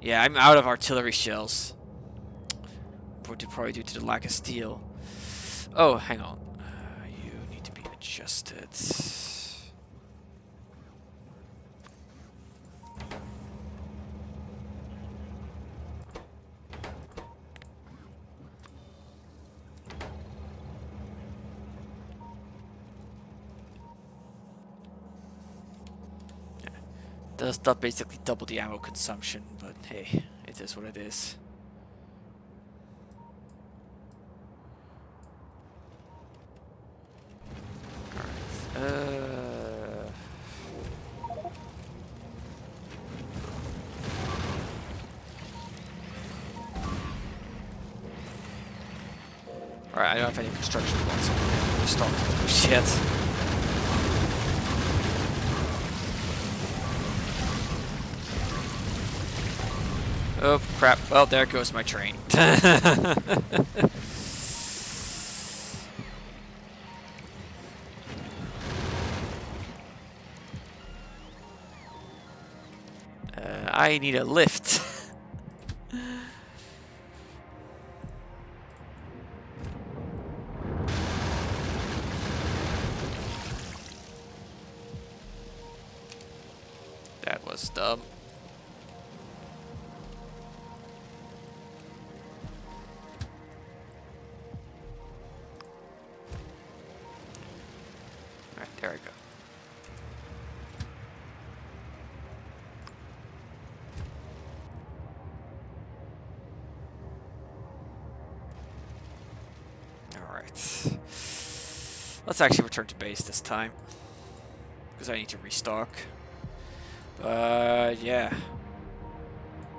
Yeah, I'm out of artillery shells. Probably due to the lack of steel. Oh, hang on. You need to be adjusted. Does that basically double the ammo consumption, but hey, it is what it is. Alright, I don't have any construction bots. I'm starting. Shit. Oh, crap. Well, there goes my train. I need a lift. That dumb. Alright, there we go. Alright. Let's actually return to base this time. Because I need to restock. But yeah.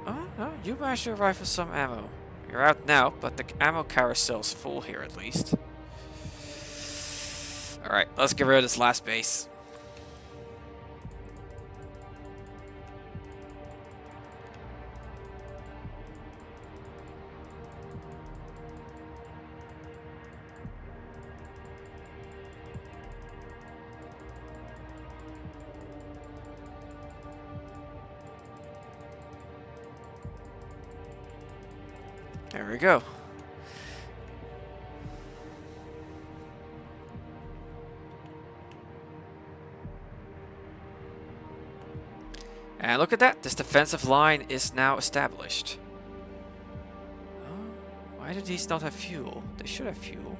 Oh, you managed to arrive with some ammo. You're out now, but the ammo carousel's full here at least. Alright, let's get rid of this last base. There we go. And look at that, this defensive line is now established. Oh, why do these not have fuel? They should have fuel.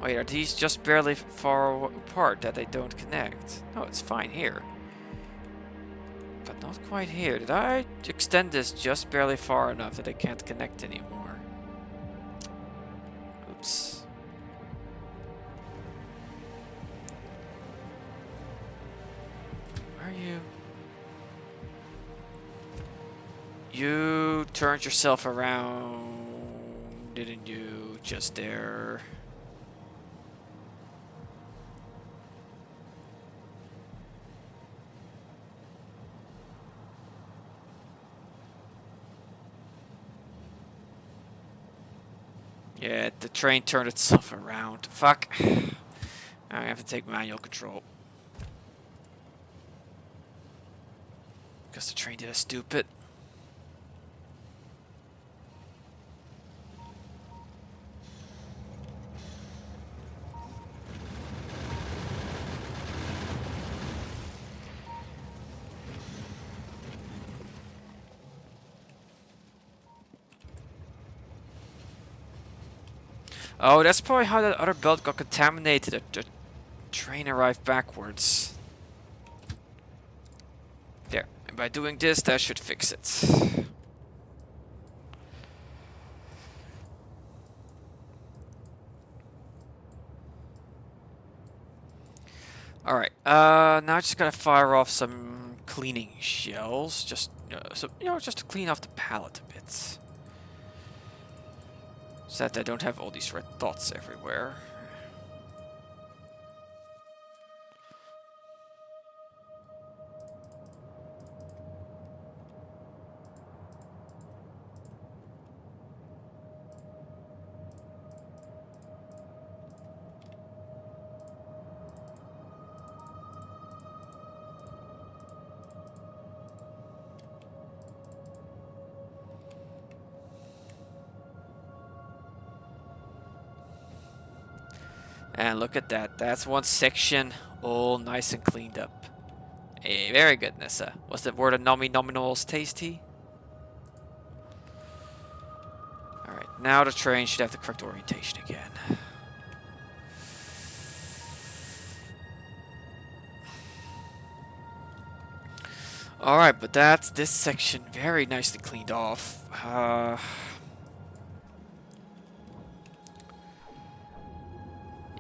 Wait, are these just barely far apart that they don't connect? No, it's fine here. But not quite here. Did I extend this just barely far enough that they can't connect anymore? Oops. Where are you? You turned yourself around, didn't you? Just there. Yeah, the train turned itself around. Fuck. I have to take manual control. Because the train did a stupid. Oh, that's probably how that other belt got contaminated. The train arrived backwards. There. And by doing this, that should fix it. Alright, now I just gotta fire off some cleaning shells. Just, just to clean off the pallet a bit. So that I don't have all these red dots everywhere. And look at that. That's one section all nice and cleaned up. Hey, very good, Nissa. Was the word of nominals tasty? Alright, now the train should have the correct orientation again. Alright, but that's this section very nicely cleaned off.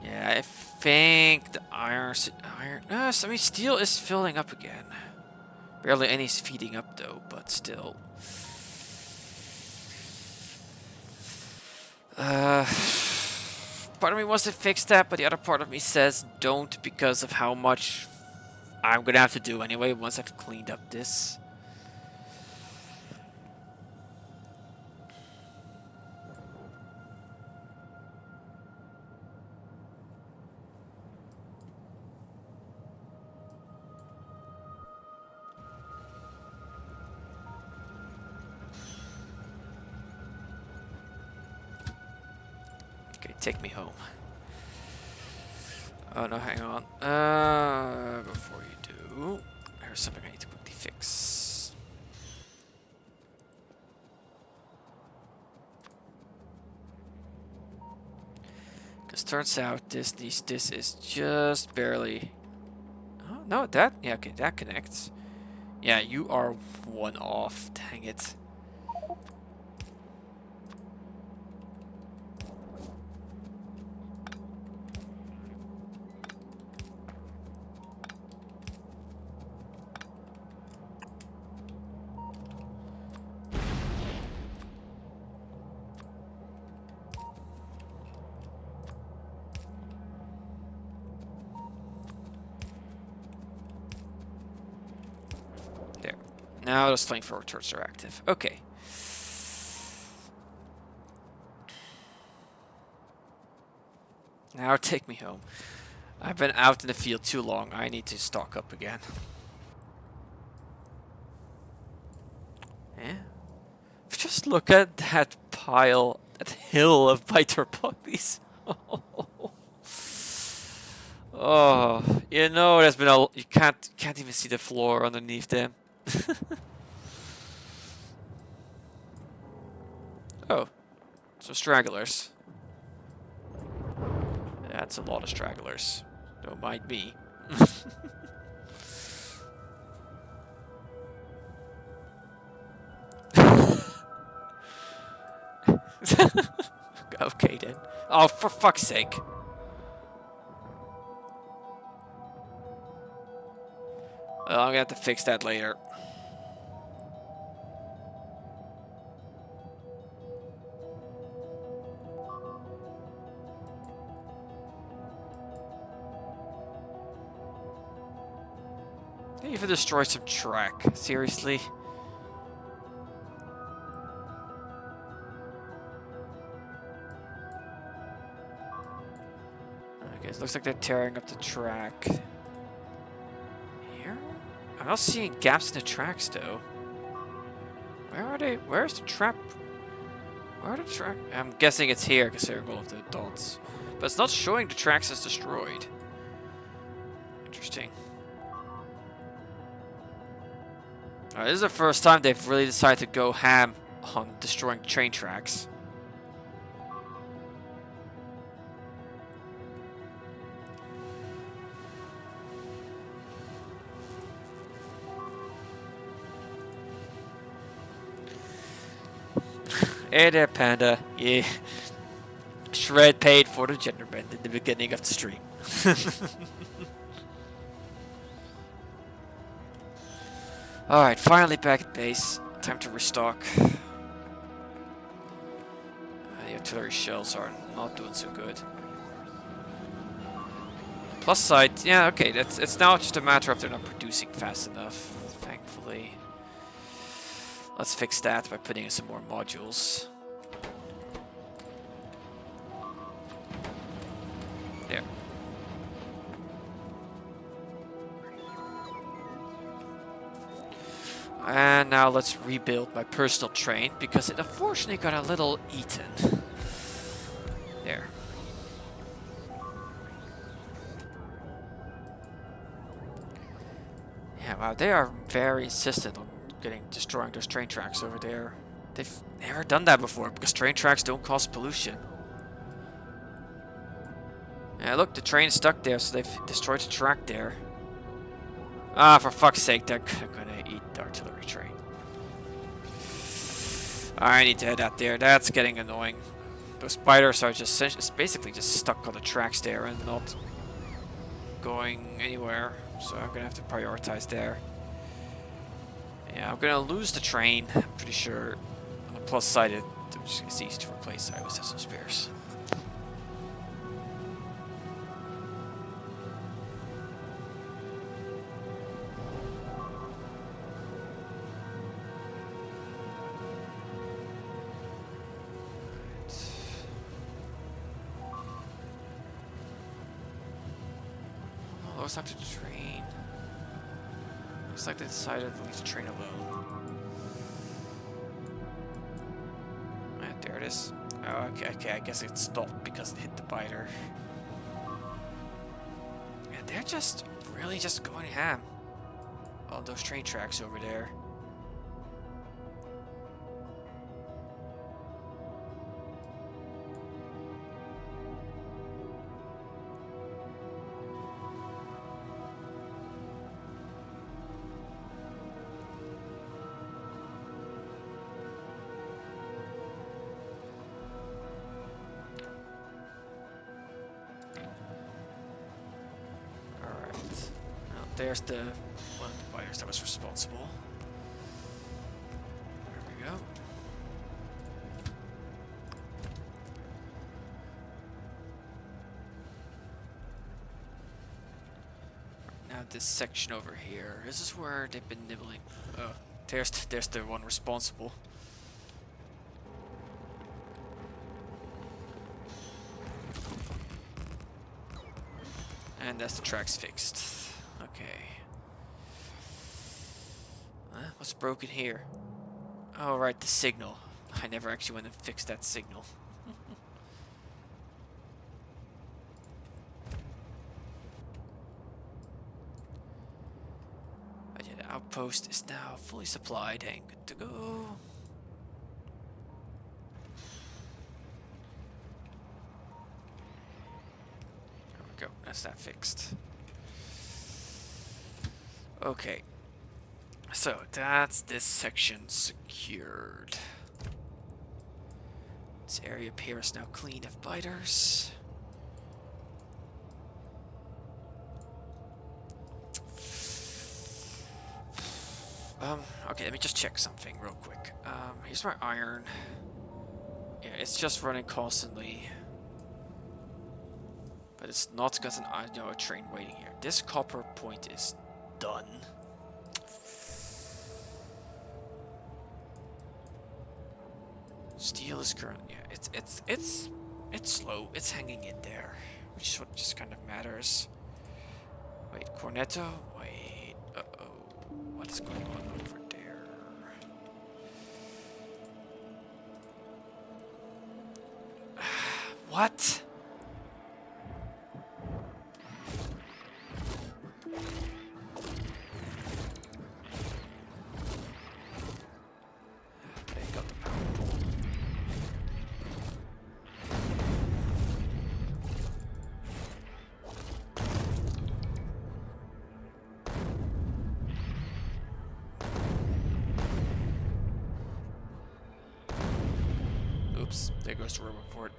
Yeah, I think the iron, I mean, steel is filling up again. Barely any's feeding up though, but still. Part of me wants to fix that, but the other part of me says don't because of how much I'm gonna have to do anyway once I've cleaned up this. Okay, take me home. Oh no, hang on. Before you Ooh, there's something I need to quickly fix. Because turns out this is just barely... Oh, no, that... Yeah, okay, that connects. Yeah, you are one off. Dang it. There. Now those flamethrower turrets are active. Okay. Now take me home. I've been out in the field too long. I need to stock up again. Yeah. Just look at that pile, that hill of biter puppies. Oh, you know, there's been a... You can't even see the floor underneath them. Oh, some stragglers. That's a lot of stragglers. Don't mind me. Okay then. Oh, for fuck's sake. Well, I'm gonna have to fix that later. They even destroy some track. Seriously? Okay, it looks like they're tearing up the track. Here? I'm not seeing gaps in the tracks though. Where are they? Where's the trap? Where are the track? I'm guessing it's here because they're all of the dots. But it's not showing the tracks as destroyed. Interesting. This is the first time they've really decided to go ham on destroying train tracks. Hey there, Panda. Yeah. Shred paid for the gender bend in the beginning of the stream. Alright, finally back at base. Time to restock. The artillery shells are not doing so good. Plus side, yeah, okay, it's now just a matter of they're not producing fast enough, thankfully. Let's fix that by putting in some more modules. There. And now let's rebuild my personal train, because it unfortunately got a little eaten. There. Yeah, wow, they are very insistent on destroying those train tracks over there. They've never done that before, because train tracks don't cause pollution. Yeah, look, the train's stuck there, so they've destroyed the track there. Ah, for fuck's sake, they're gonna eat the artillery train. I need to head out there. That's getting annoying. Those spiders are just basically just stuck on the tracks there and not going anywhere. So I'm gonna have to prioritize there. Yeah, I'm gonna lose the train, I'm pretty sure. On the plus side, it's easy to replace. I always have some spares. Oh, it's not the train. Looks like they decided to leave the train alone. And there it is. Oh, okay, I guess it stopped because it hit the biter. And they're just really just going ham. all those train tracks over there. There's the one of the fighters that was responsible. There we go. Now this section over here. This is where they've been nibbling. Oh, there's the one responsible. And that's the tracks fixed. Okay. What's broken here? Oh, right, the signal. I never actually went and fixed that signal. But yeah, the outpost is now fully supplied and good to go. There we go, that's that fixed. Okay, so that's this section secured. This area appears now clean of biters. Okay, let me just check something real quick. Here's my iron. Yeah, it's just running constantly. But it's not got an, a train waiting here. This copper point is done. Steel is current. Yeah, it's slow. It's hanging in there, which is what just kind of matters. Wait, Cornetto. Wait. What is going on over there? What? Oops, there goes the Roboport.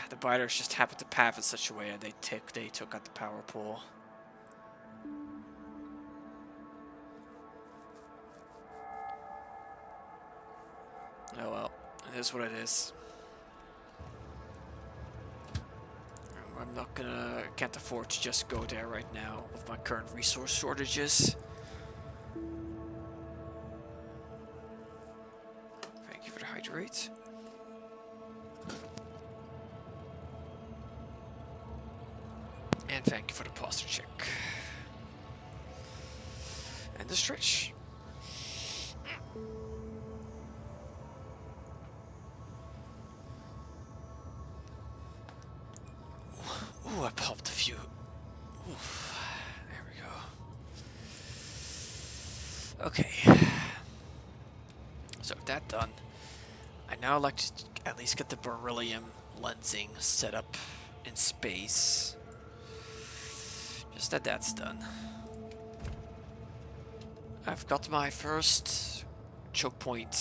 The biters just happened to path in such a way and they took out the power pole. Oh well, it is what it is. Can't afford to just go there right now with my current resource shortages. Thank you for the hydrate. And thank you for the posture check. And the stretch. Ooh, I popped a few. Oof. There we go. Okay. So with that done, I now like to at least get the beryllium lensing set up in space. Just that that's done. I've got my first choke point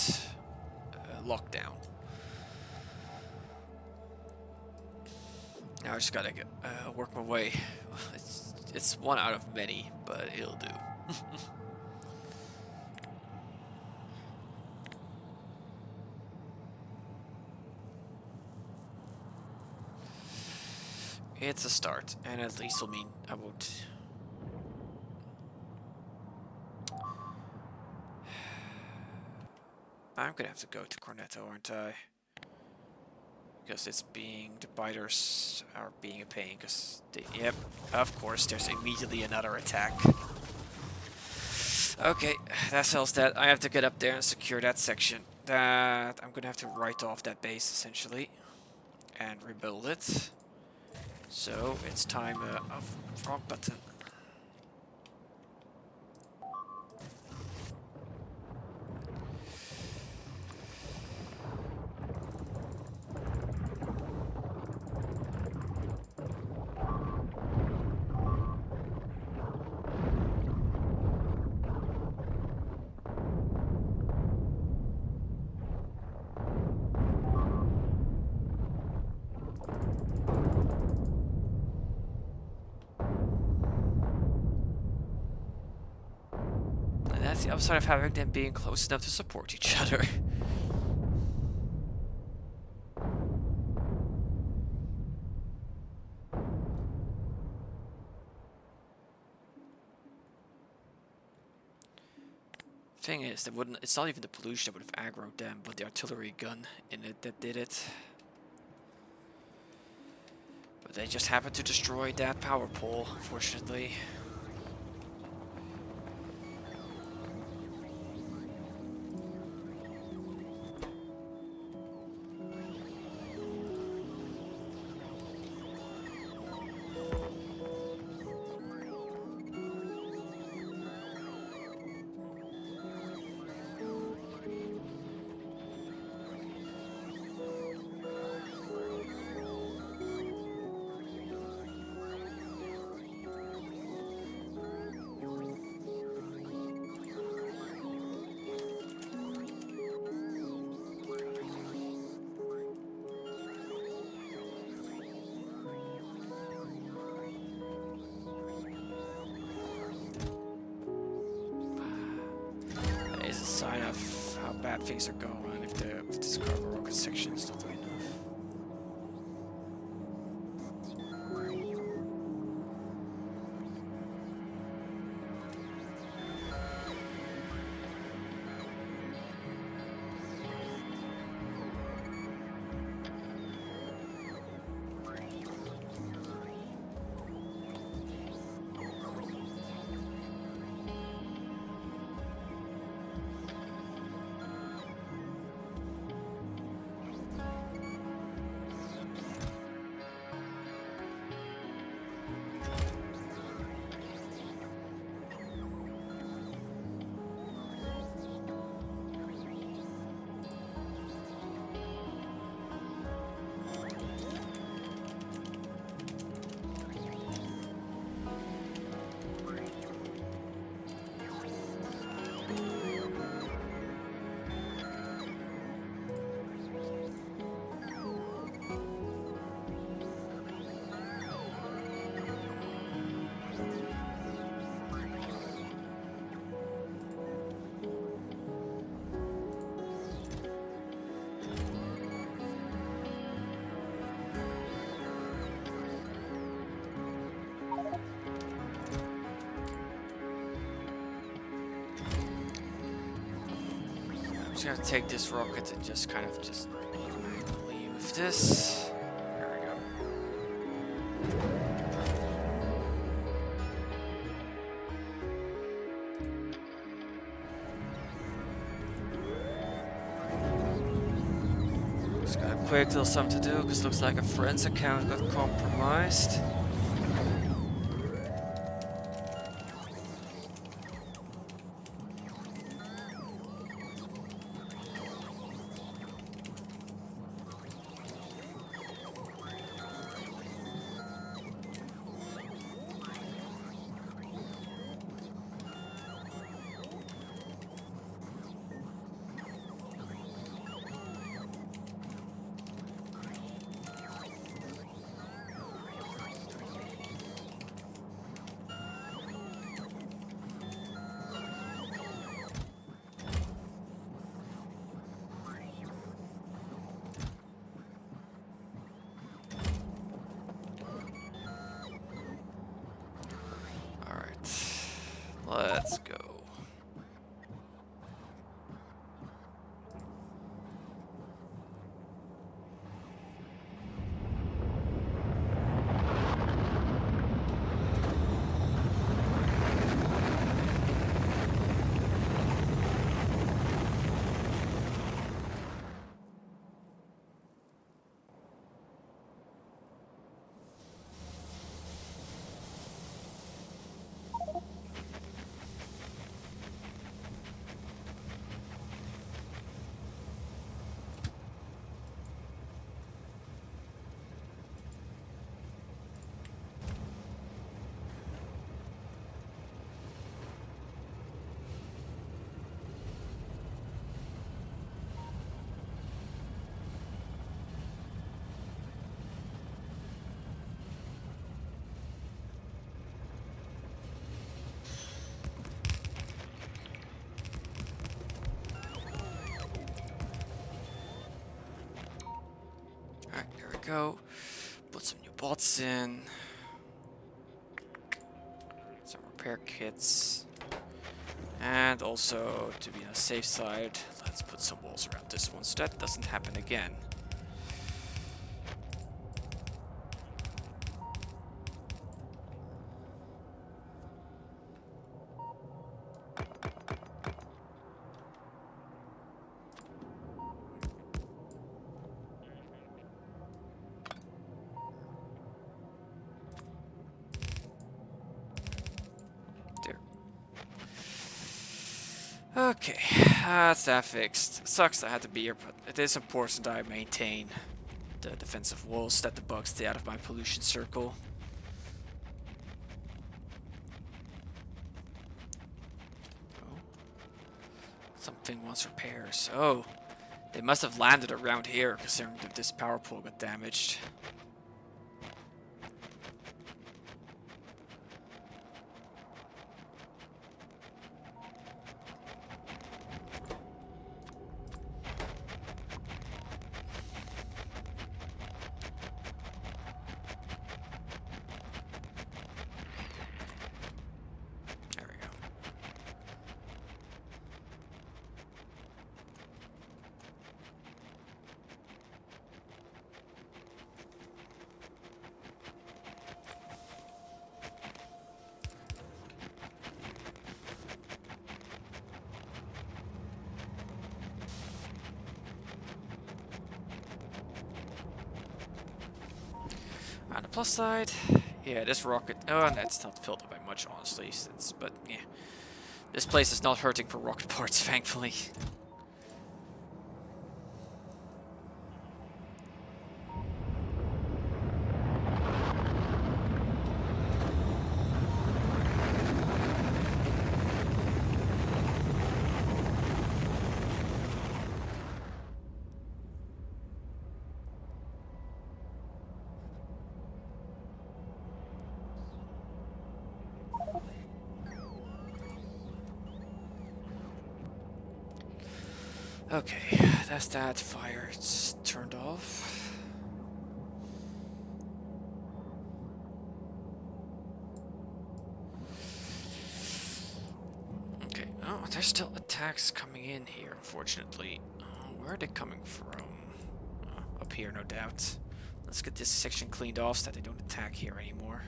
lockdown. Now I just gotta work my way. It's one out of many, but it'll do. It's a start, and at least will mean I won't. I'm gonna have to go to Cornetto, aren't I? Because it's being, the biters are being a pain, because yep, of course, there's immediately another attack. Okay, that settles that. I have to get up there and secure that section. I'm gonna have to write off that base, essentially, and rebuild it. So it's time wrong button. That's the upside of having them being close enough to support each other. Thing is, it's not even the pollution that would have aggroed them, but the artillery gun in it that did it. But they just happened to destroy that power pole, unfortunately. It's a sign of how bad things are going if this cargo rocket section is not doing enough. I'm just gonna take this rocket and just kind of leave this. There we go. Just got a quick little something to do because looks like a friend's account got compromised. go. Put some new bots in. Some repair kits. And also, to be on the safe side, let's put some walls around this one so that doesn't happen again. Okay, that's that fixed. Sucks I had to be here, but it is important that I maintain the defensive walls, that the bugs stay out of my pollution circle. Oh. Something wants repairs. Oh, they must have landed around here, considering that this power pole got damaged. On the plus side, yeah, this rocket... Oh, that's not filled up by much, honestly, but yeah. This place is not hurting for rocket parts, thankfully. Okay, that's that. Fire, it's turned off. Okay, oh, there's still attacks coming in here, unfortunately. Where are they coming from? Up here, no doubt. Let's get this section cleaned off so that they don't attack here anymore.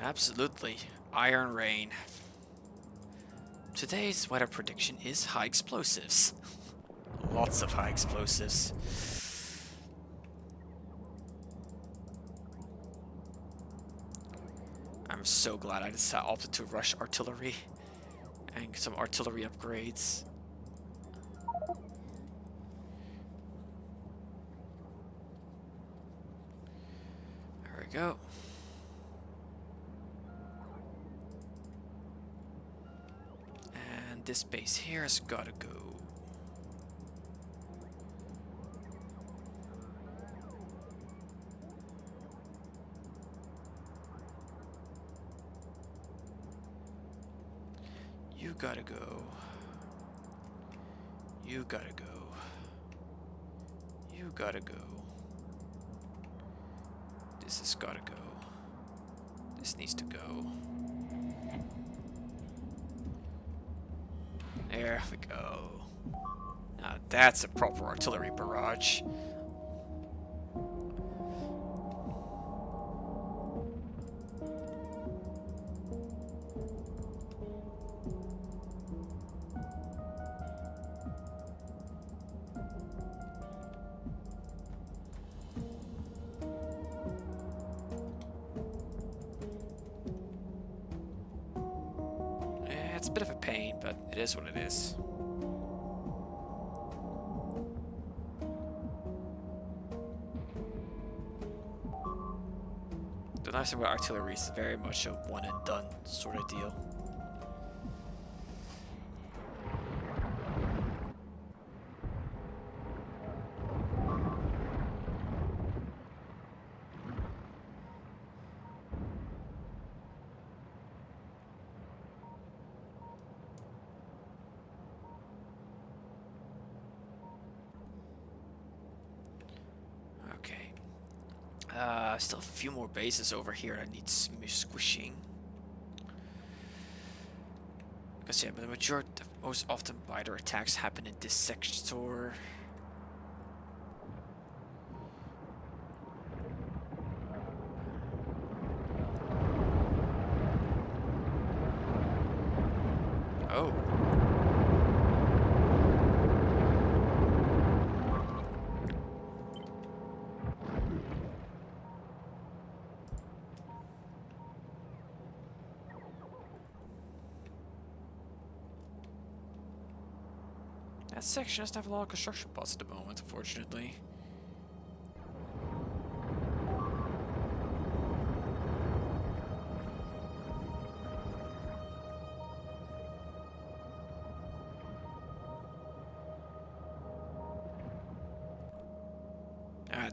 Absolutely. Iron rain. Today's weather prediction is high explosives. Lots of high explosives. I'm so glad I opted to rush artillery and some artillery upgrades. There we go. This base here has gotta go. You gotta go. You gotta go. You gotta go. This has gotta go. This needs to go. There we go. Now that's a proper artillery barrage. It's a bit of a pain, but it is what it is. The nice thing about artillery is very much a one and done sort of deal. Still a few more bases over here that need squishing. Because yeah, but the majority, most often biter attacks happen in this sector. Oh. That section doesn't have a lot of construction bots at the moment, unfortunately.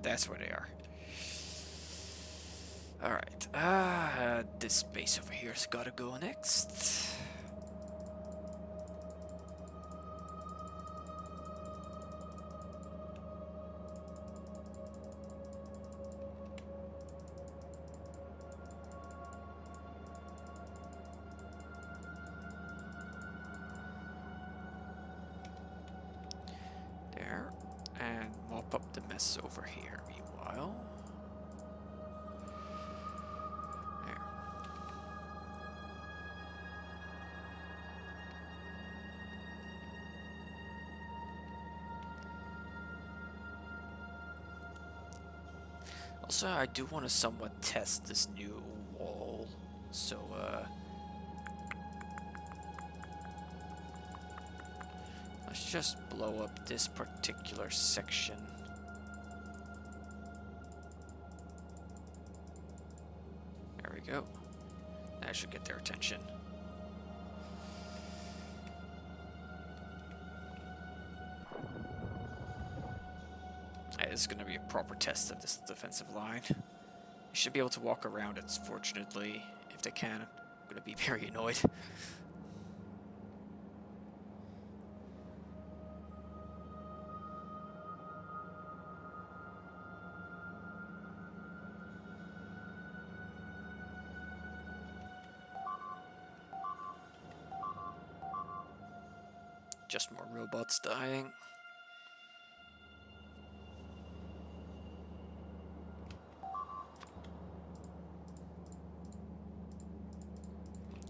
That's where they are. Alright, this base over here's gotta go next. There. And mop up the mess over here meanwhile. There. Also, I do want to somewhat test this new wall, so let's just blow up this particular section. There we go. That should get their attention. This is going to be a proper test of this defensive line. You should be able to walk around it, fortunately, if they can. I'm going to be very annoyed. Just more robots dying.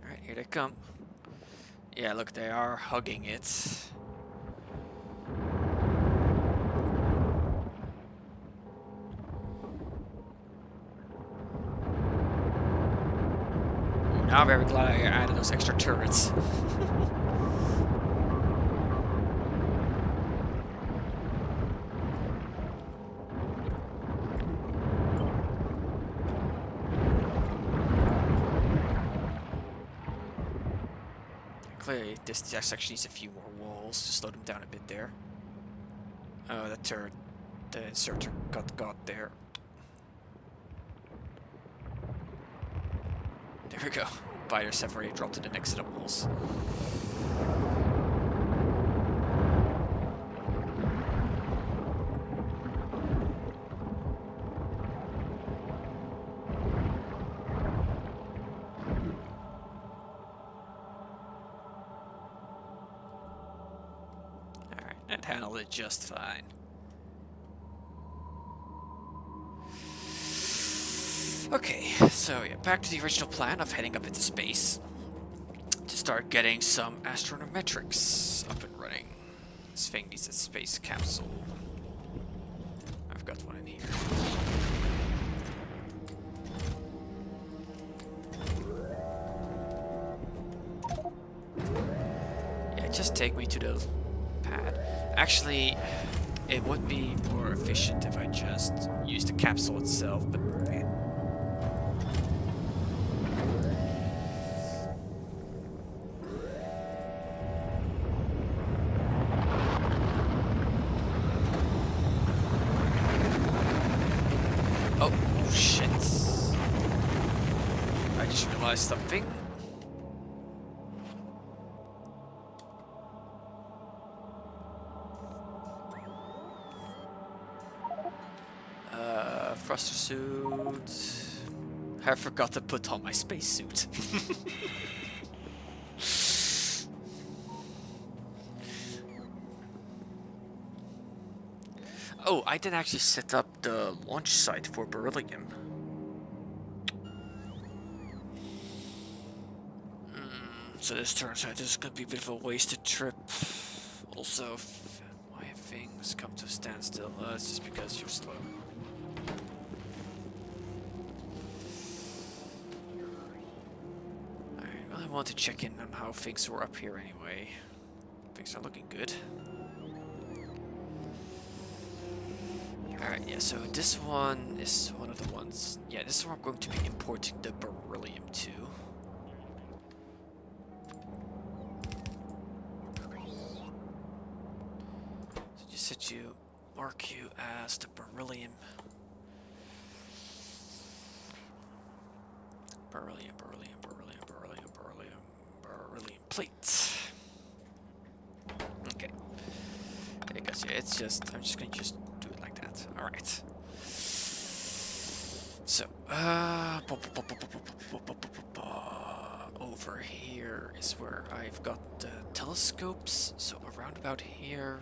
Alright, here they come. Yeah, look, they are hugging it. Ooh, now I'm very glad I added those extra turrets. Clearly, this section needs a few more walls to slow them down a bit there. Oh, the turret, the inserter got there. There we go. Biters have already dropped to the next set of walls. That handled it just fine. Okay, so yeah, back to the original plan of heading up into space to start getting some astronometrics up and running. This thing needs a space capsule. I've got one in here. Yeah, just take me to the pad. Actually, it would be more efficient if I just used the capsule itself, but man. Oh, shit. I just realized something. thruster suit. I forgot to put on my spacesuit. Oh, I didn't actually set up the launch site for Beryllium. So this turns out this is gonna be a bit of a wasted trip. Also, why have things come to a standstill? It's just because you're slow. Alright, well, I want to check in on how things were up here anyway. Things are looking good. Alright, yeah, so this one is one of the ones... Yeah, this is where I'm going to be importing the beryllium to. So just set you... mark you as the beryllium. Beryllium plate. Okay. I guess, yeah, it's just... I'm just gonna just do it like that. Alright. So, over here is where I've got the telescopes. So around about here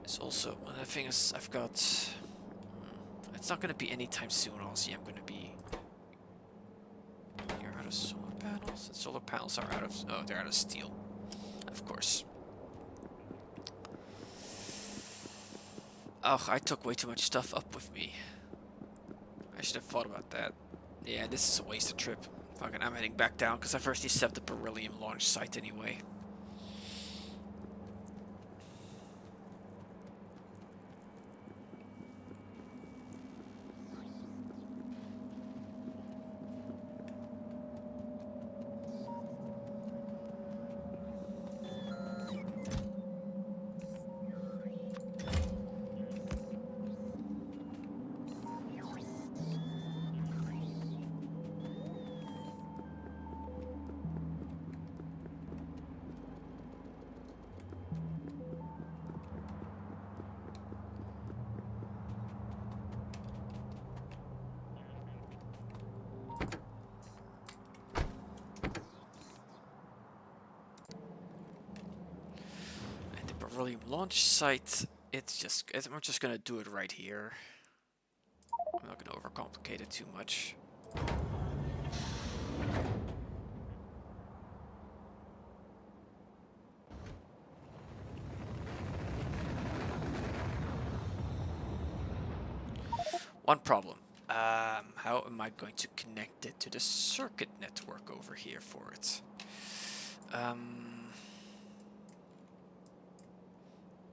is also another thing is I've got. It's not going to be anytime soon. Obviously, I'm going to be. You're out of solar panels. And solar panels are out of. Oh, they're out of steel, of course. Oh, I took way too much stuff up with me. I should have thought about that. Yeah, this is a wasted trip. Fucking, I'm heading back down because I first need to set up the beryllium launch site anyway. Beryllium launch site, we're just gonna do it right here. I'm not gonna overcomplicate it too much. One problem. How am I going to connect it to the circuit network over here for it?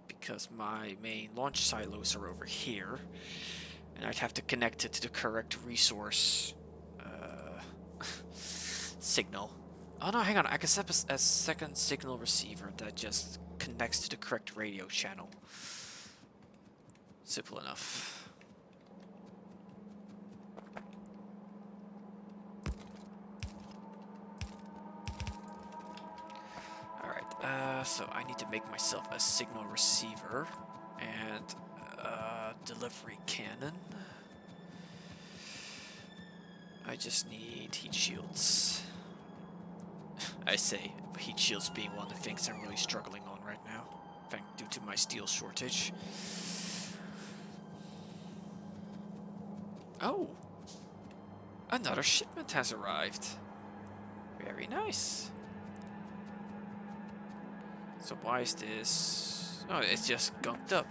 Because my main launch silos are over here, and I'd have to connect it to the correct resource signal. Oh no, hang on, I can set up a second signal receiver that just connects to the correct radio channel. Simple enough. So I need to make myself a signal receiver and a delivery cannon. I just need heat shields. I say heat shields being one of the things I'm really struggling on right now, due to my steel shortage. Oh! Another shipment has arrived. Very nice. So why is this... Oh, it's just gunked up.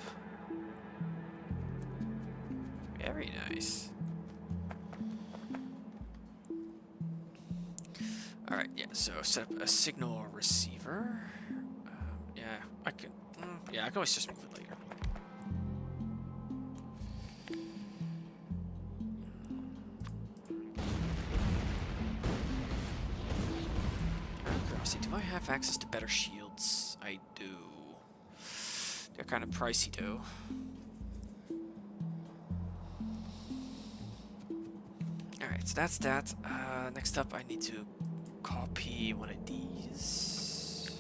Very nice. Alright, yeah, so set up a signal receiver. Yeah, I can... yeah, I can always just move it later. Do I have access to better shields? I do. They're kind of pricey though. Alright, so that's that. Next up I need to copy one of these.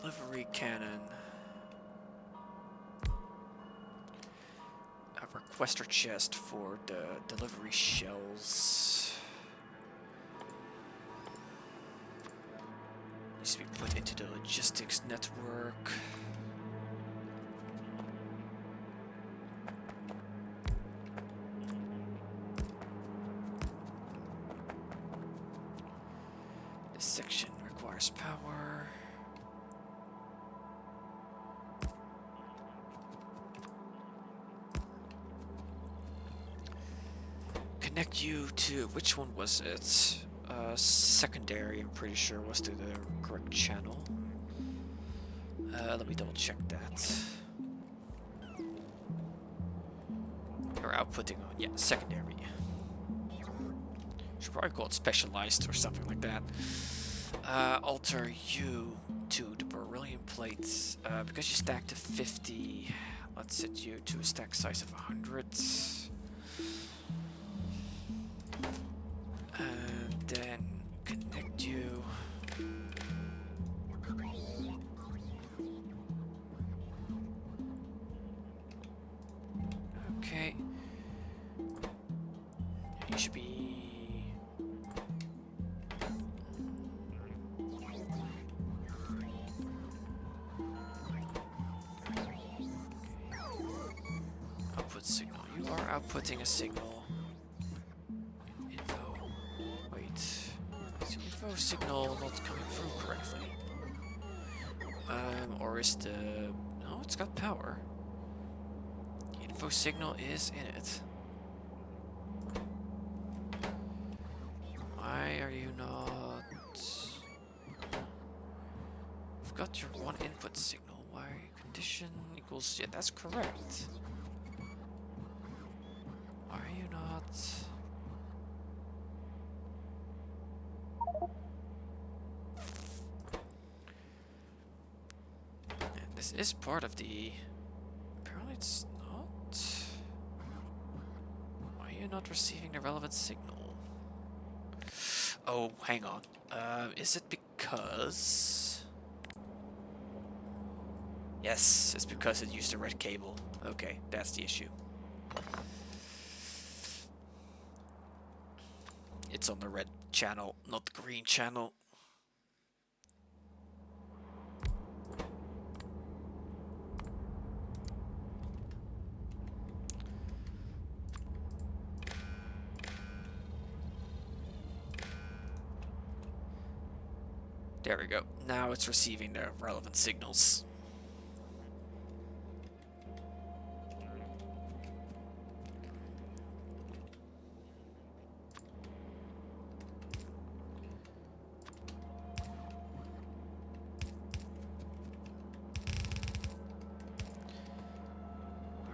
Delivery cannon. A requester chest for the delivery shells. Needs to be put into the logistics network. This section requires power. Connect you to, which one was it? Secondary, I'm pretty sure was to the correct channel. Let me double check that. Or outputting on, yeah, secondary. Should probably call it specialized or something like that. Alter you to the beryllium plates. Because you stacked to 50, let's set you to a stack size of 100. Then connect you. Okay. You should be... Output signal. You are outputting a signal. Info. Wait. Is the info signal not coming through correctly? Or is the... No, it's got power. Info signal is in it. Why are you not... I've got your one input signal. Why condition equals... Yeah, that's correct. Why are you not... And this is part of the... Apparently it's not... Why are you not receiving the relevant signal? Oh, hang on. Is it because... Yes, it's because it used a red cable. Okay, that's the issue. It's on the red channel, not the green channel. There we go. Now it's receiving the relevant signals.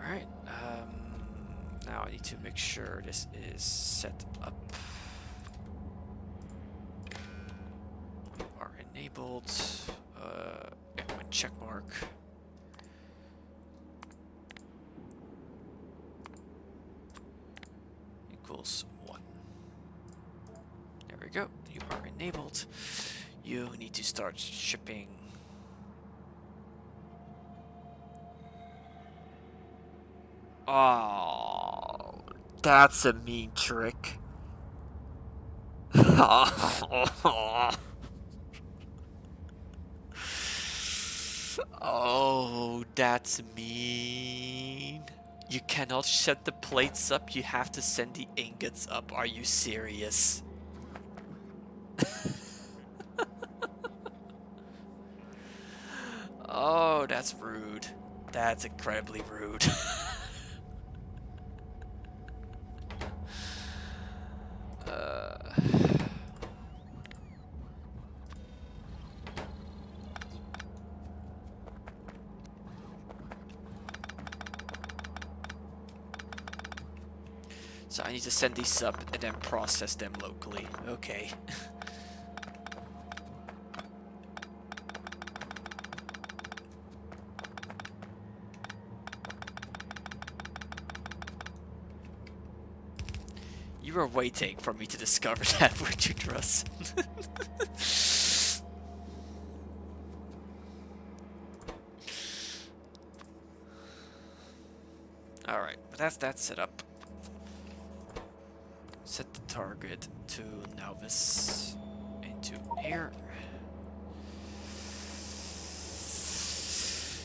Alright, now I need to make sure this is set up. You are enabled. My check mark. Equals 1. There we go. You are enabled. You need to start shipping. Oh, that's a mean trick. Oh, that's mean. You cannot set the plates up, you have to send the ingots up. Are you serious? Oh, that's rude. That's incredibly rude. So I need to send these up and then process them locally. Okay. You were waiting for me to discover that, weren't you, Truss? Alright, but that's that set up. Set the target to Novice into here.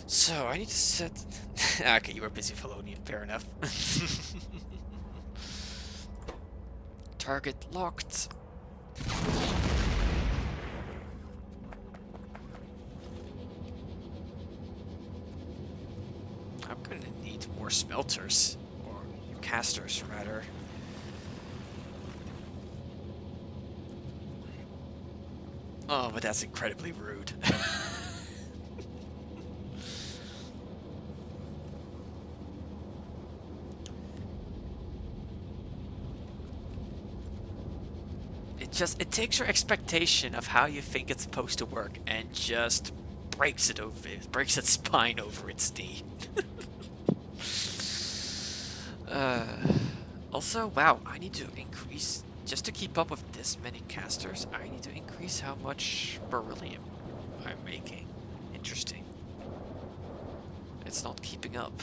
So I need to set. Okay, you were busy, Felonian. Fair enough. Target locked. I'm gonna need more smelters, or casters rather. Oh, but that's incredibly rude. It takes your expectation of how you think it's supposed to work and just breaks its spine over its knee. Also, wow, I need to increase, just to keep up with this many casters, I need to increase how much beryllium I'm making. Interesting. It's not keeping up.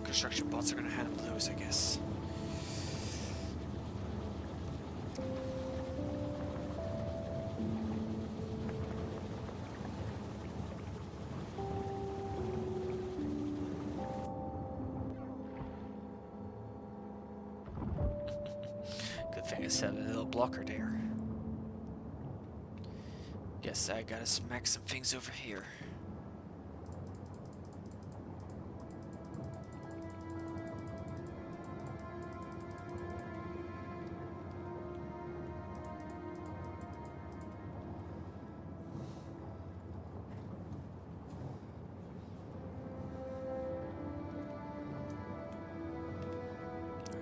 Construction bots are gonna handle those, I guess. Good thing I set a little blocker there. Guess I gotta smack some things over here.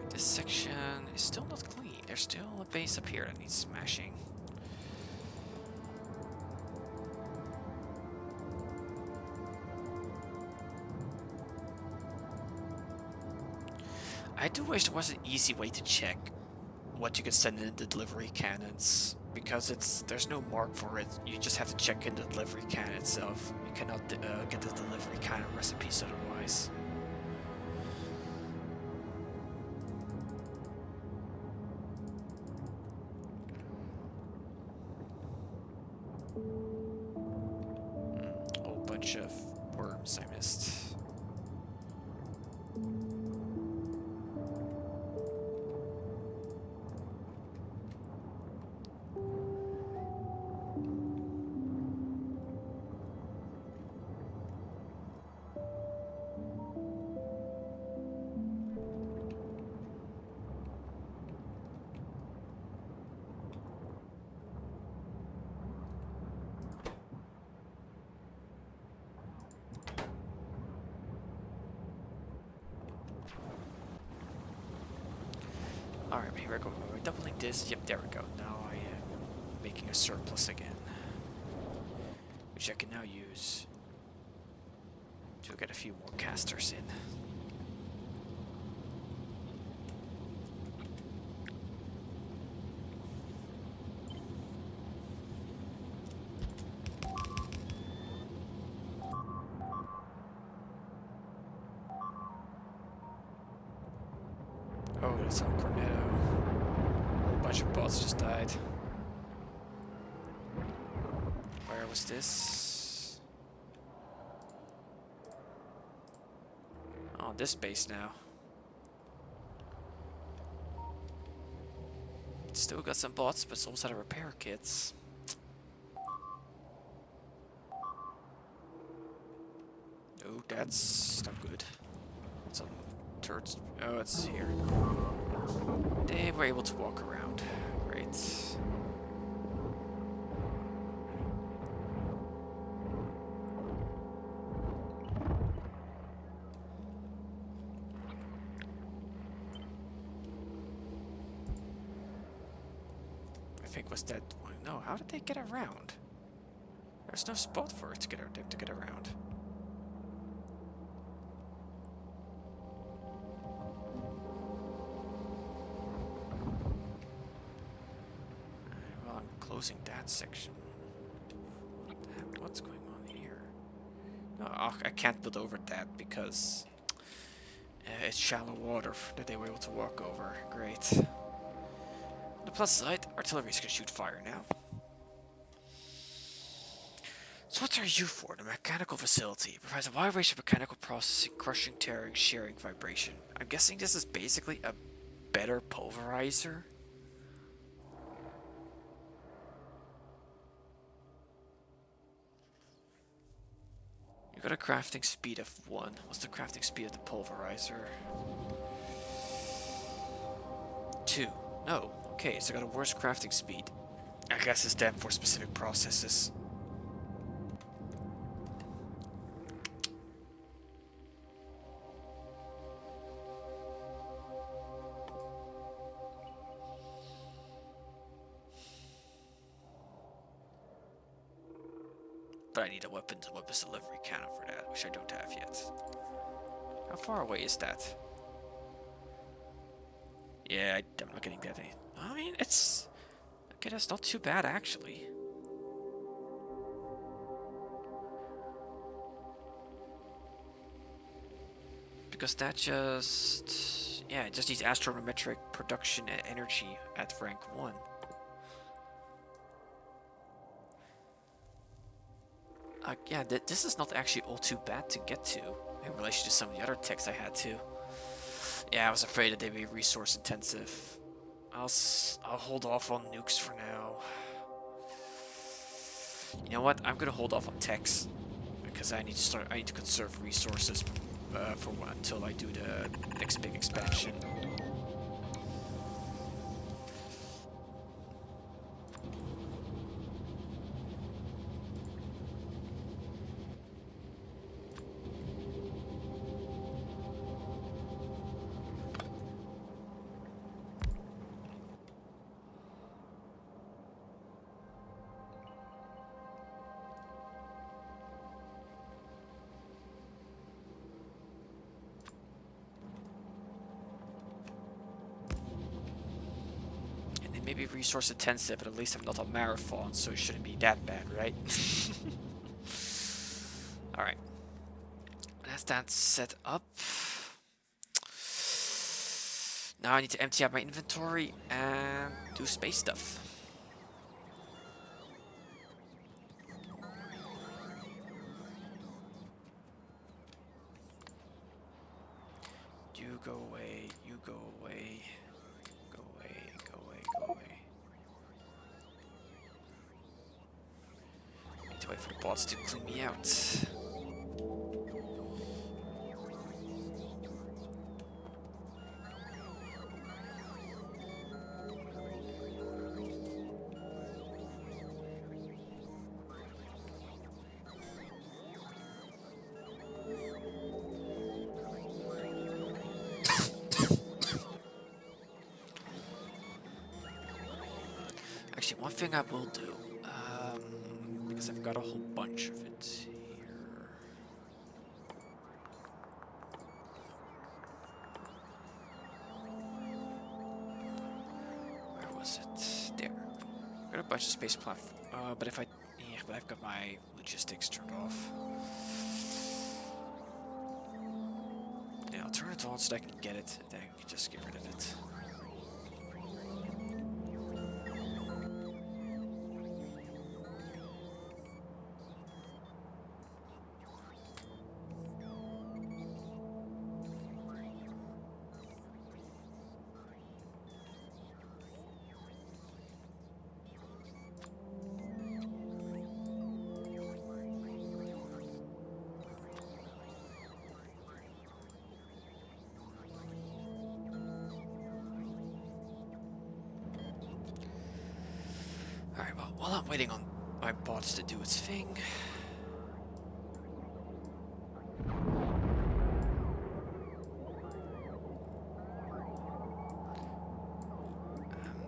This section is still not clean. There's still a base up here that needs smashing. I do wish there was an easy way to check what you can send in the delivery cannons, because there's no mark for it. You just have to check in the delivery cannon itself. You cannot get the delivery cannon recipes otherwise. Whole bunch of worms I missed. Alright, we're doubling this. Yep, there we go. Now I am making a surplus again. which I can now use to get a few more casters in. Oh, that's on Cornetto. A whole bunch of bots just died. Where was this? Oh, this base now. Still got some bots, but it's almost out of repair kits. Oh, that's not good. Some turrets. Oh, it's here. They were able to walk around. Great. I think was that one. No, how did they get around? There's no spot for it to get around. Well, I'm closing that section. What's going on here? No, I can't build over that because it's shallow water that they were able to walk over. Great. On the plus side, artillery's gonna shoot fire now. So what are you for? The mechanical facility provides a wide range of mechanical processing, crushing, tearing, shearing, vibration. I'm guessing this is basically a better pulverizer. You got a crafting speed of 1. What's the crafting speed of the pulverizer? 2. No. Okay, so I got a worse crafting speed. I guess it's then for specific processes. But I need a weapons delivery cannon for that, which I don't have yet. How far away is that? Yeah, I'm not getting that. I mean, it's... okay, that's not too bad, actually. Because that just... yeah, it just needs astrometric production and energy at rank 1. Yeah, this is not actually all too bad to get to in relation to some of the other techs I had to. Yeah, I was afraid that they'd be resource intensive. I'll hold off on nukes for now. You know what? I'm gonna hold off on techs because I need to conserve resources until I do the next big expansion. Maybe resource intensive, but at least I'm not on marathon, so it shouldn't be that bad, right? Alright. That's that set up. Now I need to empty out my inventory and do space stuff. You go away, you go away. Go away, go away, go away. Need to wait for the bots to clean me out. Actually, one thing I will do, because I've got a whole bunch of it here. Where was it? There. Got a bunch of space platform. But if I, yeah, but I've got my logistics turned off. Yeah, I'll turn it on so that I can get it, and then I can just get rid of it. Alright, well, while I'm waiting on my bots to do its thing...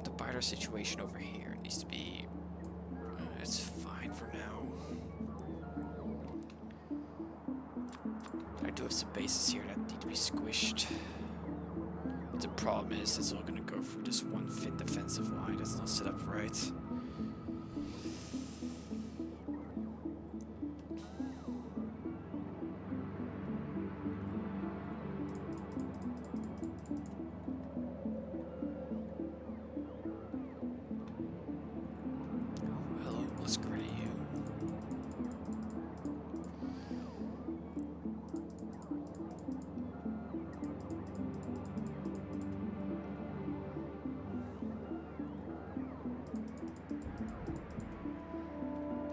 the biter situation over here needs to be... it's fine for now. I do have some bases here that need to be squished. But the problem is, it's all gonna go through this one thin defensive line that's not set up right.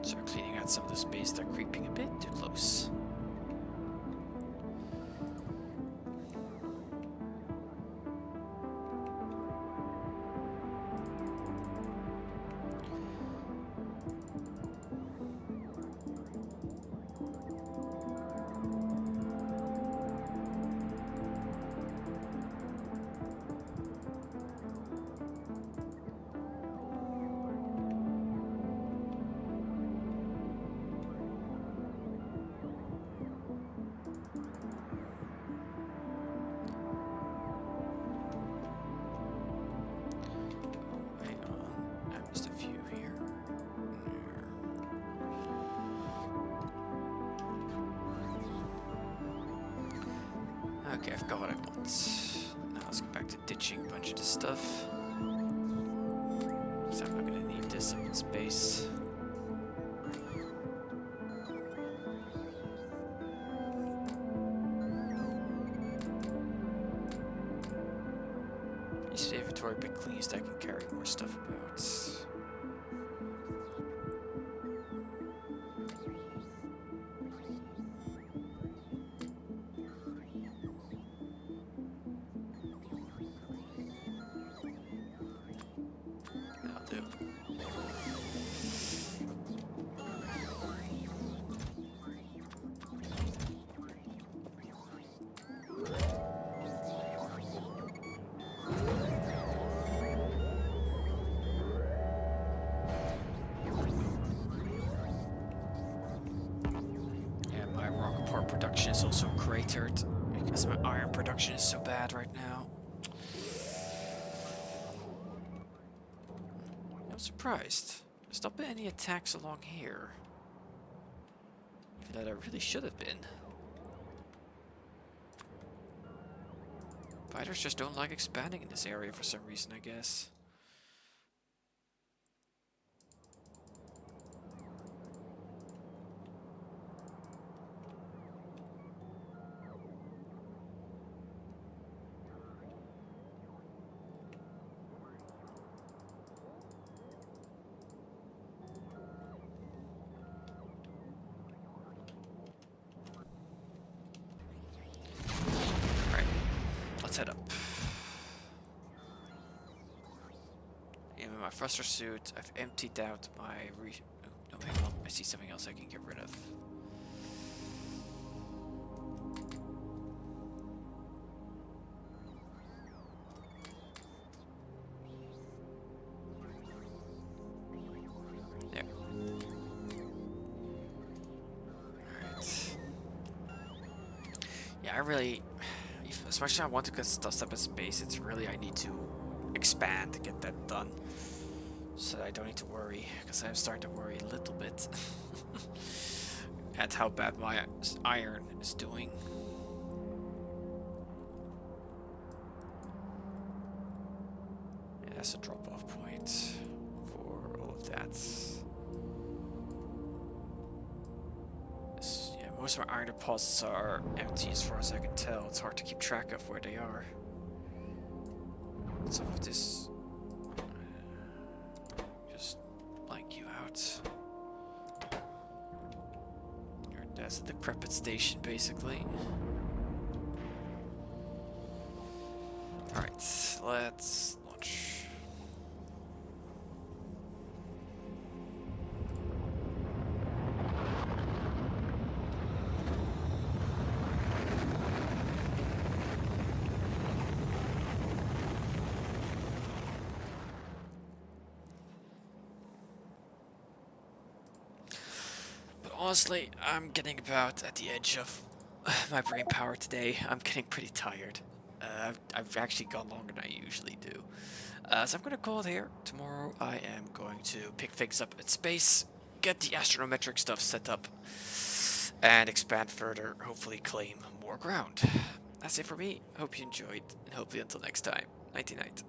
Start cleaning out some of the space. They're creeping a bit too close. Okay, I've got what I want. Now let's get back to ditching a bunch of this stuff. So I'm not gonna need this up in space. Use the inventory a bit clean so I can carry more stuff about. Production is also cratered because my iron production is so bad right now. I'm surprised. There's not been any attacks along here. Even though there really should have been. Fighters just don't like expanding in this area for some reason, I guess. Let's head up. In my thruster suit, I've emptied out my oh, no, hang on. I see something else I can get rid of. There. really, as much as I want to get stuff up in space, it's really I need to expand to get that done. So I don't need to worry, because I'm starting to worry a little bit at how bad my iron is doing. Yeah, that's a drop-off point for all of that. Yeah, most of my iron deposits are empty as far as I can tell. It's hard to keep track of where they are. Some of this just blank you out. That's a decrepit station, basically. Alright, let's launch. Honestly, I'm getting about at the edge of my brain power today. I'm getting pretty tired. I've actually gone longer than I usually do. So I'm going to call it here. Tomorrow I am going to pick things up in space, get the astronometric stuff set up, and expand further, hopefully claim more ground. That's it for me. Hope you enjoyed, and hopefully until next time. Nighty night.